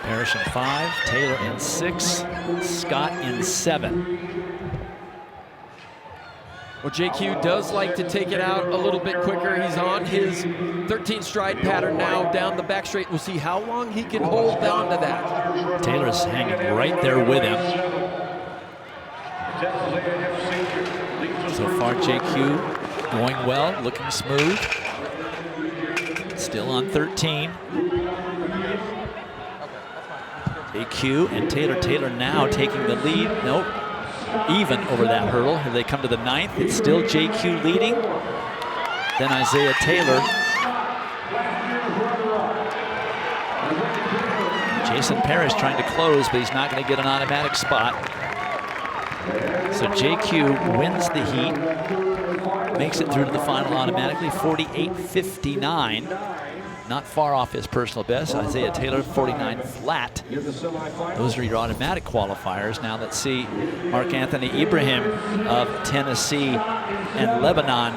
Parrish in 5, Taylor in 6, Scott in 7. Well, JQ does like to take it out a little bit quicker. He's on his 13 stride pattern now down the back straight. We'll see how long he can hold down to that. Taylor's hanging right there with him. So far, JQ going well, looking smooth. Still on 13. JQ and Taylor. Taylor now taking the lead. Nope. Even over that hurdle. Here they come to the 9th. It's still JQ leading. Then Isaiah Taylor. Jason Parrish trying to close, but he's not going to get an automatic spot. So JQ wins the heat. Makes it through to the final automatically. 48.59. Not far off his personal best. Isaiah Taylor, 49 flat. Those are your automatic qualifiers. Now let's see Mark Anthony Ibrahim of Tennessee and Lebanon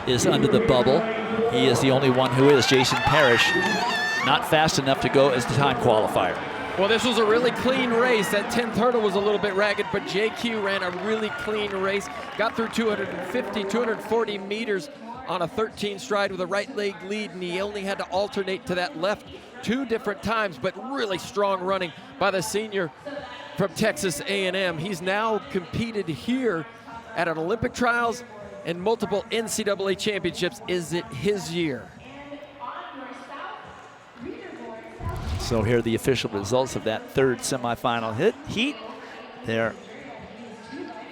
is under the bubble. He is the only one who is. Jason Parrish, not fast enough to go as the time qualifier. Well, this was a really clean race. That 10th hurdle was a little bit ragged, but JQ ran a really clean race. Got through 240 meters on a 13 stride with a right leg lead, and he only had to alternate to that left 2 different times, but really strong running by the senior from Texas A&M. He's now competed here at an Olympic trials and multiple NCAA championships. Is it his year? So here are the official results of that third semifinal heat. There,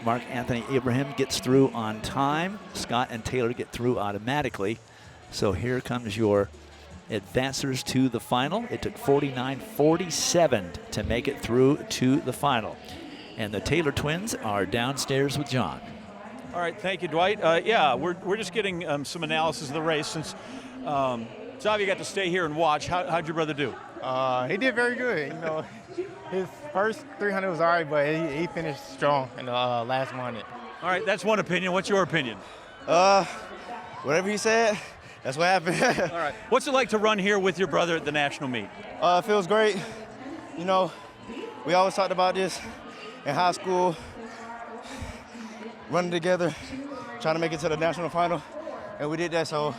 Mark Anthony Ibrahim gets through on time. Scott and Taylor get through automatically. So here comes your advancers to the final. It took 49.47 to make it through to the final. And the Taylor twins are downstairs with John. All right, thank you, Dwight. Yeah, we're just getting some analysis of the race since Zavia got to stay here and watch. How'd your brother do? He did very good. You know, his first 300 was all right, but he finished strong in the last 100. All right, that's one opinion. What's your opinion? Whatever he said, that's what happened. All right. What's it like to run here with your brother at the national meet? It feels great. You know, we always talked about this in high school, running together, trying to make it to the national final, and we did that, so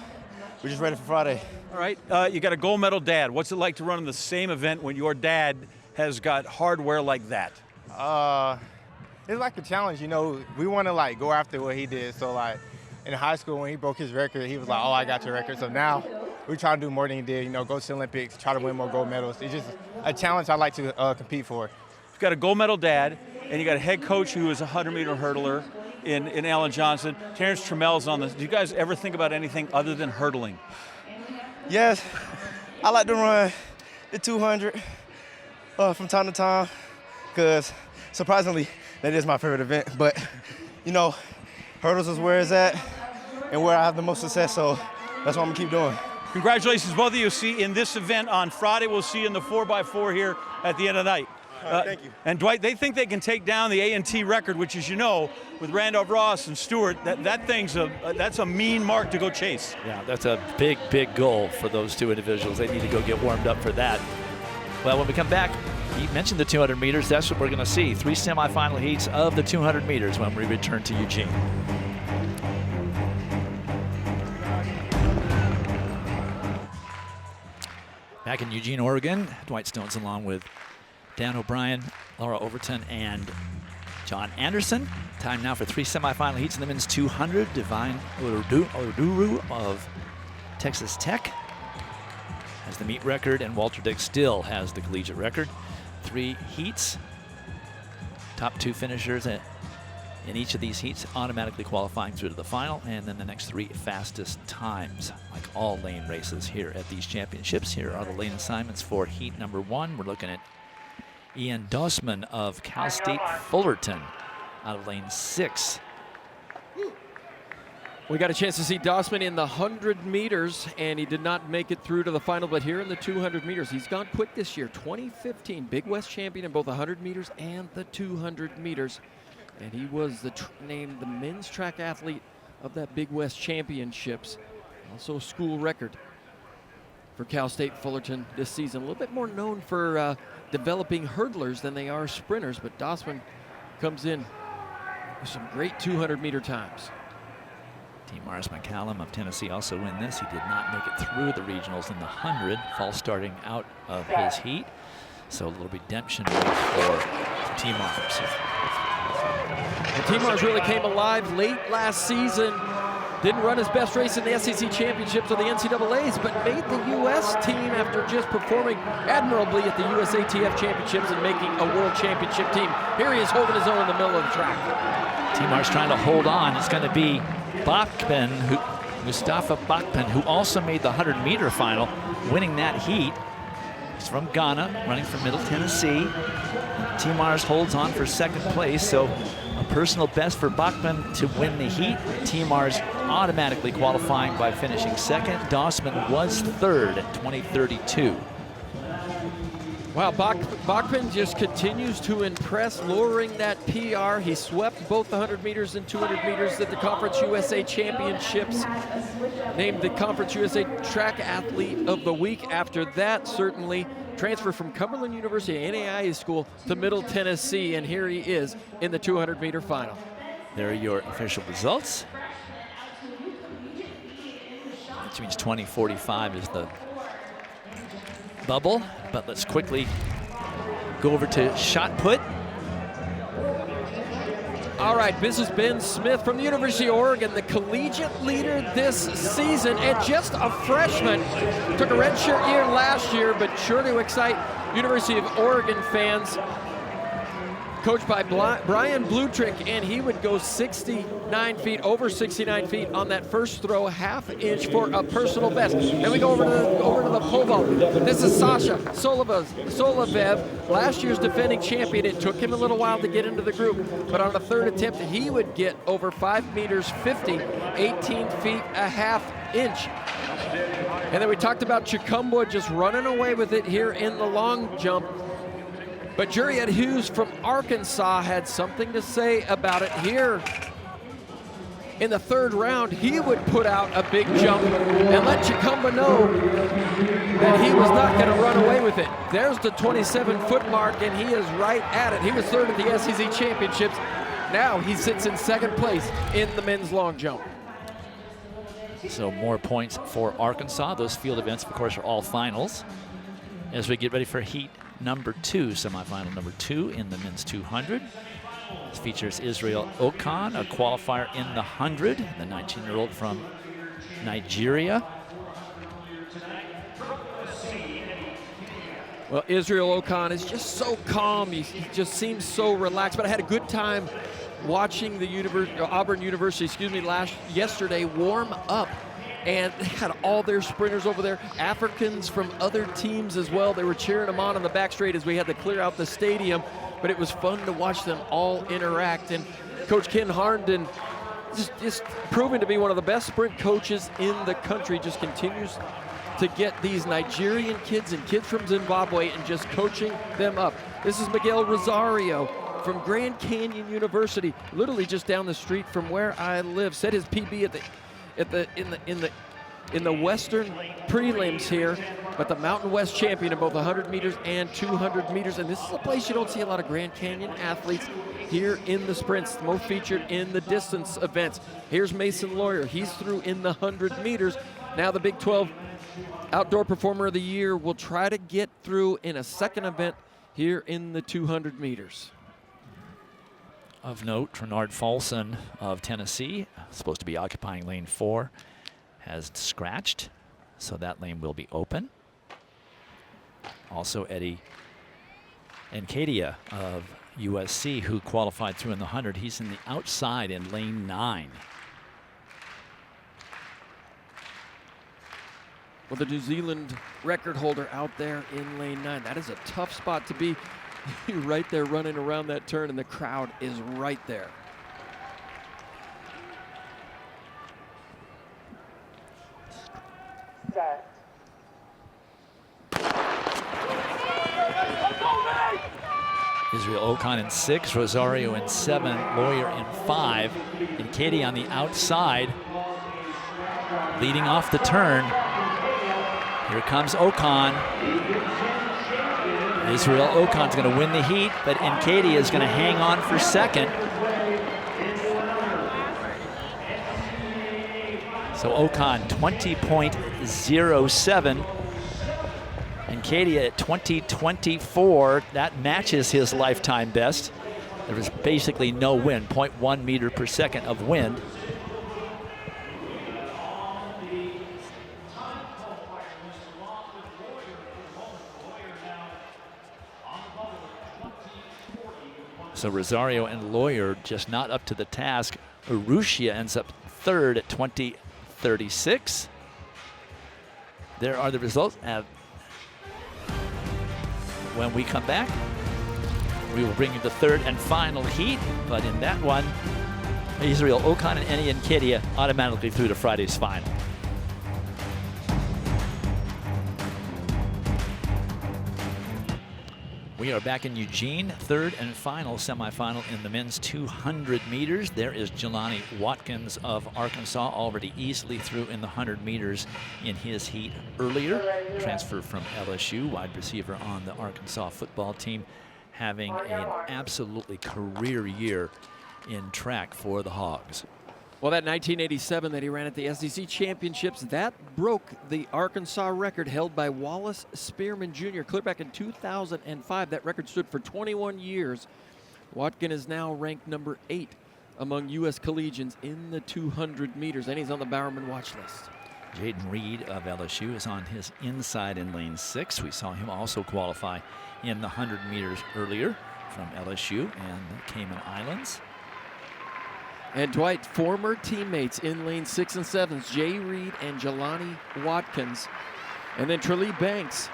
we're just ready for Friday. All right, you got a gold medal dad. What's it like to run in the same event when your dad has got hardware like that? It's like a challenge, you know. We want to like go after what he did. So like in high school when he broke his record, he was like, "Oh, I got your record." So now we're trying to do more than he did. You know, go to the Olympics, try to win more gold medals. It's just a challenge I like to compete for. You've got a gold medal dad, and you got a head coach who is a 100-meter hurdler in Alan Johnson. Terrence Trammell's on this. Do you guys ever think about anything other than hurdling? Yes, I like to run the 200 from time to time because surprisingly, that is my favorite event. But, you know, hurdles is where it's at and where I have the most success, so that's what I'm going to keep doing. Congratulations, both of you. See in this event on Friday. We'll see you in the 4x4 here at the end of the night. Thank you. And Dwight, they think they can take down the A&T record, which, as you know, with Randolph Ross and Stewart, that's a mean mark to go chase. Yeah, that's a big, big goal for those two individuals. They need to go get warmed up for that. Well, when we come back, he mentioned the 200 meters. That's what we're going to see. 3 semifinal heats of the 200 meters when we return to Eugene. Back in Eugene, Oregon, Dwight Stones along with Dan O'Brien, Laura Overton, and John Anderson. Time now for 3 semifinal heats in the men's 200. Divine Oduru of Texas Tech has the meet record, and Walter Dick still has the collegiate record. 3 heats. Top 2 finishers in each of these heats automatically qualifying through to the final, and then the next 3 fastest times, like all lane races here at these championships. Here are the lane assignments for heat number 1. We're looking at Ian Dossman of Cal State Fullerton out of lane 6. We got a chance to see Dossman in the 100 meters, and he did not make it through to the final, but here in the 200 meters, he's gone quick this year. 2015 Big West champion in both the 100 meters and the 200 meters. And he was named the men's track athlete of that Big West championships. Also a school record for Cal State Fullerton this season. A little bit more known for developing hurdlers than they are sprinters, but Dossman comes in with some great 200-meter times. T. Mars McCallum of Tennessee also win this. He did not make it through the regionals in the 100, false starting out of his heat. So a little redemption race for T. Mars. And T. Mars really came alive late last season. Didn't run his best race in the SEC championships or the NCAAs, but made the U.S. team after just performing admirably at the USATF championships and making a world championship team. Here he is holding his own in the middle of the track. T. Mars trying to hold on. It's going to be Mustafa Bakpen, who also made the 100-meter final, winning that heat. He's from Ghana, running from Middle Tennessee. T. Mars holds on for 2nd place, so a personal best for Bachman to win the heat. T. Mars automatically qualifying by finishing 2nd. Dossman was 3rd at 20:32. Wow, Bachman just continues to impress, lowering that PR. He swept both the 100 meters and 200 meters at the Conference USA Championships. Named the Conference USA Track Athlete of the Week. After that, certainly transfer from Cumberland University, NAIA school, to Middle Tennessee, and here he is in the 200-meter final. There are your official results. Which means 20:45 is the bubble, but let's quickly go over to shot put. All right, this is Ben Smith from the University of Oregon, the collegiate leader this season, and just a freshman. Took a redshirt year last year, but sure to excite University of Oregon fans. Coached by Brian Blutrick, and he would go 69 feet, over 69 feet on that first throw, ½ inch for a personal best. Then we go over to the pole vault. This is Sasha Solovev, last year's defending champion. It took him a little while to get into the group, but on the 3rd attempt, he would get over 5 meters 50, 18 feet ½ inch. And then we talked about Chikumbwa just running away with it here in the long jump. But Juriet Hughes from Arkansas had something to say about it here. In the 3rd round, he would put out a big jump and let Chikumbwa know that he was not going to run away with it. There's the 27-foot mark, and he is right at it. He was 3rd at the SEC championships. Now he sits in 2nd place in the men's long jump. So more points for Arkansas. Those field events, of course, are all finals. As we get ready for heat number 2, semifinal number 2 in the men's 200. This features Israel Okan, a qualifier in the 100, the 19-year-old from Nigeria. Well, Israel Okan is just so calm. He just seems so relaxed. But I had a good time watching the Auburn University, yesterday warm up. And they had all their sprinters over there, Africans from other teams as well. They were cheering them on the back straight as we had to clear out the stadium. But it was fun to watch them all interact. And Coach Ken Harnden, just proven to be one of the best sprint coaches in the country, just continues to get these Nigerian kids and kids from Zimbabwe and just coaching them up. This is Miguel Rosario from Grand Canyon University, literally just down the street from where I live. Set his PB in the Western prelims here, but the Mountain West champion in both 100 meters and 200 meters. And this is a place you don't see a lot of Grand Canyon athletes here in the sprints, most featured in the distance events. Here's Mason Lawyer. He's through in the 100 meters. Now the Big 12 Outdoor Performer of the Year will try to get through in a second event here in the 200 meters. Of note, Trenard Folson of Tennessee, supposed to be occupying lane 4, has scratched, so that lane will be open. Also Eddie Nkadia of USC, who qualified through in the 100. He's in the outside in lane 9. Well, the New Zealand record holder out there in lane 9. That is a tough spot to be. You're right there running around that turn, and the crowd is right there. Israel Ocon in 6, Rosario in 7, Lawyer in 5, and Katie on the outside, leading off the turn. Here comes Ocon. Israel Ocon's going to win the heat, but Nkadia is going to hang on for second. So Ocon 20.07. Nkadia at 20.24. That matches his lifetime best. There was basically no wind, 0.1 meter per second of wind. So Rosario and Lawyer just not up to the task. Urrutia ends up third at 20.36. There are the results. When we come back, we will bring you the third and final heat. But in that one, Israel Ocon and Eddie Nkadia automatically through to Friday's final. We are back in Eugene, third and final semifinal in the men's 200 meters. There is Jelani Watkins of Arkansas, already easily through in the 100 meters in his heat earlier. Transfer from LSU, wide receiver on the Arkansas football team, having an absolutely career year in track for the Hogs. Well, that 1987 that he ran at the SEC Championships, that broke the Arkansas record held by Wallace Spearman Jr. clear back in 2005. That record stood for 21 years. Watkins is now ranked number 8 among U.S. collegians in the 200 meters, and he's on the Bowerman watch list. Jaden Reed of LSU is on his inside in lane 6. We saw him also qualify in the 100 meters earlier from LSU and the Cayman Islands. And Dwight, former teammates in lane 6 and 7, Jay Reed and Jelani Watkins. And then Tralee Banks,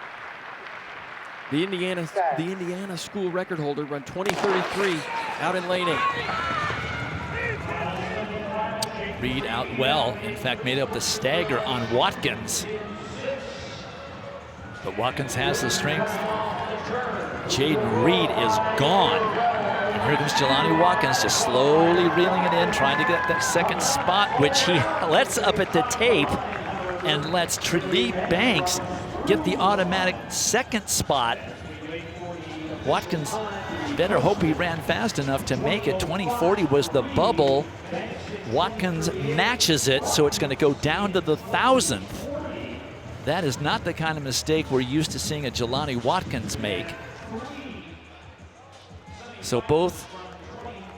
the Indiana school record holder, run 20:33 out in lane 8. Reed out well, in fact made up the stagger on Watkins. But Watkins has the strength. Jaden Reed is gone. And here comes Jelani Watkins just slowly reeling it in, trying to get that second spot, which he lets up at the tape and lets Tralee Banks get the automatic second spot. Watkins better hope he ran fast enough to make it. 20:40 was the bubble. Watkins matches it, so it's going to go down to the 1,000th. That is not the kind of mistake we're used to seeing a Jelani Watkins make. So both,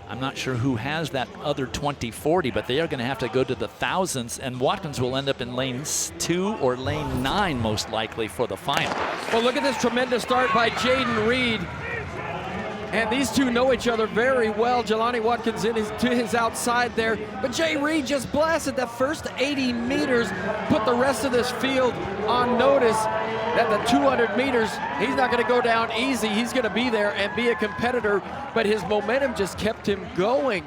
I'm not sure who has that other 20:40, but they are going to have to go to the 1,000ths, and Watkins will end up in lane 2 or lane 9 most likely for the final. Well, look at this tremendous start by Jaden Reed. And these two know each other very well. Jelani Watkins to his outside there. But Jay Reed just blasted that first 80 meters, put the rest of this field on notice that the 200 meters, he's not going to go down easy. He's going to be there and be a competitor. But his momentum just kept him going.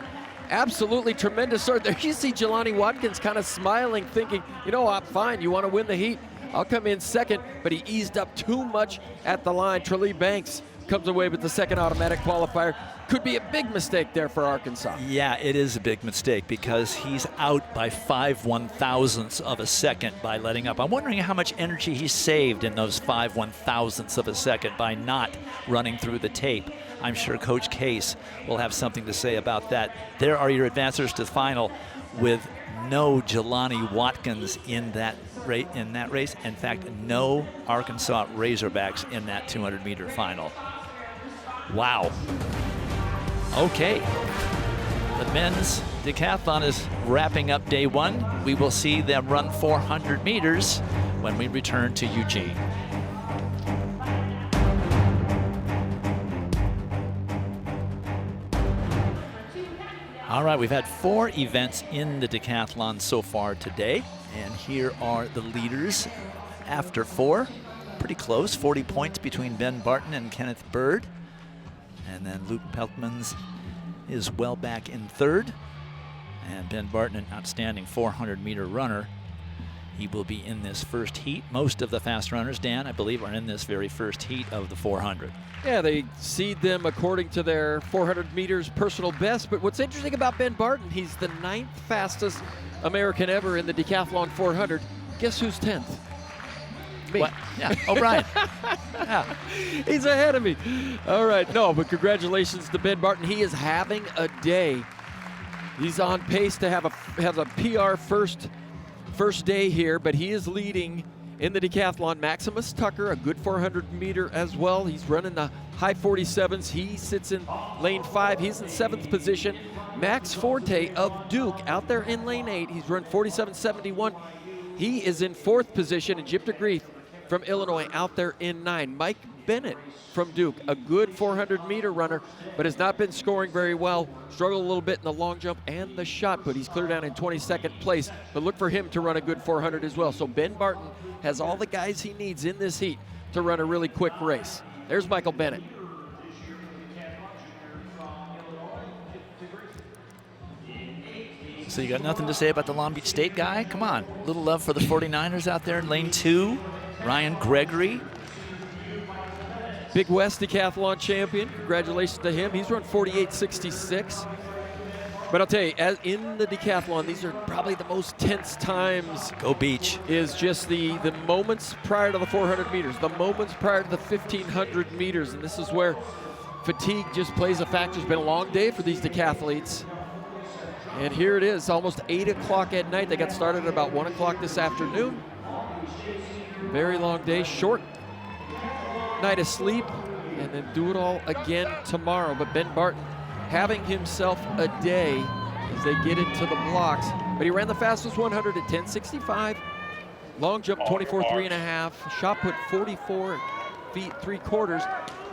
Absolutely tremendous start there. You see Jelani Watkins kind of smiling, thinking, you know, I'm fine. You want to win the heat? I'll come in second. But he eased up too much at the line. Tralee Banks comes away with the second automatic qualifier. Could be a big mistake there for Arkansas. Yeah, it is a big mistake because he's out by 5/1000ths of a second by letting up. I'm wondering how much energy he saved in those 5/1000ths of a second by not running through the tape. I'm sure Coach Case will have something to say about that. There are your advancers to the final with no Jelani Watkins in that race. In fact, no Arkansas Razorbacks in that 200-meter final. Wow. Okay. The men's decathlon is wrapping up day one. We will see them run 400 meters when we return to Eugene. All right, we've had 4 events in the decathlon so far today, and here are the leaders after 4. Pretty close, 40 points between Ben Barton and Kenneth Bird. And then Luke Peltmans is well back in 3rd. And Ben Barton, an outstanding 400-meter runner. He will be in this first heat. Most of the fast runners, Dan, I believe, are in this very first heat of the 400. Yeah, they seed them according to their 400 meters personal best. But what's interesting about Ben Barton, he's the 9th fastest American ever in the decathlon 400. Guess who's 10th? Me. What? Yeah, O'Brien. Yeah. He's ahead of me. All right, no, but congratulations to Ben Barton. He is having a day. He's on pace to have a PR first day here, but he is leading in the decathlon. Maximus Tucker, a good 400 meter as well. He's running the high 47s. He sits in lane 5. He's in 7th position. Max Forte of Duke out there in lane 8. He's run 47.71. He is in 4th position. And Jip DeGrief from Illinois out there in 9. Mike Bennett from Duke, a good 400 meter runner, but has not been scoring very well. Struggled a little bit in the long jump and the shot put. He's clear down in 22nd place, but look for him to run a good 400 as well. So Ben Barton has all the guys he needs in this heat to run a really quick race. There's Michael Bennett. So you got nothing to say about the Long Beach State guy? Come on, a little love for the 49ers out there in lane 2. Ryan Gregory. Big West decathlon champion. Congratulations to him. He's run 48.66. But I'll tell you, as in the decathlon, these are probably the most tense times. Go Beach. Is just the moments prior to the 400 meters, the moments prior to the 1,500 meters. And this is where fatigue just plays a factor. It's been a long day for these decathletes. And here it is, almost 8 o'clock at night. They got started at about 1 o'clock this afternoon. Very long day, short night of sleep, and then do it all again tomorrow. But Ben Barton having himself a day as they get into the blocks. But he ran the fastest 100 at 10:65. Long jump 24.3.5. Shot put 44 feet 3/4.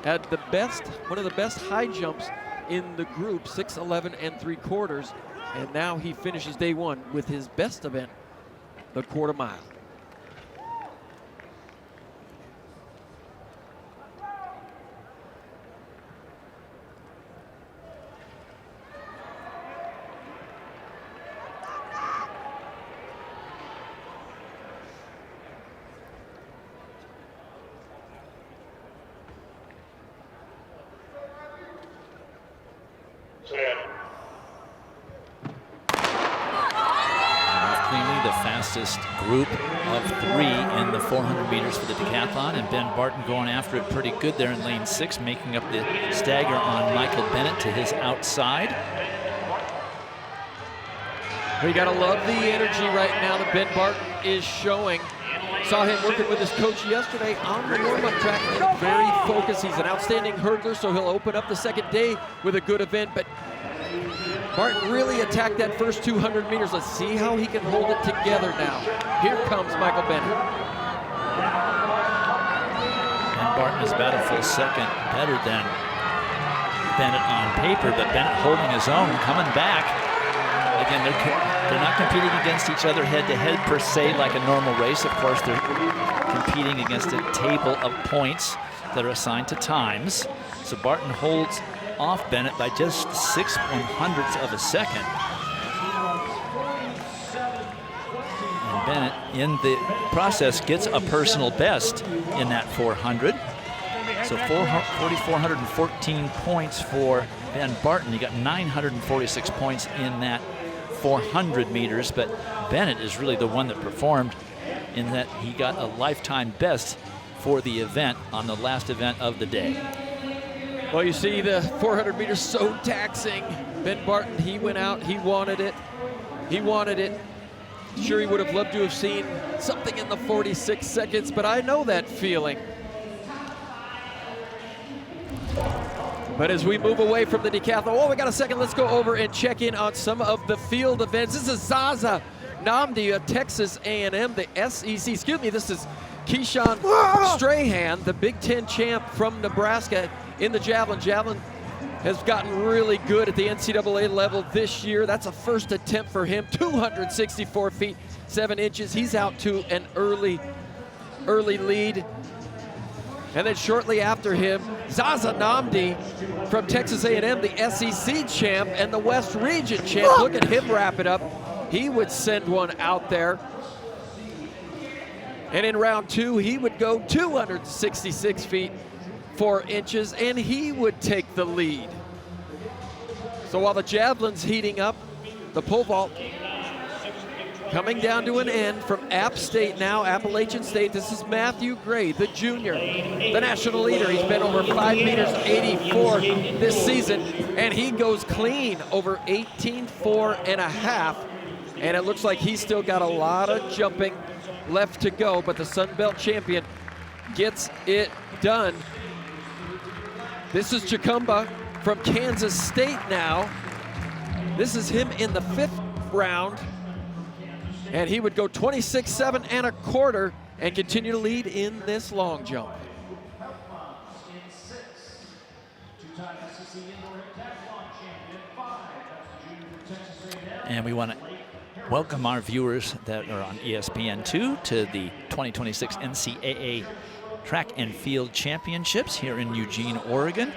Had the best, one of the best high jumps in the group, 6'11 3/4. And now he finishes day one with his best event, the quarter mile. Group of 3 in the 400 meters for the decathlon, and Ben Barton going after it pretty good there in lane 6, making up the stagger on Michael Bennett to his outside. We gotta love the energy right now that Ben Barton is showing. Saw him working with his coach yesterday on the warm-up track. Very focused. He's an outstanding hurdler, so he'll open up the second day with a good event. But Barton really attacked that first 200 meters. Let's see how he can hold it together now. Here comes Michael Bennett. And Barton is about a full second better than Bennett on paper, but Bennett holding his own, coming back. Again, they're not competing against each other head-to-head per se like a normal race. Of course, they're competing against a table of points that are assigned to times. So Barton holds off Bennett by just 6/100ths of a second. And Bennett, in the process, gets a personal best in that 400. So 4,414 points for Ben Barton. He got 946 points in that 400 meters, but Bennett is really the one that performed in that he got a lifetime best for the event on the last event of the day. Well, you see the 400 meters so taxing. Ben Barton, he went out, he wanted it. He wanted it. Sure, he would have loved to have seen something in the 46 seconds, but I know that feeling. But as we move away from the decathlon, we got a second. Let's go over and check in on some of the field events. This is Zaza Namdi of Texas A&M, the SEC. Excuse me, this is Keyshawn Strahan, the Big Ten champ from Nebraska in the javelin. Javelin has gotten really good at the NCAA level this year. That's a first attempt for him, 264 feet, 7 inches. He's out to an early lead. And then shortly after him, Zaza Namdi from Texas A&M, the SEC champ and the West Region champ. Look at him wrap it up. He would send one out there. And in round 2, he would go 266 feet, 4 inches, and he would take the lead. So while the javelin's heating up, the pole vault coming down to an end from App State now, Appalachian State. This is Matthew Gray, the junior, the national leader. He's been over 5 meters 84 this season, and he goes clean over 18.4 and a half. And it looks like he's still got a lot of jumping left to go, but the Sun Belt champion gets it done. This is Chicumba from Kansas State now. This is him in the 5th round. And he would go 26.7 and a quarter and continue to lead in this long jump. And we want to welcome our viewers that are on ESPN2 to the 2026 NCAA Track and Field Championships here in Eugene, Oregon.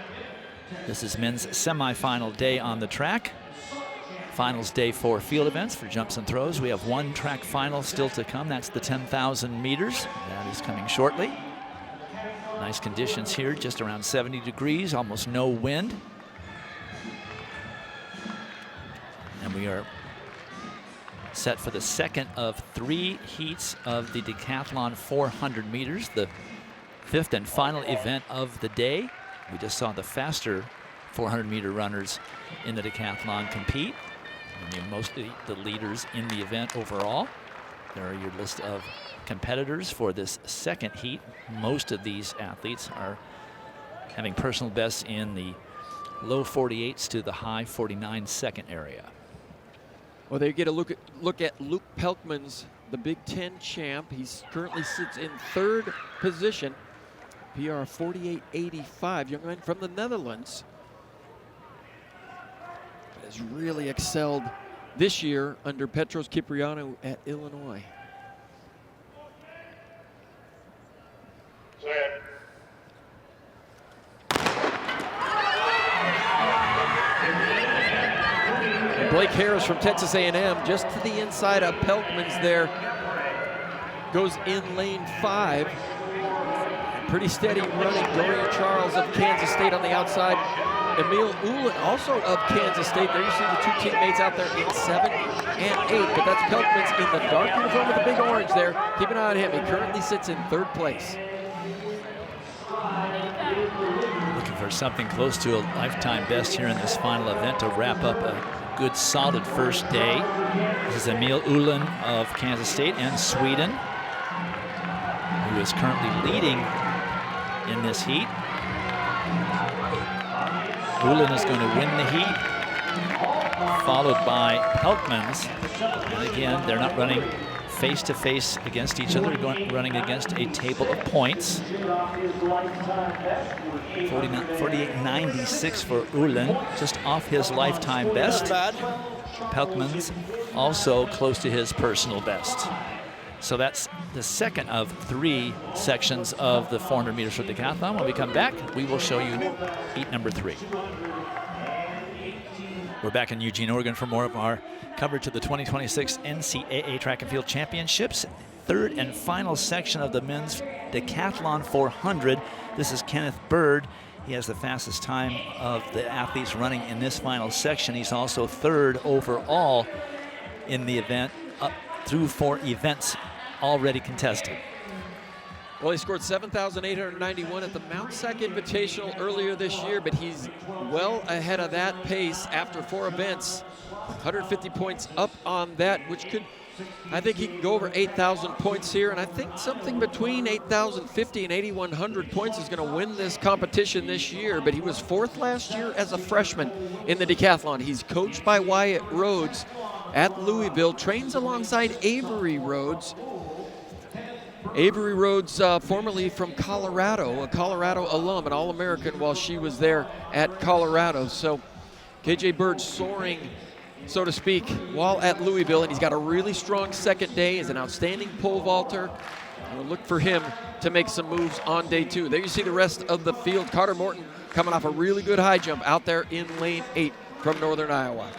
This is men's semifinal day on the track. Finals day for field events for jumps and throws. We have one track final still to come. That's the 10,000 meters. That is coming shortly. Nice conditions here, just around 70 degrees, almost no wind. And we are set for the second of 3 heats of the decathlon 400 meters, the 5th and final event of the day. We just saw the faster 400-meter runners in the decathlon compete. And mostly the leaders in the event overall. There are your list of competitors for this second heat. Most of these athletes are having personal bests in the low 48s to the high 49 second area. Well, they get a look at Luke Pelkman's, the Big Ten champ. He currently sits in 3rd position. PR 48.85, young man from the Netherlands. Has really excelled this year under Petros Kiprianou at Illinois. Set. And Blake Harris from Texas A&M just to the inside of Pelkman's there. Goes in lane 5. Pretty steady running. Dorian Charles of Kansas State on the outside. Emil Ullin, also of Kansas State. There you see the 2 teammates out there in 7 and 8, but that's Pelkman's in the dark uniform with the big orange there. Keep an eye on him. He currently sits in 3rd place. Looking for something close to a lifetime best here in this final event to wrap up a good, solid first day. This is Emil Ullin of Kansas State and Sweden, who is currently leading in this heat. Ullin is going to win the heat, followed by Pelkman's. And again, they're not running face-to-face against each other, running against a table of points. 48.96 for Ullin, just off his lifetime best. Pelkman's also close to his personal best. So that's the second of 3 sections of the 400 meters for decathlon. When we come back, we will show you heat number 3. We're back in Eugene, Oregon for more of our coverage of the 2026 NCAA Track and Field Championships. third and final section of the men's decathlon 400. This is Kenneth Bird. He has the fastest time of the athletes running in this final section. He's also third overall in the event, up through 4 events already contested. Well, he scored 7,891 at the Mount Sac Invitational earlier this year, but he's well ahead of that pace after 4 events. 150 points up on that, which could, I think he can go over 8,000 points here, and I think something between 8,050 and 8,100 points is going to win this competition this year. But he was 4th last year as a freshman in the decathlon. He's coached by Wyatt Rhodes at Louisville, trains alongside Avery Rhodes. Avery Rhodes, formerly from Colorado, a Colorado alum, an All-American while she was there at Colorado. So KJ Bird soaring, so to speak, while at Louisville, and he's got a really strong second day. He's an outstanding pole vaulter. We'll look for him to make some moves on day 2. There you see the rest of the field. Carter Morton coming off a really good high jump out there in lane 8 from Northern Iowa.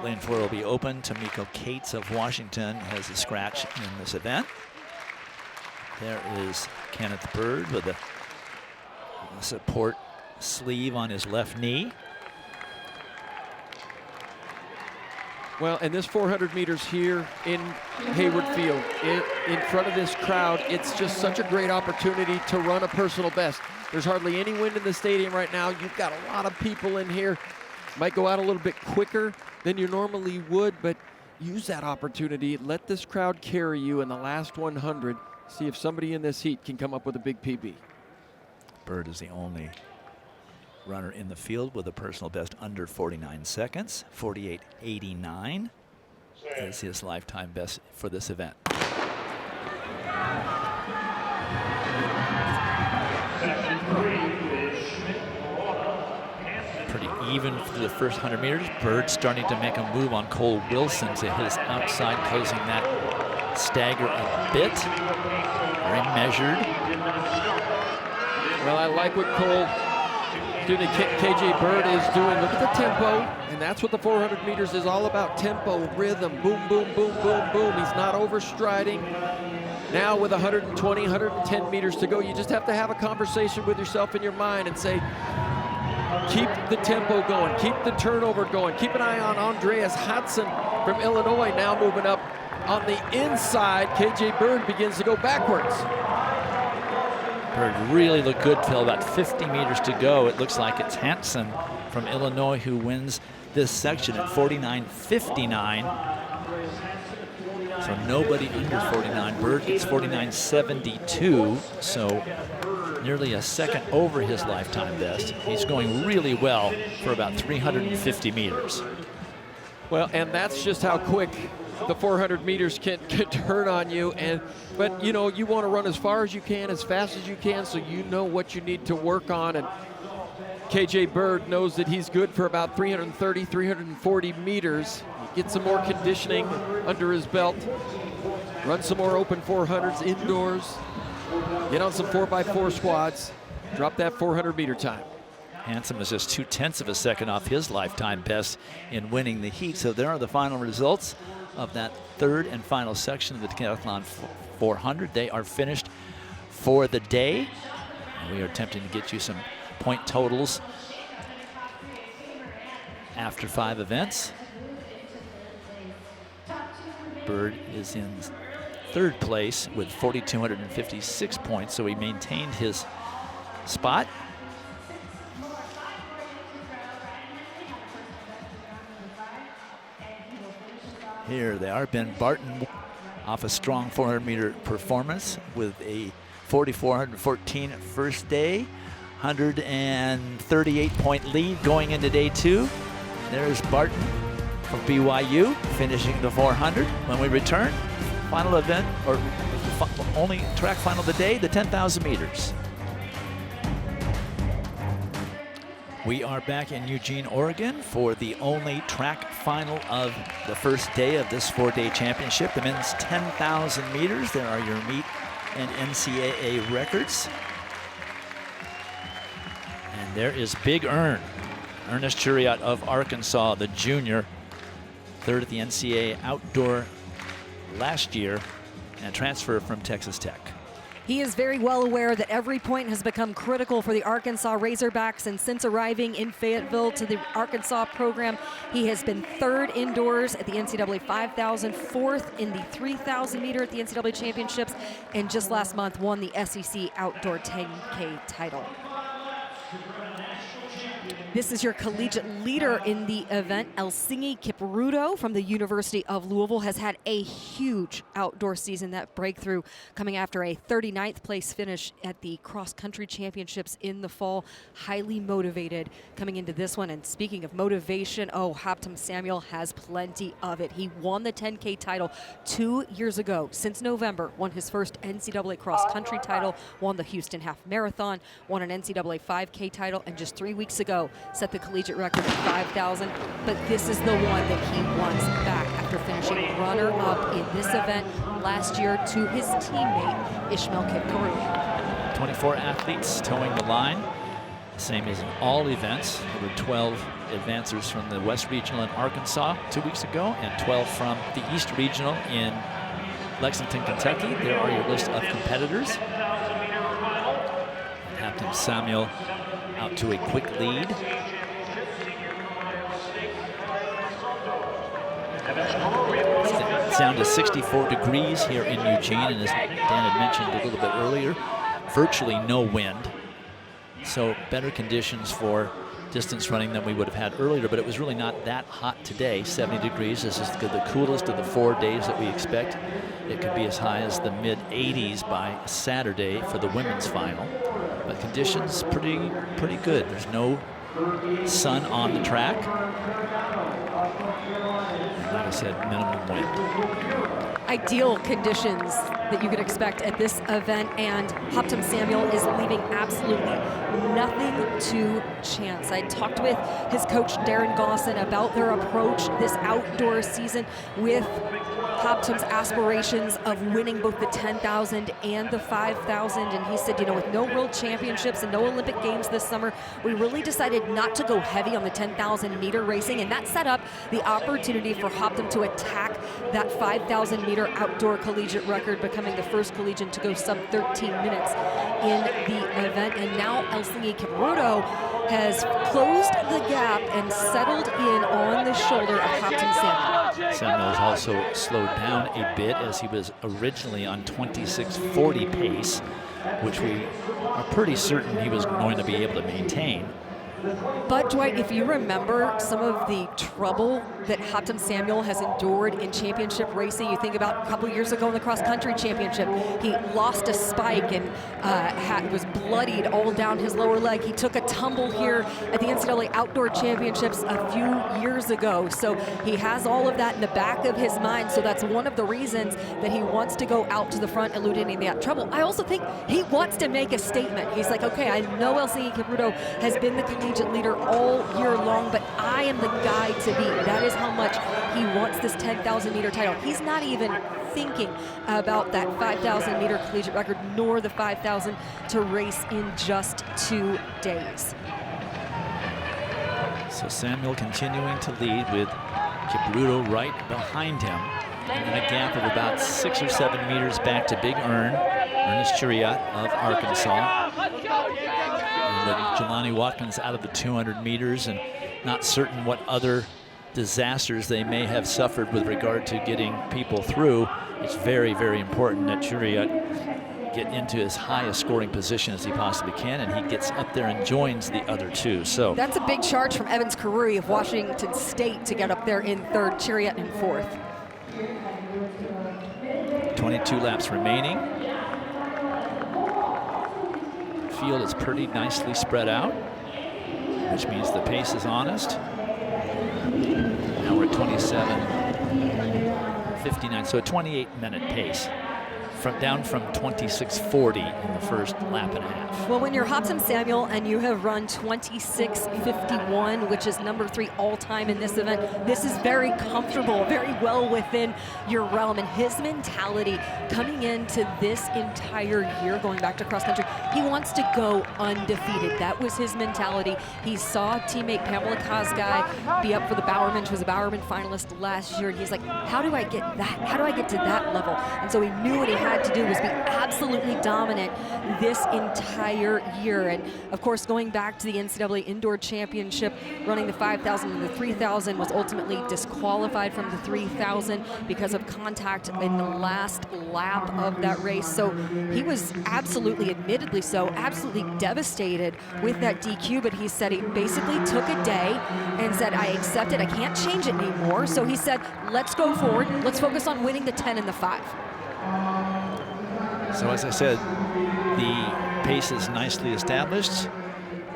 Lane 4 will be open. Tamiko Cates of Washington has a scratch in this event. There is Kenneth Bird with a support sleeve on his left knee. Well, and this 400 meters here in Hayward Field, in front of this crowd, it's just such a great opportunity to run a personal best. There's hardly any wind in the stadium right now. You've got a lot of people in here. Might go out a little bit quicker than you normally would, but use that opportunity. Let this crowd carry you in the last 100. See if somebody in this heat can come up with a big PB. Bird is the only runner in the field with a personal best under 49 seconds. 48.89 is his lifetime best for this event. Pretty even through the first 100 meters. Bird starting to make a move on Cole Wilson to his outside, closing that stagger a bit. Very measured. Well, I like what KJ Bird is doing. Look at the tempo, and that's what the 400 meters is all about. Tempo, rhythm, boom, boom, boom, boom, boom. He's not overstriding. Now with 120, 110 meters to go, you just have to have a conversation with yourself in your mind and say, keep the tempo going, keep the turnover going. Keep an eye on Andreas Hudson from Illinois, now moving up on the inside. KJ Bird begins to go backwards. Bird really looked good till about 50 meters to go. It looks like it's Hansen from Illinois who wins this section at 49.59. So nobody under 49. Bird gets 49.72, so nearly a second over his lifetime best. He's going really well for about 350 meters. Well, and that's just how quick the 400 meters can turn on you. But you know, you want to run as far as you can, as fast as you can, so you know what you need to work on. And KJ Bird knows that he's good for about 330, 340 meters. Get some more conditioning under his belt. Run some more open 400s indoors. Get on some 4x4 squats. Drop that 400 meter time. Hansen was just 0.2 of a second off his lifetime best in winning the heat. So there are the final results of that third and final section of the Decathlon 400. They are finished for the day. And we are attempting to get you some point totals after 5 events. Bird is in 3rd place with 4,256 points, so he maintained his spot. Here they are. Ben Barton off a strong 400 meter performance with a 4,414 first day, 138 point lead going into day 2. There's Barton from BYU finishing the 400. When we return, final event, or only track final of the day, the 10,000 meters. We are back in Eugene, Oregon for the only track final of the first day of this 4-day championship, the men's 10,000 meters. There are your meet and NCAA records. And there is Big Ernest Churiot of Arkansas, the junior, 3rd at the NCAA outdoor last year. and transfer from Texas Tech. He is very well aware that every point has become critical for the Arkansas Razorbacks, and since arriving in Fayetteville to the Arkansas program, he has been 3rd indoors at the NCAA 5,000, 4th in the 3,000 meter at the NCAA championships, and just last month won the SEC Outdoor 10K title. This is your collegiate leader in the event. Elsingi Kipruto from the University of Louisville has had a huge outdoor season. That breakthrough coming after a 39th place finish at the cross-country championships in the fall. Highly motivated coming into this one. And speaking of motivation, Hoptum Samuel has plenty of it. He won the 10K title 2 years ago. Since November, won his first NCAA cross-country title, won the Houston Half Marathon, won an NCAA 5K title, and just 3 weeks ago set the collegiate record for 5,000, but this is the one that he wants back after finishing runner-up in this event last year to his teammate, Ishmael Kipkourou. 24 athletes towing the line, same as in all events. There were 12 advancers from the West Regional in Arkansas 2 weeks ago, and 12 from the East Regional in Lexington, Kentucky. There are your list of competitors. Captain Samuel out to a quick lead. It's down to 64 degrees here in Eugene, and as Dan had mentioned a little bit earlier, virtually no wind. So better conditions for distance running than we would have had earlier, but it was really not that hot today. 70 degrees. This is the coolest of the 4 days that we expect. It could be as high as the mid-80s by Saturday for the women's final. But conditions pretty good. There's no sun on the track. And like I said, minimum wind. Ideal conditions that you could expect at this event, and Hoptum Samuel is leaving absolutely nothing to chance. I talked with his coach Darren Gosson about their approach this outdoor season with Hoptum's aspirations of winning both the 10,000 and the 5,000, and he said, with no world championships and no Olympic Games this summer, we really decided not to go heavy on the 10,000 meter racing, and that set up the opportunity for Hoptum to attack that 5,000 meter outdoor collegiate record, becoming the first collegian to go sub 13 minutes in the event. And now Elsingi Kipruto has closed the gap and settled in on the shoulder of Hoptum Samuel. Samuel has also slowed down a bit, as he was originally on 26:40 pace, which we are pretty certain he was going to be able to maintain. But Dwight, if you remember some of the trouble that Hoptum Samuel has endured in championship racing, you think about a couple years ago in the cross-country championship, he lost a spike and was bloodied all down his lower leg. He took a tumble here at the NCAA Outdoor Championships a few years ago. So he has all of that in the back of his mind. So that's one of the reasons that he wants to go out to the front, eluding that trouble. I also think he wants to make a statement. He's like, okay, I know Elsingi Kipruto has been the collegiate leader all year long, but I am the guy to beat. That is how much he wants this 10,000 meter title. He's not even thinking about that 5,000 meter collegiate record, nor the 5,000 to race in just 2 days. So Samuel continuing to lead with Kipruto right behind him, and then a gap of about 6 or 7 meters back to Big Ernest Churiat of Arkansas. And with Jelani Watkins out of the 200 meters, and not certain what other disasters they may have suffered with regard to getting people through, it's very, very important that Churiat get into as high a scoring position as he possibly can, and he gets up there and joins the other two. So that's a big charge from Evans Karuri of Washington State to get up there in third, Churiat in fourth. 22 laps remaining. Field is pretty nicely spread out, which means the pace is honest. Now we're at 27:59, so a 28-minute pace down from 26:40 in the first lap and a half. Well, when you're Hobson Samuel and you have run 26:51, which is number 3 all-time in this event, this is very comfortable, very well within your realm. And his mentality coming into this entire year, going back to cross country, he wants to go undefeated. That was his mentality. He saw teammate Pamela Kosgei be up for the Bowerman. She was a Bowerman finalist last year. And he's like, how do I get that? How do I get to that level? And so he knew what he had to do was be absolutely dominant this entire year. And of course, going back to the NCAA Indoor Championship, running the 5,000 and the 3,000, was ultimately disqualified from the 3,000 because of contact in the last lap of that race. So he was absolutely, admittedly so, absolutely devastated with that DQ, but he said he basically took a day and said, I accept it, I can't change it anymore. So he said, let's go forward, let's focus on winning the 10 and the 5. So as I said, the pace is nicely established.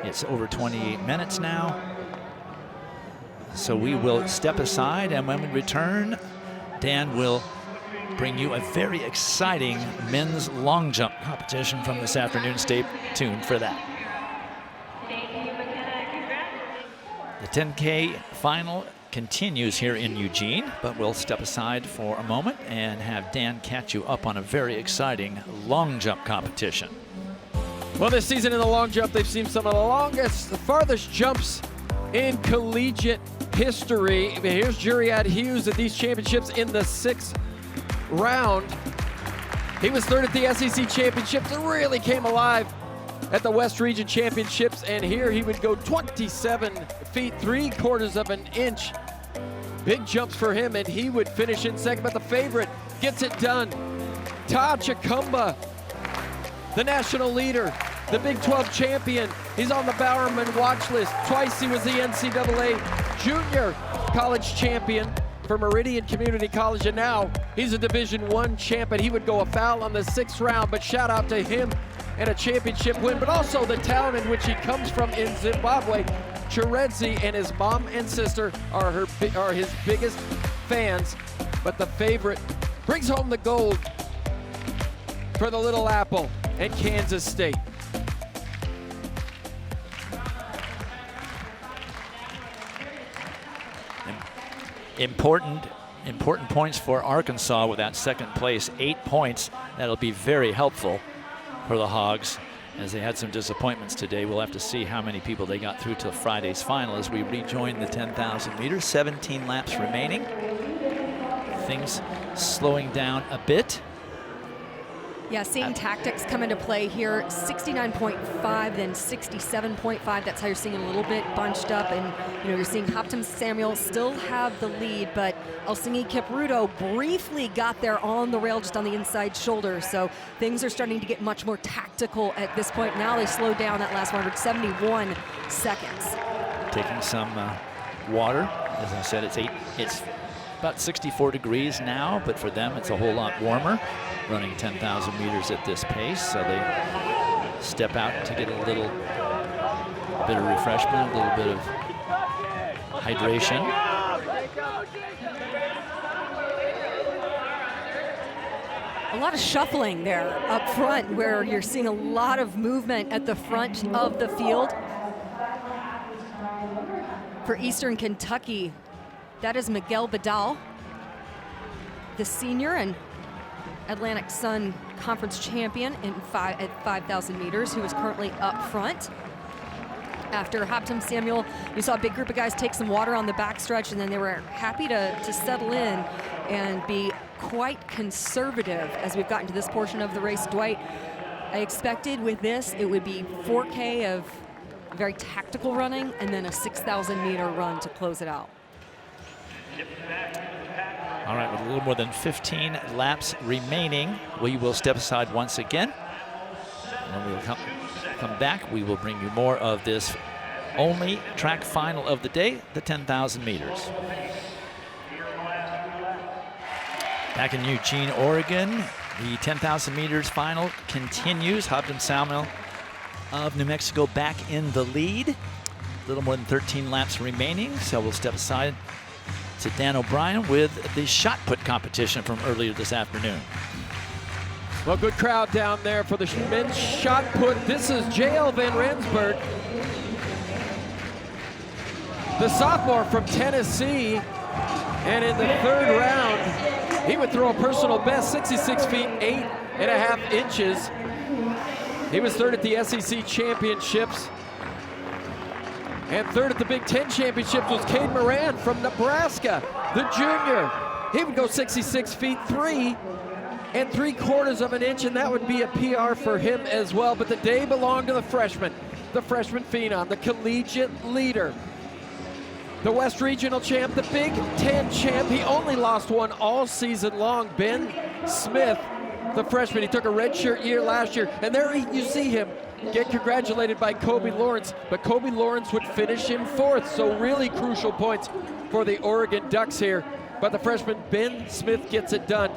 It's over 28 minutes now. So we will step aside, and when we return, Dan will bring you a very exciting men's long jump competition from this afternoon. Stay tuned for that. The 10K final continues here in Eugene, but we'll step aside for a moment and have Dan catch you up on a very exciting long jump competition. Well, this season in the long jump, they've seen some of the farthest jumps in collegiate history. Here's Juriad Hughes at these championships in the 6th round. He was 3rd at the SEC championships and really came alive at the West Region Championships, and here he would go 27 feet 3/4 of an inch. Big jumps for him, and he would finish in 2nd, but the favorite gets it done. Todd Chikumba, the national leader, the Big 12 champion. He's on the Bowerman watch list. Twice he was the NCAA junior college champion for Meridian Community College, and now he's a Division I champion. He would go a foul on the 6th round, but shout out to him and a championship win, but also the town in which he comes from in Zimbabwe. Chiredzi and his mom and sister are his biggest fans, but the favorite brings home the gold for the Little Apple and Kansas State. Important points for Arkansas with that 2nd place, 8 points. That'll be very helpful for the Hogs, as they had some disappointments today. We'll have to see how many people they got through to Friday's final as we rejoin the 10,000 meters. 17 laps remaining. Things slowing down a bit. Yeah, seeing tactics come into play here. 69.5, then 67.5. That's how you're seeing a little bit bunched up. And you're seeing Hobson Samuel still have the lead, but Elsingi Kipruto briefly got there on the rail, just on the inside shoulder. So things are starting to get much more tactical at this point. Now they slow down that last 171 seconds. Taking some water. As I said, it's about 64 degrees now, but for them it's a whole lot warmer, running 10,000 meters at this pace. So they step out to get a little bit of refreshment, a little bit of hydration. A lot of shuffling there up front, where you're seeing a lot of movement at the front of the field. For Eastern Kentucky, that is Miguel Vidal, the senior and Atlantic Sun Conference champion at 5,000 meters, who is currently up front. After Hobson Samuel, you saw a big group of guys take some water on the backstretch, and then they were happy to settle in and be quite conservative as we've gotten to this portion of the race. Dwight, I expected with this it would be 4K of very tactical running and then a 6,000 meter run to close it out. All right, with a little more than 15 laps remaining, we will step aside once again. And when we will come back, we will bring you more of this only track final of the day, the 10,000 meters. Back in Eugene, Oregon, the 10,000 meters final continues. Hobson Samuel of New Mexico back in the lead. A little more than 13 laps remaining, so we'll step aside to Dan O'Brien with the shot put competition from earlier this afternoon. Well, good crowd down there for the men's shot put. This is J.L. Van Rensburg, the sophomore from Tennessee. And in the third round, he would throw a personal best, 66 feet, 8.5 inches. He was third at the SEC championships. And third at the Big Ten championships was Cade Moran from Nebraska, the junior. He would go 66 feet, 3.75 of an inch, and that would be a PR for him as well. But the day belonged to the freshman phenom, the collegiate leader, the West Regional champ, the Big Ten champ. He only lost one all season long. Ben Smith, the freshman, he took a redshirt year last year, and there you see him get congratulated by Kobe Lawrence, but Kobe Lawrence would finish him fourth, so really crucial points for the Oregon Ducks here. But the freshman Ben Smith gets it done.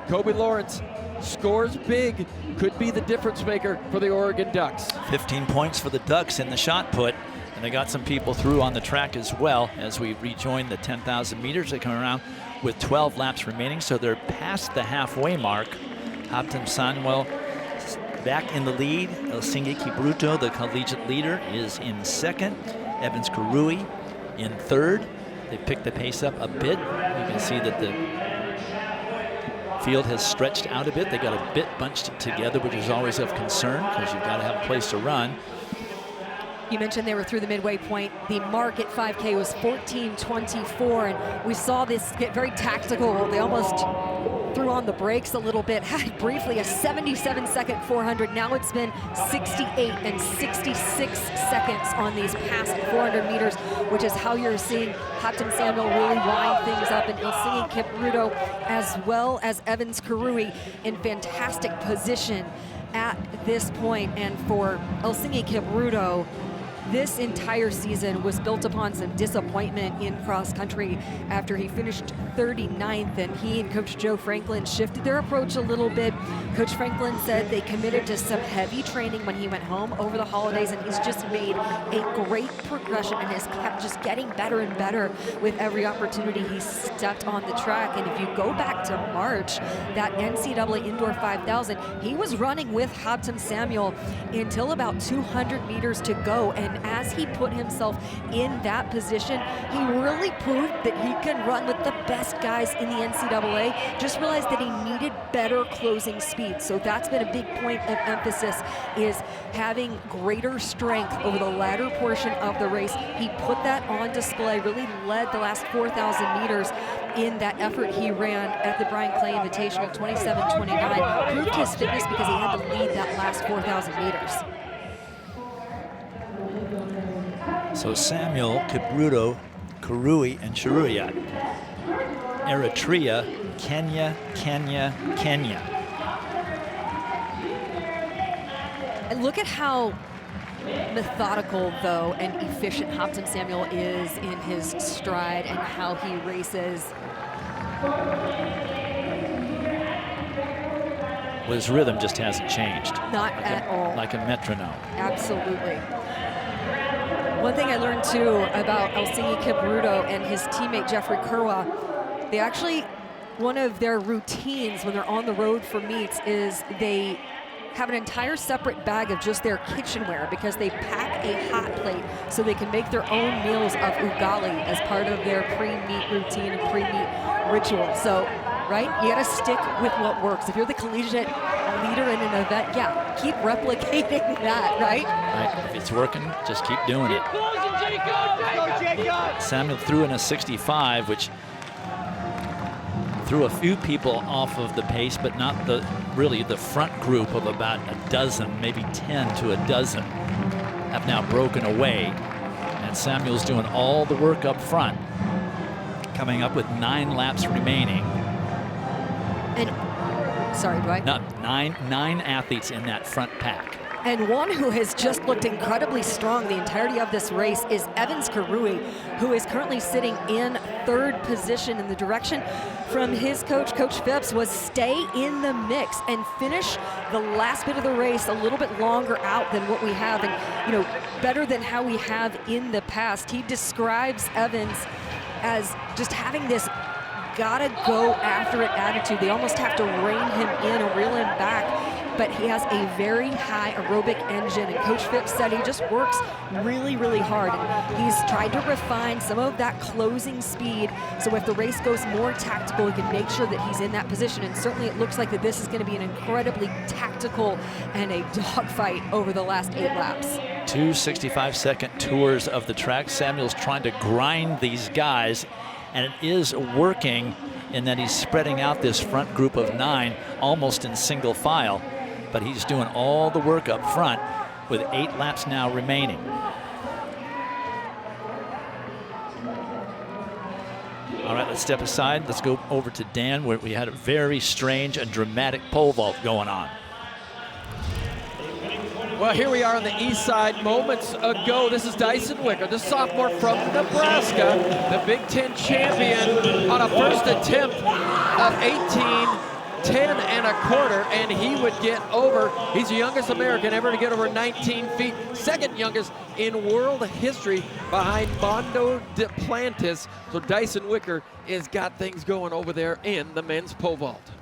Kobe Lawrence scores big, could be the difference maker for the Oregon Ducks. 15 points for the Ducks in the shot put, and they got some people through on the track as well as we rejoin the 10,000 meters. They come around with 12 laps remaining, so they're past the halfway mark. Haptem Samuel back in the lead. Helsinki Kibruto, the collegiate leader, is in second. Evans Karui in third. They picked the pace up a bit. You can see that the field has stretched out a bit. They got a bit bunched together, which is always of concern because you've got to have a place to run. You mentioned they were through the midway point. The mark at 5K was 14:24, and we saw this get very tactical. They almost threw on the brakes a little bit, had briefly a 77-second 400. Now it's been 68 and 66 seconds on these past 400 meters, which is how you're seeing Haptem Samuel really wind things up, and Helsinki Kibruto as well as Evans Karui in fantastic position at this point. And for Helsinki Kibruto, this entire season was built upon some disappointment in cross country after he finished 39th, and he and Coach Joe Franklin shifted their approach a little bit. Coach Franklin said they committed to some heavy training when he went home over the holidays, and he's just made a great progression and has kept just getting better and better with every opportunity he stepped on the track. And if you go back to March, that NCAA Indoor 5000, he was running with Haptem Samuel until about 200 meters to go, and as he put himself in that position, he really proved that he can run with the best guys in the NCAA. Just realized that he needed better closing speed. So that's been a big point of emphasis, is having greater strength over the latter portion of the race. He put that on display, really led the last 4,000 meters in that effort he ran at the Brian Clay Invitational, 27:29. Proved his fitness because he had to lead that last 4,000 meters. So Samuel, Kibruto, Karui, and Cheruyat. Eritrea, Kenya, Kenya, Kenya. And look at how methodical, though, and efficient Haptem Samuel is in his stride and how he races. Well, his rhythm just hasn't changed. Not like at all. Like a metronome. Absolutely. One thing I learned too about Helsinki Kibruto and his teammate Jeffrey Kurwa, they actually, one of their routines when they're on the road for meets is they have an entire separate bag of just their kitchenware, because they pack a hot plate so they can make their own meals of ugali as part of their pre-meet routine and pre-meet ritual. So, right, you gotta stick with what works. If you're the collegiate leader in an event, yeah, keep replicating that, right? Right, if it's working, just keep doing it. Samuel threw in a 65, which threw a few people off of the pace, but not really the front group of about a dozen, maybe 10 to a dozen, have now broken away. And Samuel's doing all the work up front, coming up with 9 laps remaining. And sorry, Dwight. No, nine athletes in that front pack. And one who has just looked incredibly strong the entirety of this race is Evans Karui, who is currently sitting in third position. In the direction from his coach, Coach Phipps, was stay in the mix and finish the last bit of the race a little bit longer out than what we have, and better than how we have in the past. He describes Evans as just having this gotta go after it attitude. They almost have to rein him in or reel him back but he has a very high aerobic engine, and Coach Phipps said he just works really, really hard. And he's tried to refine some of that closing speed, so if the race goes more tactical, he can make sure that he's in that position. And certainly it looks like that this is going to be an incredibly tactical and a dogfight over the last 8 laps. 2 65-second tours of the track. Samuel's trying to grind these guys, and it is working in that he's spreading out this front group of 9 almost in single file, but he's doing all the work up front with 8 laps now remaining. All right, let's step aside. Let's go over to Dan, where we had a very strange and dramatic pole vault going on. Well, here we are on the east side moments ago. This is Dyson Wicker, the sophomore from Nebraska, the Big Ten champion, on a first attempt of 18:10 1/4, and he would get over. He's the youngest American ever to get over 19 feet, second youngest in world history behind Mondo Duplantis. So Dyson Wicker has got things going over there in the men's pole vault.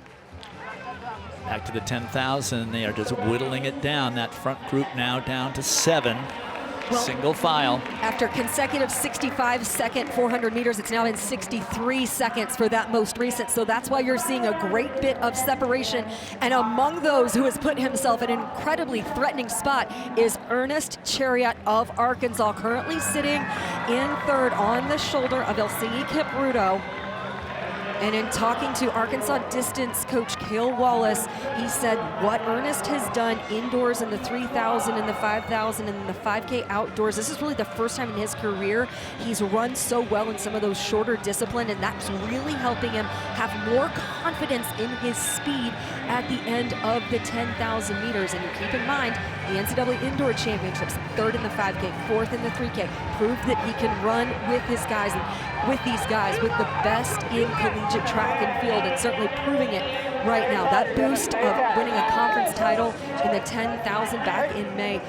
Back to the 10,000. They are just whittling it down. That front group now down to 7. Well, single file. After consecutive 65-second 400 meters, it's now been 63 seconds for that most recent. So that's why you're seeing a great bit of separation. And among those who has put himself in an incredibly threatening spot is Ernest Chariot of Arkansas, currently sitting in 3rd on the shoulder of Elsingi Kipruto. And in talking to Arkansas distance coach Cale Wallace, he said what Ernest has done indoors in the 3,000 and the 5,000 and the 5K outdoors, this is really the first time in his career he's run so well in some of those shorter disciplines, and that's really helping him have more confidence in his speed at the end of the 10,000 meters. And you keep in mind, the NCAA Indoor Championships, 3rd in the 5K, 4th in the 3K, proved that he can run with his guys, and with these guys, with the best in collegiate track and field, and certainly proving it right now. That boost of winning a conference title in the 10,000 back in May,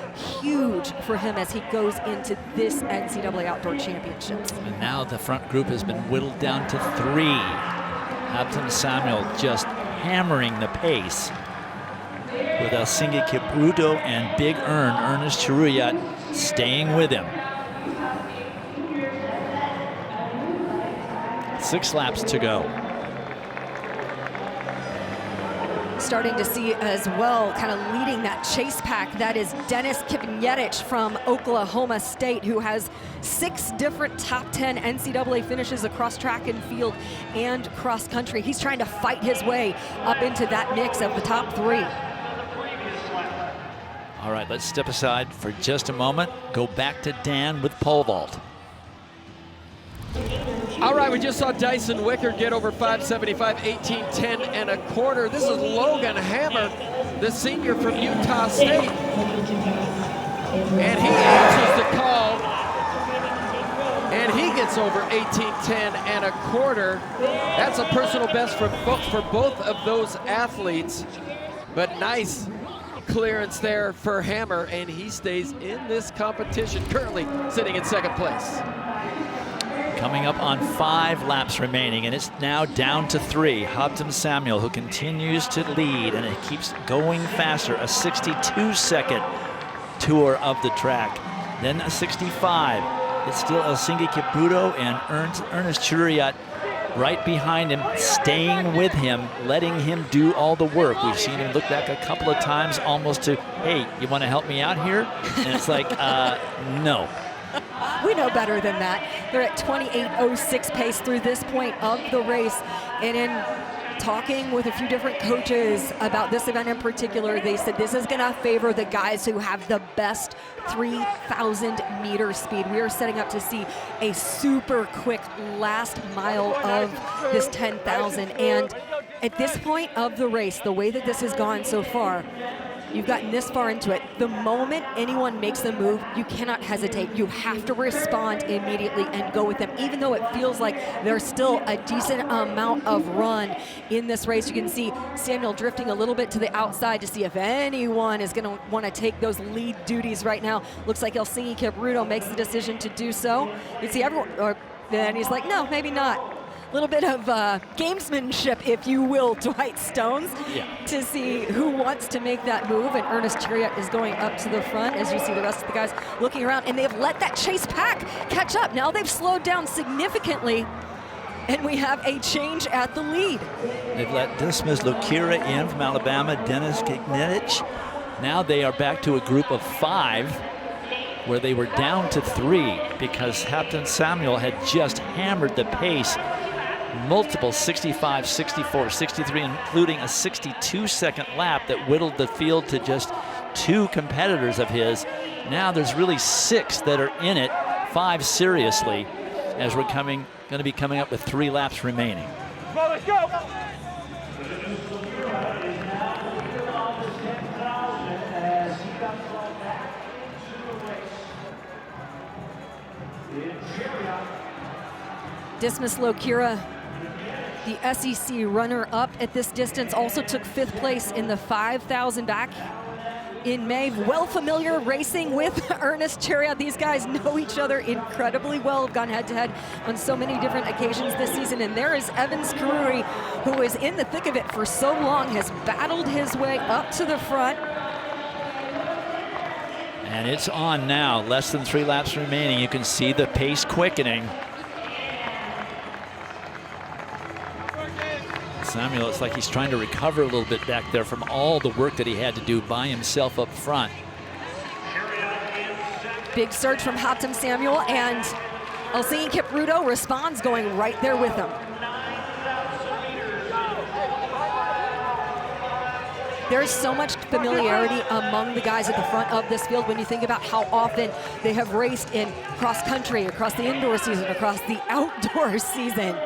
huge for him as he goes into this NCAA Outdoor Championships. And now the front group has been whittled down to 3. Hampton Samuel just hammering the pace, with Elsingi Kipruto and Big Ernest Chariot staying with him. 6 laps to go. Starting to see as well, kind of leading that chase pack, that is Dennis Kipnietich from Oklahoma State, who has 6 different top 10 NCAA finishes across track and field and cross country. He's trying to fight his way up into that mix of the top 3. All right, let's step aside for just a moment. Go back to Dan with pole vault. All right, we just saw Dyson Wicker get over 575, 18:10 1/4. This is Logan Hammer, the senior from Utah State. And he answers the call. And he gets over 18:10 1/4. That's a personal best for both of those athletes. But nice clearance there for Hammer, and he stays in this competition, currently sitting in 2nd place. Coming up on 5 laps remaining, and it's now down to 3. Hampton Samuel, who continues to lead, and it keeps going faster. A 62-second tour of the track, then a 65. It's still Elsingi Kipruto and Ernest Chariot right behind him, staying with him, letting him do all the work. We've seen him look back a couple of times, almost to, hey, you want to help me out here? And it's like, no. We know better than that. They're at 28:06 pace through this point of the race. And in talking with a few different coaches about this event in particular, they said this is going to favor the guys who have the best 3,000 meter speed. We are setting up to see a super quick last mile of this 10,000. And at this point of the race, the way that this has gone so far, you've gotten this far into it. The moment anyone makes a move, you cannot hesitate. You have to respond immediately and go with them. Even though it feels like there's still a decent amount of run in this race, you can see Samuel drifting a little bit to the outside to see if anyone is going to want to take those lead duties right now. Looks like Elsingi Kipruto makes the decision to do so. You see everyone, then he's like, no, maybe not. little bit of gamesmanship, if you will, Dwight Stones, to see who wants to make that move. And Ernest Chariot is going up to the front as you see the rest of the guys looking around. And they've let that chase pack catch up. Now they've slowed down significantly. And we have a change at the lead. They've let Dismas Lokira in from Alabama, Dennis Kignetich. Now they are back to a group of 5 where they were down to 3 because Hampton Samuel had just hammered the pace. Multiple 65, 64, 63, including a 62-second lap that whittled the field to just 2 competitors of his. Now there's really 6 that are in it, 5 seriously, as we're going to be coming up with 3 laps remaining. Well, let's go. Dismas Lokira, the SEC runner-up at this distance, also took 5th place in the 5,000 back in May. Well familiar racing with Ernest Chariot. These guys know each other incredibly well, have gone head-to-head on so many different occasions this season. And there is Evans Karuri, who is in the thick of it for so long, has battled his way up to the front. And it's on now, less than 3 laps remaining. You can see the pace quickening. Samuel, it's like he's trying to recover a little bit back there from all the work that he had to do by himself up front. Big surge from Hampton Samuel, and Helsinki Kipruto responds, going right there with him. There's so much familiarity among the guys at the front of this field when you think about how often they have raced in cross country, across the indoor season, across the outdoor season.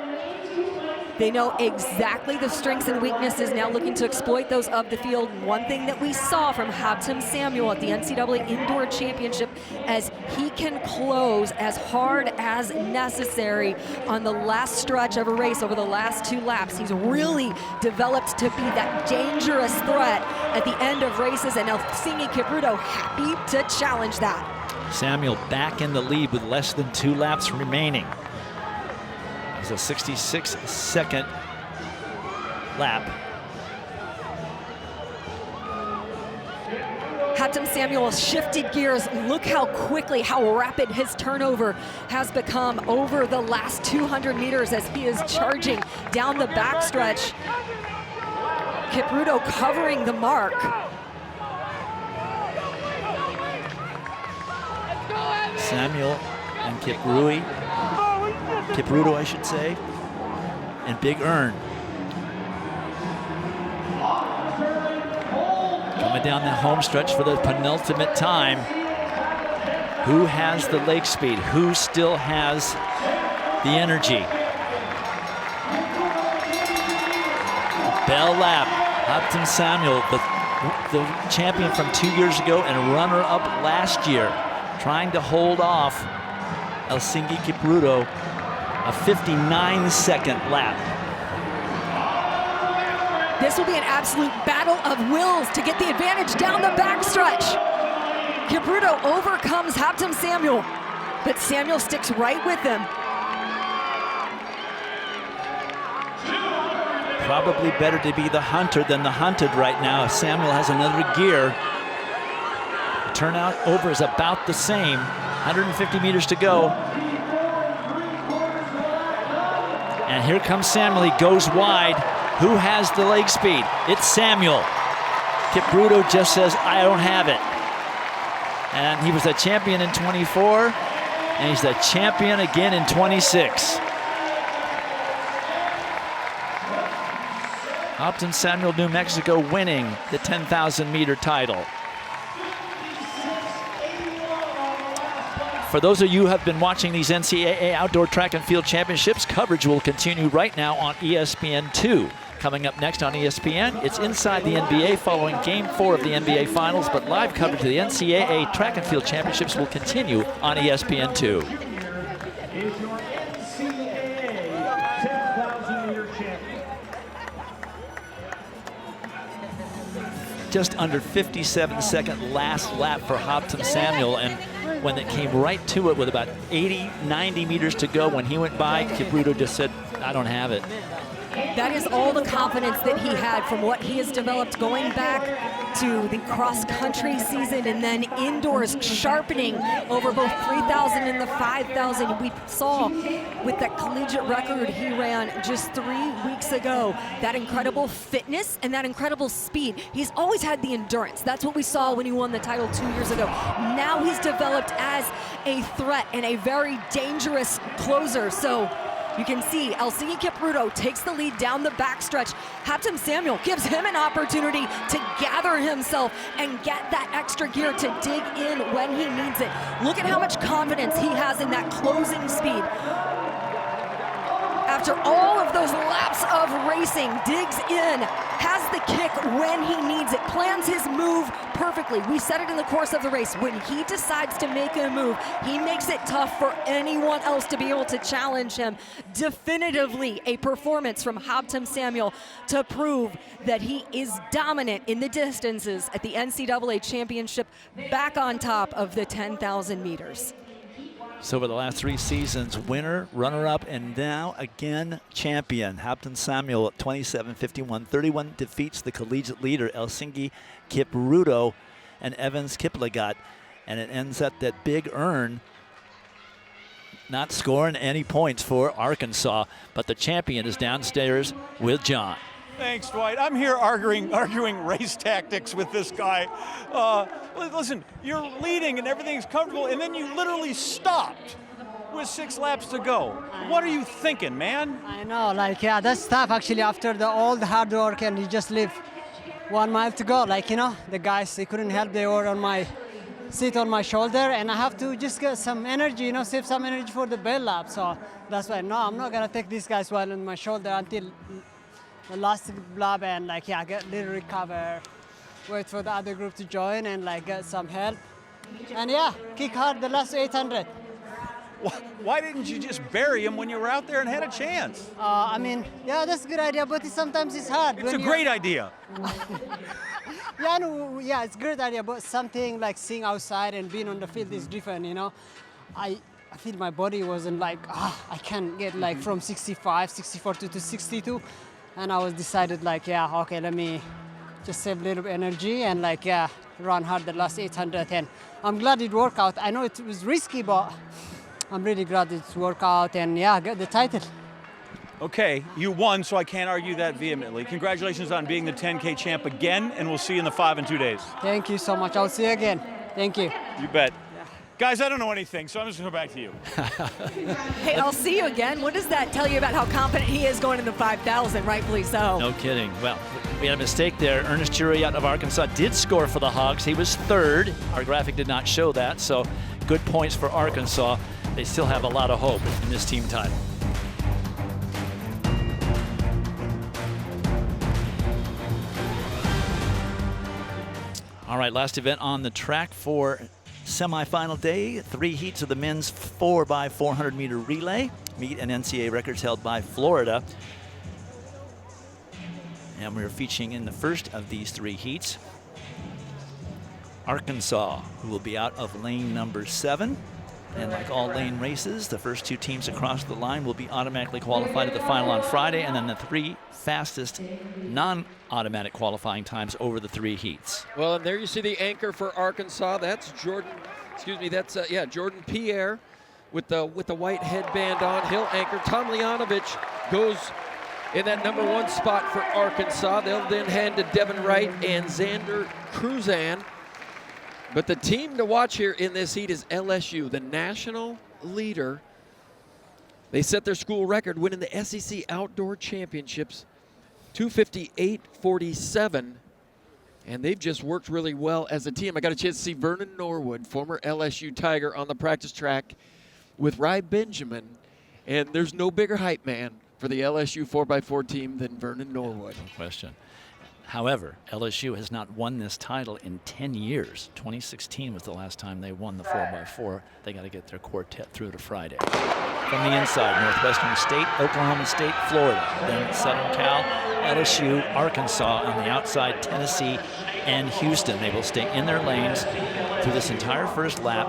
They know exactly the strengths and weaknesses, now looking to exploit those of the field. And one thing that we saw from Hampton Samuel at the NCAA Indoor Championship, as he can close as hard as necessary on the last stretch of a race over the last 2 laps. He's really developed to be that dangerous threat at the end of races, and Helsinki Kipruto happy to challenge that. Samuel back in the lead with less than 2 laps remaining. A 66-second lap. Hampton Samuel shifted gears. Look how quickly, how rapid his turnover has become over the last 200 meters as he is charging down the backstretch. Kipruto covering the mark. Samuel and Kipruto, I should say, and Big Ern. Coming down the home stretch for the penultimate time. Who has the leg speed? Who still has the energy? Bell lap. Hampton Samuel, the champion from 2 years ago and runner-up last year, trying to hold off Helsinki Kipruto. A 59-second lap. This will be an absolute battle of wills to get the advantage down the backstretch. Kipruto overcomes Hampton Samuel, but Samuel sticks right with him. Probably better to be the hunter than the hunted right now. Samuel has another gear. The turnout over is about the same. 150 meters to go. And here comes Samuel, he goes wide. Who has the leg speed? It's Samuel. Kipruto just says, I don't have it. And he was a champion in 24, and he's the champion again in 26. Hampton Samuel, New Mexico, winning the 10,000 meter title. For those of you who have been watching these NCAA Outdoor Track and Field Championships, coverage will continue right now on ESPN2. Coming up next on ESPN, it's Inside the NBA following Game 4 of the NBA Finals, but live coverage of the NCAA Track and Field Championships will continue on ESPN2. Is your NCAA 10,000 meter champion. Just under 57-second last lap for Hampton Samuel, and when it came right to it with about 80, 90 meters to go. When he went by, Kipruto just said, I don't have it. That is all the confidence that he had from what he has developed going back to the cross-country season and then indoors, sharpening over both 3,000 and the 5,000. We saw with that collegiate record he ran just 3 weeks ago, that incredible fitness and that incredible speed. He's always had the endurance. That's what we saw when he won the title 2 years ago. Now he's developed as a threat and a very dangerous closer. So you can see Helsinki Kipruto takes the lead down the backstretch. Haptim Samuel gives him an opportunity to gather himself and get that extra gear to dig in when he needs it. Look at how much confidence he has in that closing speed. After all of those laps of racing, digs in, has the kick when he needs it, plans his move perfectly. We said it in the course of the race. When he decides to make a move, he makes it tough for anyone else to be able to challenge him. Definitively a performance from Haptim Samuel to prove that he is dominant in the distances at the NCAA championship, back on top of the 10,000 meters. So over the last 3 seasons, winner, runner-up, and now again champion. Haptim Samuel at 27:51:31 defeats the collegiate leader Helsinki Kipruto and Evans Kiplagat, and it ends up that big earn, not scoring any points for Arkansas, but the champion is downstairs with John. Thanks, Dwight. I'm here arguing race tactics with this guy. Listen, you're leading and everything's comfortable, and then you literally stopped with 6 laps to go. What are you thinking, man? I know, like, yeah, that's tough actually after all the hard work and you just leave 1 mile to go. Like, you know, the guys, they couldn't help, they were on my seat on my shoulder, and I have to just get some energy, you know, save some energy for the bell lap. So that's why, no, I'm not gonna take these guys while on my shoulder until the last lap, and like, yeah, get a little recover, wait for the other group to join and like get some help. And yeah, kick hard the last 800. Why didn't you just bury him when you were out there and had a chance? I mean, yeah, that's a good idea, but sometimes it's hard. It's a great idea. Yeah, no, yeah, it's a great idea, but something like seeing outside and being on the field is different, you know. I feel my body wasn't like, I can't get like from 65, 64 to 62. And I was decided like, yeah, okay, let me just save a little bit of energy and like, yeah, run hard the last 800. And I'm glad it worked out. I know it was risky, but I'm really glad it worked out and yeah, get the title. Okay, you won, so I can't argue that vehemently. Congratulations on being the 10K champ again, and we'll see you in the 5 in 2 days. Thank you so much. I'll see you again. Thank you. You bet. Guys, I don't know anything, so I'm just going to go back to you. Hey, I'll see you again. What does that tell you about how confident he is going into 5,000? Rightfully so. No kidding. Well, we had a mistake there. Ernest Juriat of Arkansas did score for the Hogs. He was 3rd. Our graphic did not show that, so good points for Arkansas. They still have a lot of hope in this team title. All right, last event on the track for semifinal day. 3 heats of the men's 4x400 meter relay. Meet and NCAA records held by Florida. And we're featuring in the first of these 3 heats Arkansas, who will be out of lane number 7. And like all lane races, the first 2 teams across the line will be automatically qualified at the final on Friday, and then the 3 fastest non-automatic qualifying times over the 3 heats. Well, and there you see the anchor for Arkansas. That's Jordan. Excuse me. That's Jordan Pierre with the white headband on. He'll anchor. Tom Leonovich goes in that number 1 spot for Arkansas. They'll then hand to Devin Wright and Xander Cruzan. But the team to watch here in this heat is LSU, the national leader. They set their school record winning the SEC Outdoor Championships, 258.47. And they've just worked really well as a team. I got a chance to see Vernon Norwood, former LSU Tiger, on the practice track with Ry Benjamin. And there's no bigger hype man for the LSU 4x4 team than Vernon Norwood. No question. However, LSU has not won this title in 10 years. 2016 was the last time they won the 4x4. They got to get their quartet through to Friday. From the inside, Northwestern State, Oklahoma State, Florida. Then Southern Cal, LSU, Arkansas. On the outside, Tennessee and Houston. They will stay in their lanes through this entire first lap.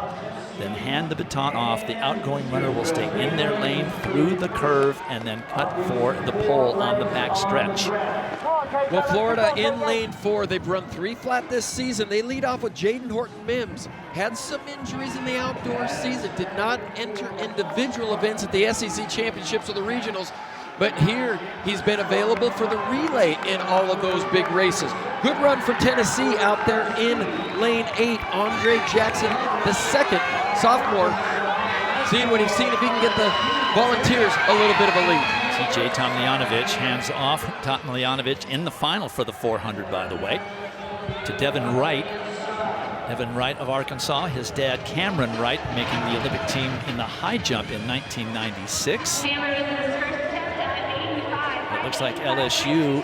then hand the baton off. The outgoing runner will stay in their lane through the curve and then cut for the pole on the back stretch. Well, Florida in lane 4, they've run 3 flat this season. They lead off with Jaden Horton-Mims. Had some injuries in the outdoor season, did not enter individual events at the SEC championships or the regionals, but here he's been available for the relay in all of those big races. Good run for Tennessee out there in lane 8. Andre Jackson, the second sophomore, seeing what he's seen if he can get the Volunteers a little bit of a lead. TJ Tomljanovic hands off. Tomljanovic in the final for the 400, by the way, to Devin Wright. Devin Wright of Arkansas, his dad Cameron Wright making the Olympic team in the high jump in 1996. It looks like LSU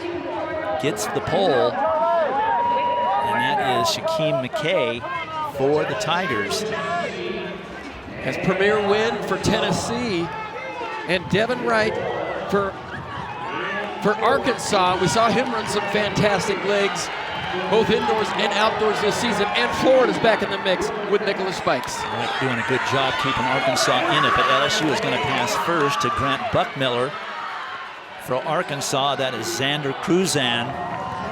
gets the pole, and that is Shaquem McKay for the Tigers. As premier win for Tennessee, and Devin Wright for Arkansas. We saw him run some fantastic legs, both indoors and outdoors this season, and Florida's back in the mix with Nicholas Spikes. Wright doing a good job keeping Arkansas in it, but LSU is going to pass first to Grant Buckmiller. For Arkansas, that is Xander Cruzan.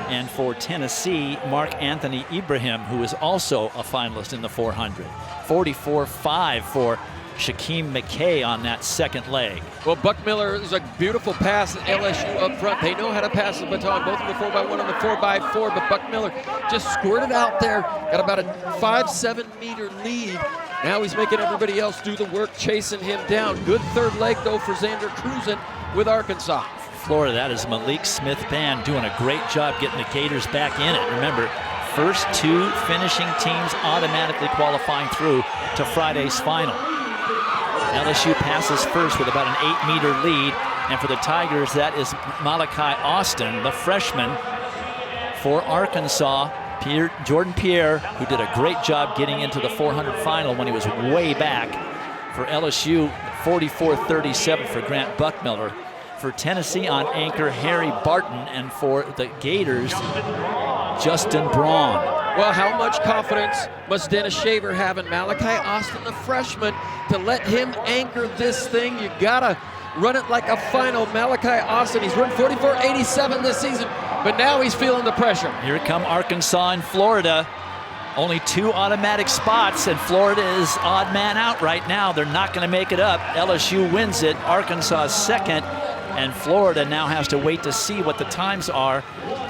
And for Tennessee, Mark Anthony Ibrahim, who is also a finalist in the 400. 44.5 for Shaquem McKay on that second leg. Well, Buckmiller is a beautiful pass at LSU up front. They know how to pass the baton, both in the 4x1 and the 4x4, but Buckmiller just squirted out there, got about a 5-7 meter lead. Now he's making everybody else do the work, chasing him down. Good third leg, though, for Xander Cruzan with Arkansas. Florida, that is Malik Smith-Band doing a great job getting the Gators back in it. Remember, first 2 finishing teams automatically qualifying through to Friday's final. LSU passes first with about an 8-meter lead, and for the Tigers, that is Malachi Austin, the freshman for Arkansas. Jordan Pierre, who did a great job getting into the 400 final when he was way back. For LSU, 44.37 for Grant Buckmiller. For Tennessee on anchor, Harry Barton, and for the Gators, Justin Braun. Well, how much confidence must Dennis Shaver have in Malachi Austin, the freshman, to let him anchor this thing? You gotta run it like a final. Malachi Austin, he's run 44.87 this season, but now he's feeling the pressure. Here come Arkansas and Florida. Only 2 automatic spots, and Florida is odd man out right now. They're not gonna make it up. LSU wins it, Arkansas is second, and Florida now has to wait to see what the times are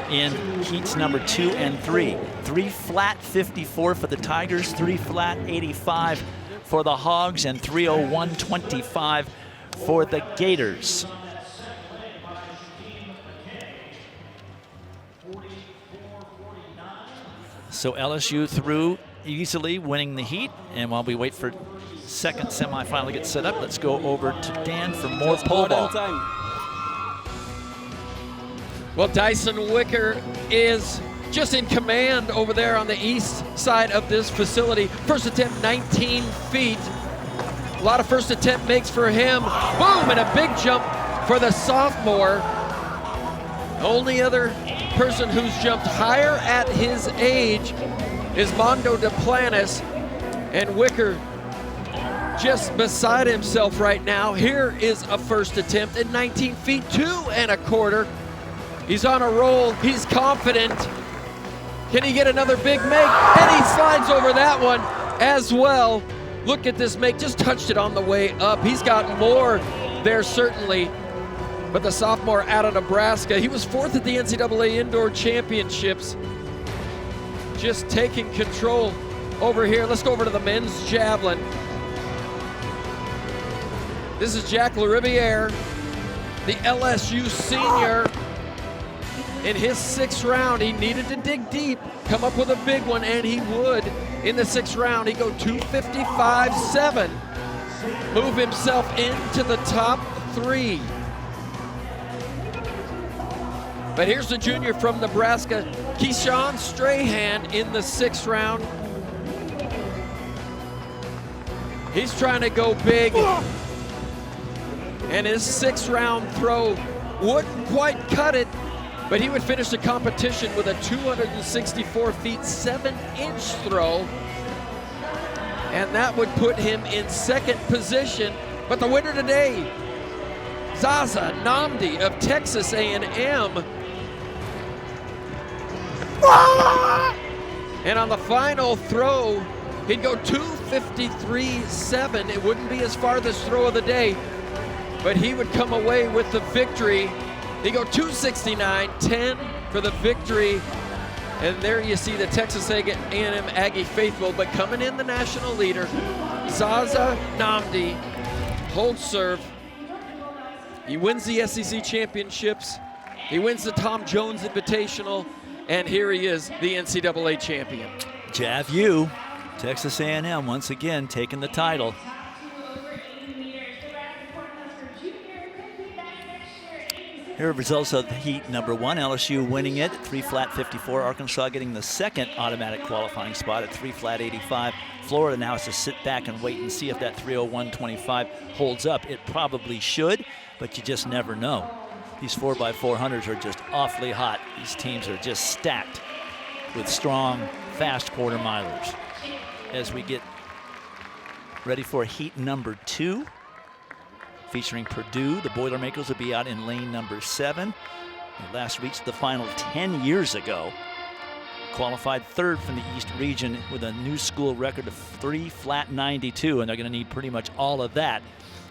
in heats number 2 and 3. 3 flat 54 for the Tigers, 3 flat 85 for the Hogs, and 3:01.25 for the Gators. So LSU through easily, winning the heat, and while we wait for second semifinal to get set up, let's go over to Dan for more pole ball. Well, Dyson Wicker is just in command over there on the east side of this facility. First attempt, 19 feet. A lot of first attempt makes for him. Boom, and a big jump for the sophomore. Only other person who's jumped higher at his age is Mondo Duplantis, and Wicker just beside himself right now. Here is a first attempt at 19 feet, 2 1/4. He's on a roll, he's confident. Can he get another big make? And he slides over that one as well. Look at this make, just touched it on the way up. He's got more there certainly. But the sophomore out of Nebraska, he was 4th at the NCAA Indoor Championships. Just taking control over here. Let's go over to the men's javelin. This is Jack Lariviere, the LSU senior. In his 6th round, he needed to dig deep, come up with a big one, and he would. In the 6th round, he go 255.7, move himself into the top 3. But here's the junior from Nebraska, Keyshawn Strahan, in the 6th round. He's trying to go big, and his 6th round throw wouldn't quite cut it, but he would finish the competition with a 264 feet 7-inch throw. and that would put him in second position. But the winner today, Zaza Namdi of Texas A&M. And on the final throw, he'd go 2:53.7. It wouldn't be his farthest throw of the day, but he would come away with the victory. He'd go 2:69.10 for the victory. And there you see the Texas A&M Aggie faithful, but coming in the national leader, Zaza Namdi, holds serve. He wins the SEC championships. He wins the Tom Jones Invitational. And here he is, the NCAA champion. Jav U, Texas A&M once again taking the title. Here are results of heat number 1. LSU winning it at 3 flat 54. Arkansas getting the second automatic qualifying spot at 3 flat 85. Florida now has to sit back and wait and see if that 301.25 holds up. It probably should, but you just never know. These 4x400s are just awfully hot. These teams are just stacked with strong, fast quarter milers. As we get ready for heat number 2, featuring Purdue, the Boilermakers will be out in lane number 7. They last reached the final 10 years ago. Qualified third from the East region with a new school record of 3 flat 92, and they're going to need pretty much all of that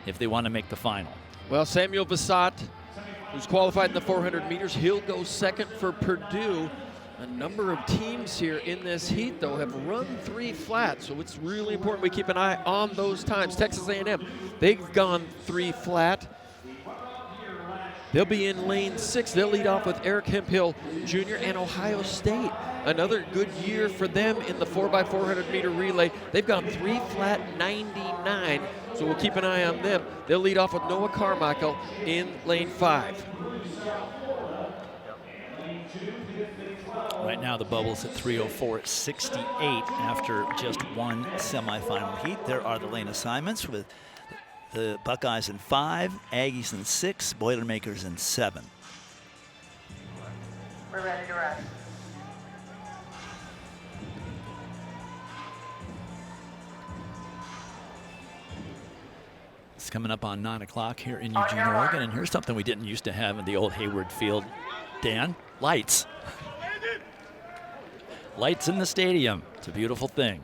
if they want to make the final. Well, Samuel Vassat, who's qualified in the 400 meters, he'll go second for Purdue. A number of teams here in this heat, though, have run 3 flat, so it's really important we keep an eye on those times. Texas A&M, they've gone 3 flat. They'll be in lane 6. They'll lead off with Eric Hemphill Jr. and Ohio State. Another good year for them in the 4x400 meter relay. They've gone 3 flat 99, so we'll keep an eye on them. They'll lead off with Noah Carmichael in lane 5. Right now the bubble's at 3:04.68 after just one semifinal heat. There are the lane assignments with the Buckeyes in 5, Aggies in 6, Boilermakers in 7. We're ready to run. It's coming up on 9 o'clock here in Eugene, Oregon, and here's something we didn't used to have in the old Hayward Field. Dan, lights. Lights in the stadium. It's a beautiful thing.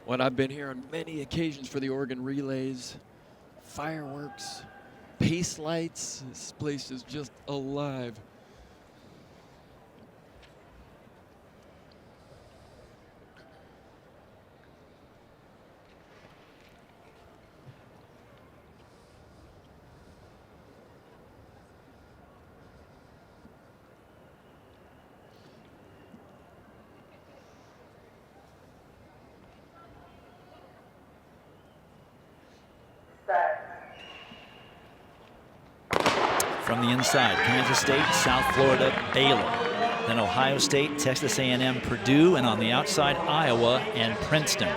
Well, I've been here on many occasions for the Oregon relays, fireworks, pace lights. This place is just alive. From the inside, Kansas State, South Florida, Baylor. Then Ohio State, Texas A&M, Purdue, and on the outside, Iowa and Princeton.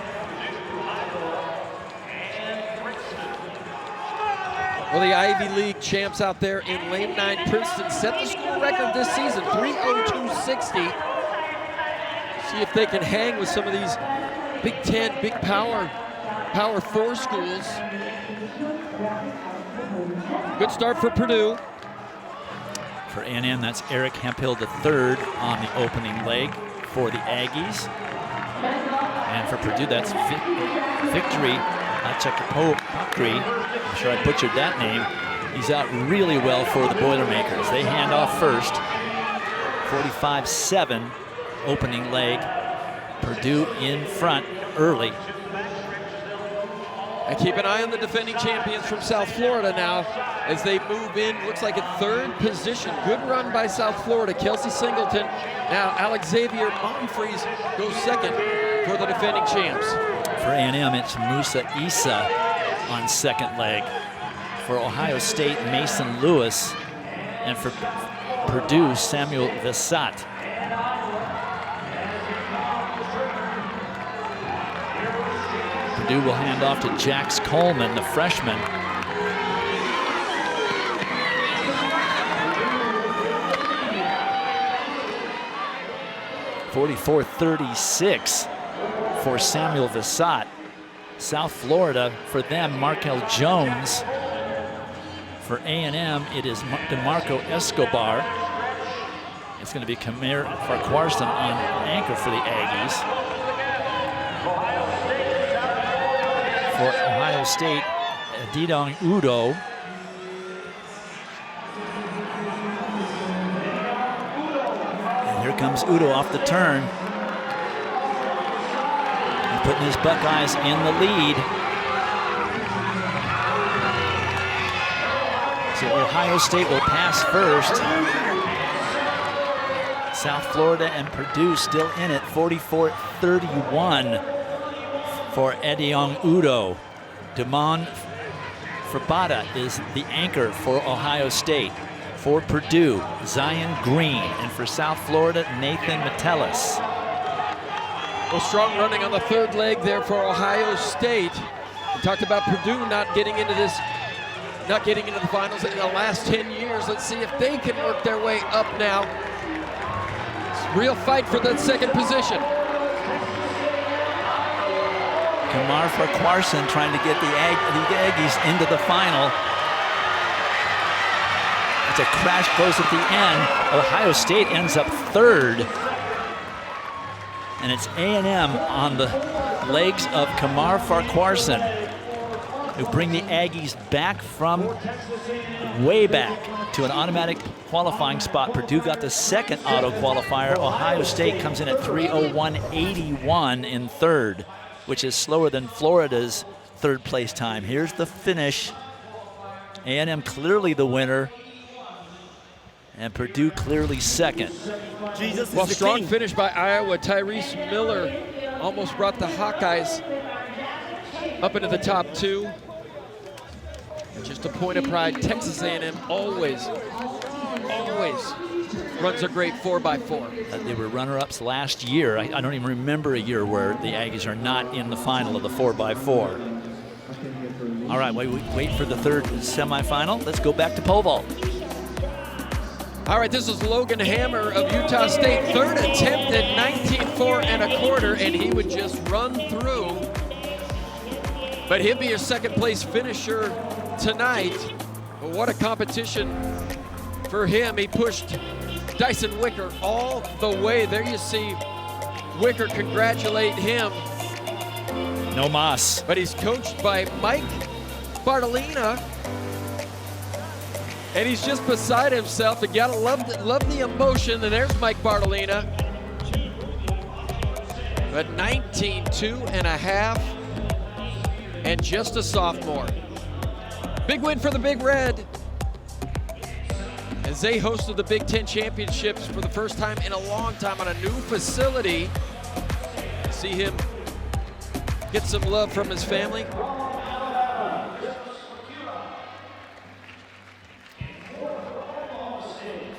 Well, the Ivy League champs out there in lane 9, Princeton set the school record this season, 3:02.60. See if they can hang with some of these Big Ten, Big Power 4 schools. Good start for Purdue. For A&M, that's Eric Hemphill III on the opening leg for the Aggies. And for Purdue, that's Victory Achakapokri. I'm sure I butchered that name. He's out really well for the Boilermakers. They hand off first. 45-7 opening leg. Purdue in front early. And keep an eye on the defending champions from South Florida now as they move in. Looks like at 3rd position. Good run by South Florida. Kelsey Singleton. Now Alex Xavier Monfries goes second for the defending champs. For A&M, it's Musa Issa on second leg. For Ohio State, Mason Lewis. And for Purdue, Samuel Vassat. Purdue will hand off to Jax Coleman, the freshman. (44-36) for Samuel Visat. South Florida, for them, Markel Jones. For A&M, it is DeMarco Escobar. It's going to be Kamir Farquharson on anchor for the Aggies. For Ohio State, Didong Udo. And here comes Udo off the turn. And putting his Buckeyes in the lead. So Ohio State will pass first. South Florida and Purdue still in it, 44-31 for Ediong Udo. Damon Fabada is the anchor for Ohio State. For Purdue, Zion Green. And for South Florida, Nathan Metellus. Well, strong running on the third leg there for Ohio State. We talked about Purdue not getting into the finals in the last 10 years. Let's see if they can work their way up now. It's a real fight for that second position. Kamar Farquharson trying to get the Aggies into the final. It's a crash close at the end. Ohio State ends up third. And it's A&M on the legs of Kamar Farquharson, who bring the Aggies back from way back to an automatic qualifying spot. Purdue got the second auto qualifier. Ohio State comes in at 3:01.81 in third, which is slower than Florida's third place time. Here's the finish. A&M clearly the winner, and Purdue clearly second. Well, strong finish by Iowa. Tyrese Miller almost brought the Hawkeyes up into the top two. And just a point of pride, Texas A&M always runs a great 4x4. They were runner-ups last year. I don't even remember a year where the Aggies are not in the final of the 4x4. All right, wait for the third semifinal. Let's go back to pole vault. All right, this is Logan Hammer of Utah State. Third attempt at 19.4 1/4, and he would just run through. But he'll be your second place finisher tonight. But what a competition for him. He pushed Dyson Wicker all the way. There you see Wicker congratulate him. No mas. But he's coached by Mike Bartolina. And he's just beside himself. You gotta love the emotion. And there's Mike Bartolina. But 19.2 1/2 and just a sophomore. Big win for the Big Red as they hosted the Big Ten Championships for the first time in a long time on a new facility. See him get some love from his family.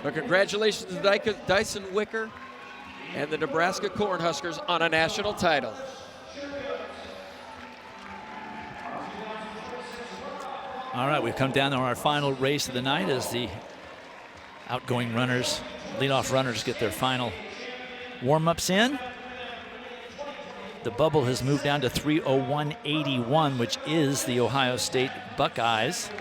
But congratulations to Dyson Wicker and the Nebraska Cornhuskers on a national title. All right, we've come down to our final race of the night as the outgoing runners, leadoff runners, get their final warm-ups in. The bubble has moved down to 3:01.81, which is the Ohio State Buckeyes.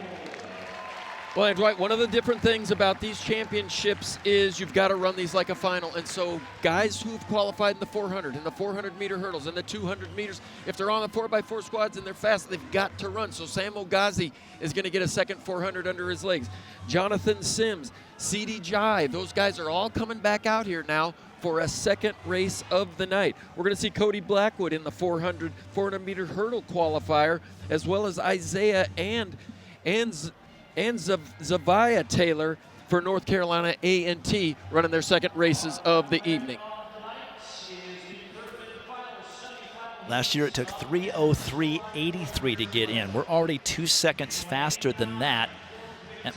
Well, and Dwight, one of the different things about these championships is you've got to run these like a final. And so guys who've qualified in the 400, in the 400-meter hurdles, in the 200 meters, if they're on the 4x4 squads and they're fast, they've got to run. So Sam Ogazi is going to get a second 400 under his legs. Jonathan Sims, C.D. Jive, those guys are all coming back out here now for a second race of the night. We're going to see Cody Blackwood in the 400-meter hurdle qualifier, as well as Isaiah and Zaviah Taylor for North Carolina A&T running their second races of the evening. Last year it took 3:03.83 to get in. We're already 2 seconds faster than that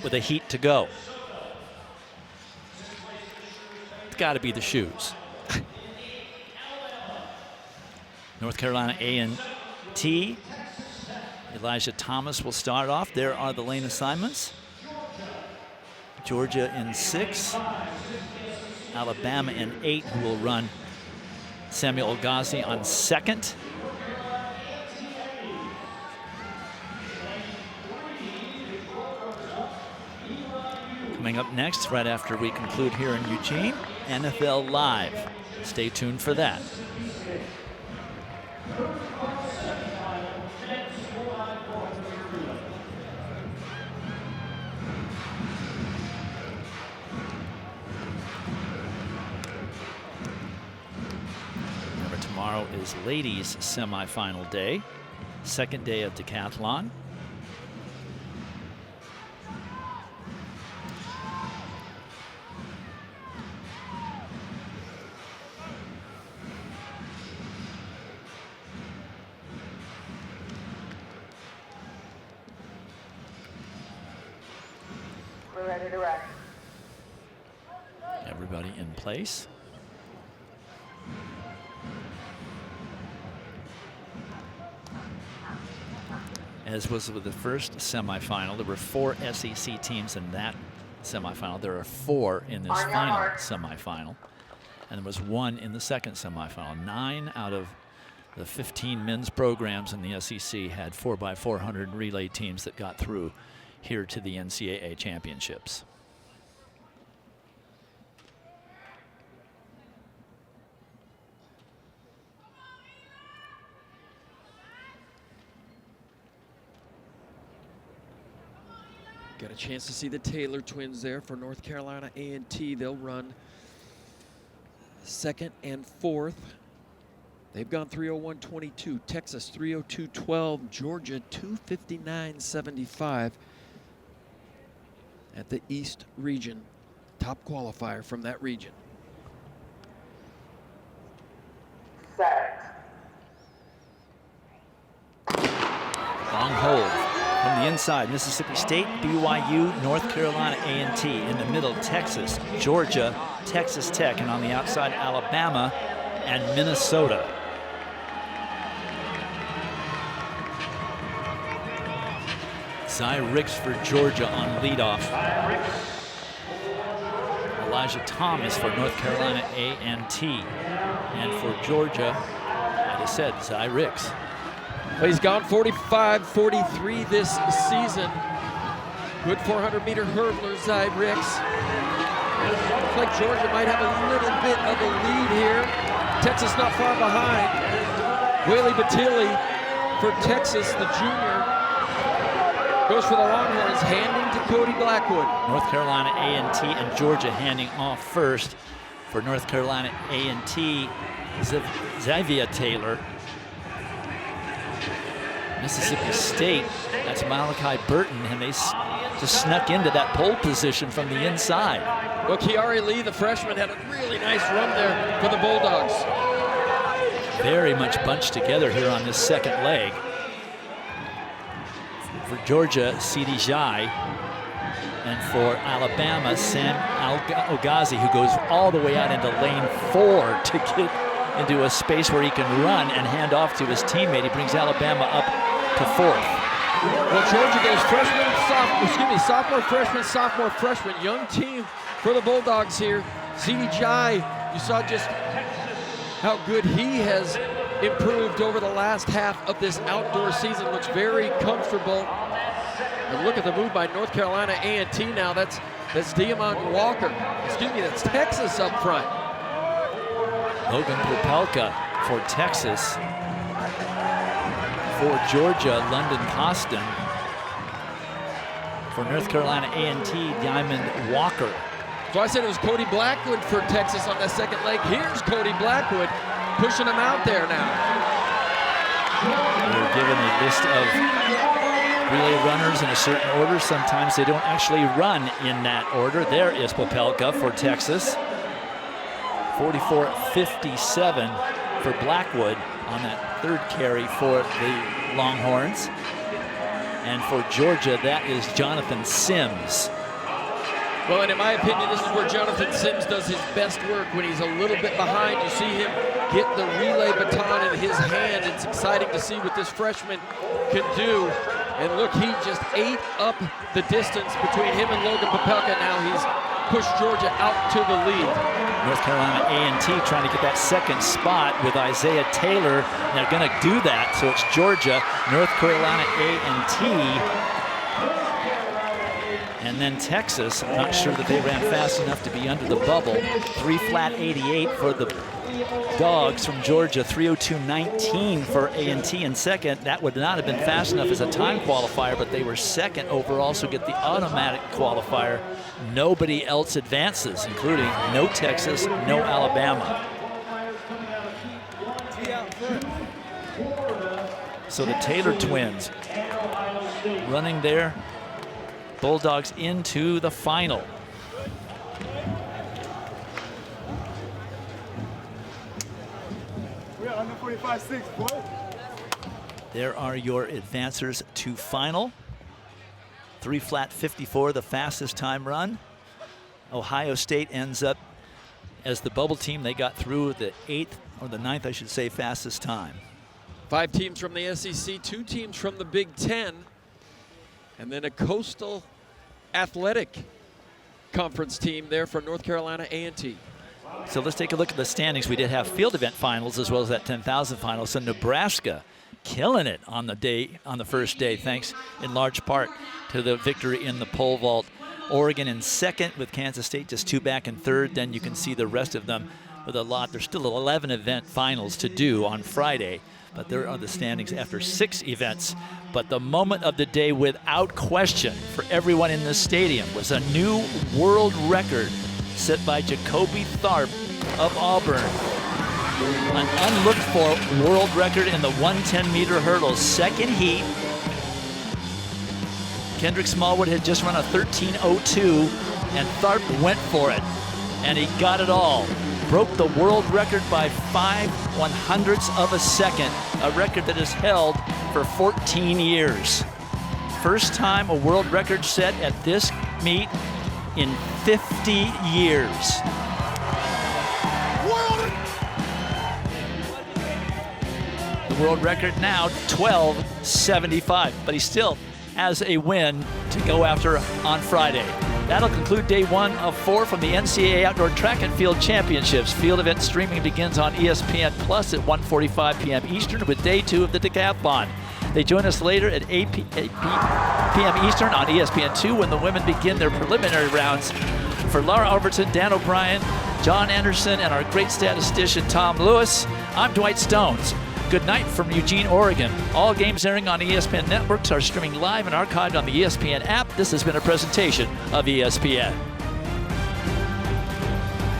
with a heat to go. It's got to be the shoes. North Carolina A&T. Elijah Thomas will start off. There are the lane assignments. Georgia in 6. Alabama in 8, who will run Samuel Ogazi on second. Coming up next, right after we conclude here in Eugene, NFL Live. Stay tuned for that. Remember, tomorrow is ladies' semifinal day, second day of decathlon. We're ready to run. Everybody in place. As was with the first semifinal, there were 4 SEC teams in that semifinal. There are 4 in this final semifinal. And there was 1 in the second semifinal. 9 out of the 15 men's programs in the SEC had 4x400 relay teams that got through here to the NCAA championships. Got a chance to see the Taylor twins there for North Carolina A&T. They'll run second and fourth. They've gone 3:01.22. Texas 3:02.12. Georgia 2:59.75 at the East region. Top qualifier from that region. Set. Long hold from the inside. Mississippi State, BYU, North Carolina A&T. In the middle, Texas, Georgia, Texas Tech, and on the outside, Alabama and Minnesota. Zy Ricks for Georgia on leadoff. Elijah Thomas for North Carolina A&T. And for Georgia, like I said, Zy Ricks. Well, he's gone 45-43 this season. Good 400-meter hurdler, Zy Ricks. Looks like Georgia might have a little bit of a lead here. Texas not far behind. Whaley Batili for Texas, the junior, goes for the Longhorns, handing to Cody Blackwood. North Carolina A&T and Georgia handing off first. For North Carolina A&T, Xavier Taylor. Mississippi State, that's Malachi Burton, and they just snuck into that pole position from the inside. Well, Kiari Lee, the freshman, had a really nice run there for the Bulldogs. Very much bunched together here on this second leg. For Georgia, Sidi Jai, and for Alabama, Sam Ogazi, who goes all the way out into lane 4 to get into a space where he can run and hand off to his teammate. He brings Alabama up to 4th. Well, Georgia goes sophomore, freshman. Young team for the Bulldogs here. Sidi Jai, you saw just how good he has improved over the last half of this outdoor season. Looks very comfortable. And look at the move by North Carolina A&T now. That's Diamond Walker. That's Texas up front. Logan Popelka for Texas. For Georgia, London Costin. For North Carolina A&T, Diamond Walker. So I said it was Cody Blackwood for Texas on that second leg. Here's Cody Blackwood pushing him out there now. We're given a list of relay runners in a certain order. Sometimes they don't actually run in that order. There is Popelka for Texas. 44.57 for Blackwood on that third carry for the Longhorns. And for Georgia, that is Jonathan Sims. Well, and in my opinion, this is where Jonathan Sims does his best work. When he's a little bit behind, you see him get the relay baton in his hand. It's exciting to see what this freshman can do. And look, he just ate up the distance between him and Logan Popelka. Now he's pushed Georgia out to the lead. North Carolina A&T trying to get that second spot with Isaiah Taylor. And they're going to do that. So it's Georgia, North Carolina A&T, and then Texas. I'm not sure that they ran fast enough to be under the bubble. 3 flat 88 for the Dogs from Georgia, 3:02.19 for A&T in second. That would not have been fast enough as a time qualifier, but they were second overall, so get the automatic qualifier. Nobody else advances, including no Texas, no Alabama. So the Taylor twins running their Bulldogs into the final. There are your advancers to final. 3 flat 54, the fastest time run. Ohio State ends up as the bubble team. They got through the 8th, or the 9th, I should say, fastest time. 5 teams from the SEC, 2 teams from the Big Ten, and then a Coastal Athletic Conference team there from North Carolina A&T. So let's take a look at the standings. We did have field event finals as well as that 10,000 final. So Nebraska killing it on the first day, thanks in large part to the victory in the pole vault. Oregon in second with Kansas State just 2 back in third. Then you can see the rest of them with a lot. There's still 11 event finals to do on Friday, but there are the standings after 6 events. But the moment of the day without question for everyone in this stadium was a new world record set by Jacoby Tharp of Auburn. An unlooked for world record in the 110-meter hurdles. Second heat. Kendrick Smallwood had just run a 13:02, and Tharp went for it, and he got it all. Broke the world record by 5/100ths of a second, a record that is held for 14 years. First time a world record set at this meet in 50 years. The world record now 12:75, but he still has a win to go after on Friday. That'll conclude day 1 of 4 from the NCAA Outdoor Track and Field Championships. Field event streaming begins on ESPN Plus at 1:45 p.m. Eastern with day 2 of the decathlon. They join us later at 8 p.m. Eastern on ESPN2 when the women begin their preliminary rounds. For Laura Overton, Dan O'Brien, John Anderson, and our great statistician Tom Lewis, I'm Dwight Stones. Good night from Eugene, Oregon. All games airing on ESPN networks are streaming live and archived on the ESPN app. This has been a presentation of ESPN.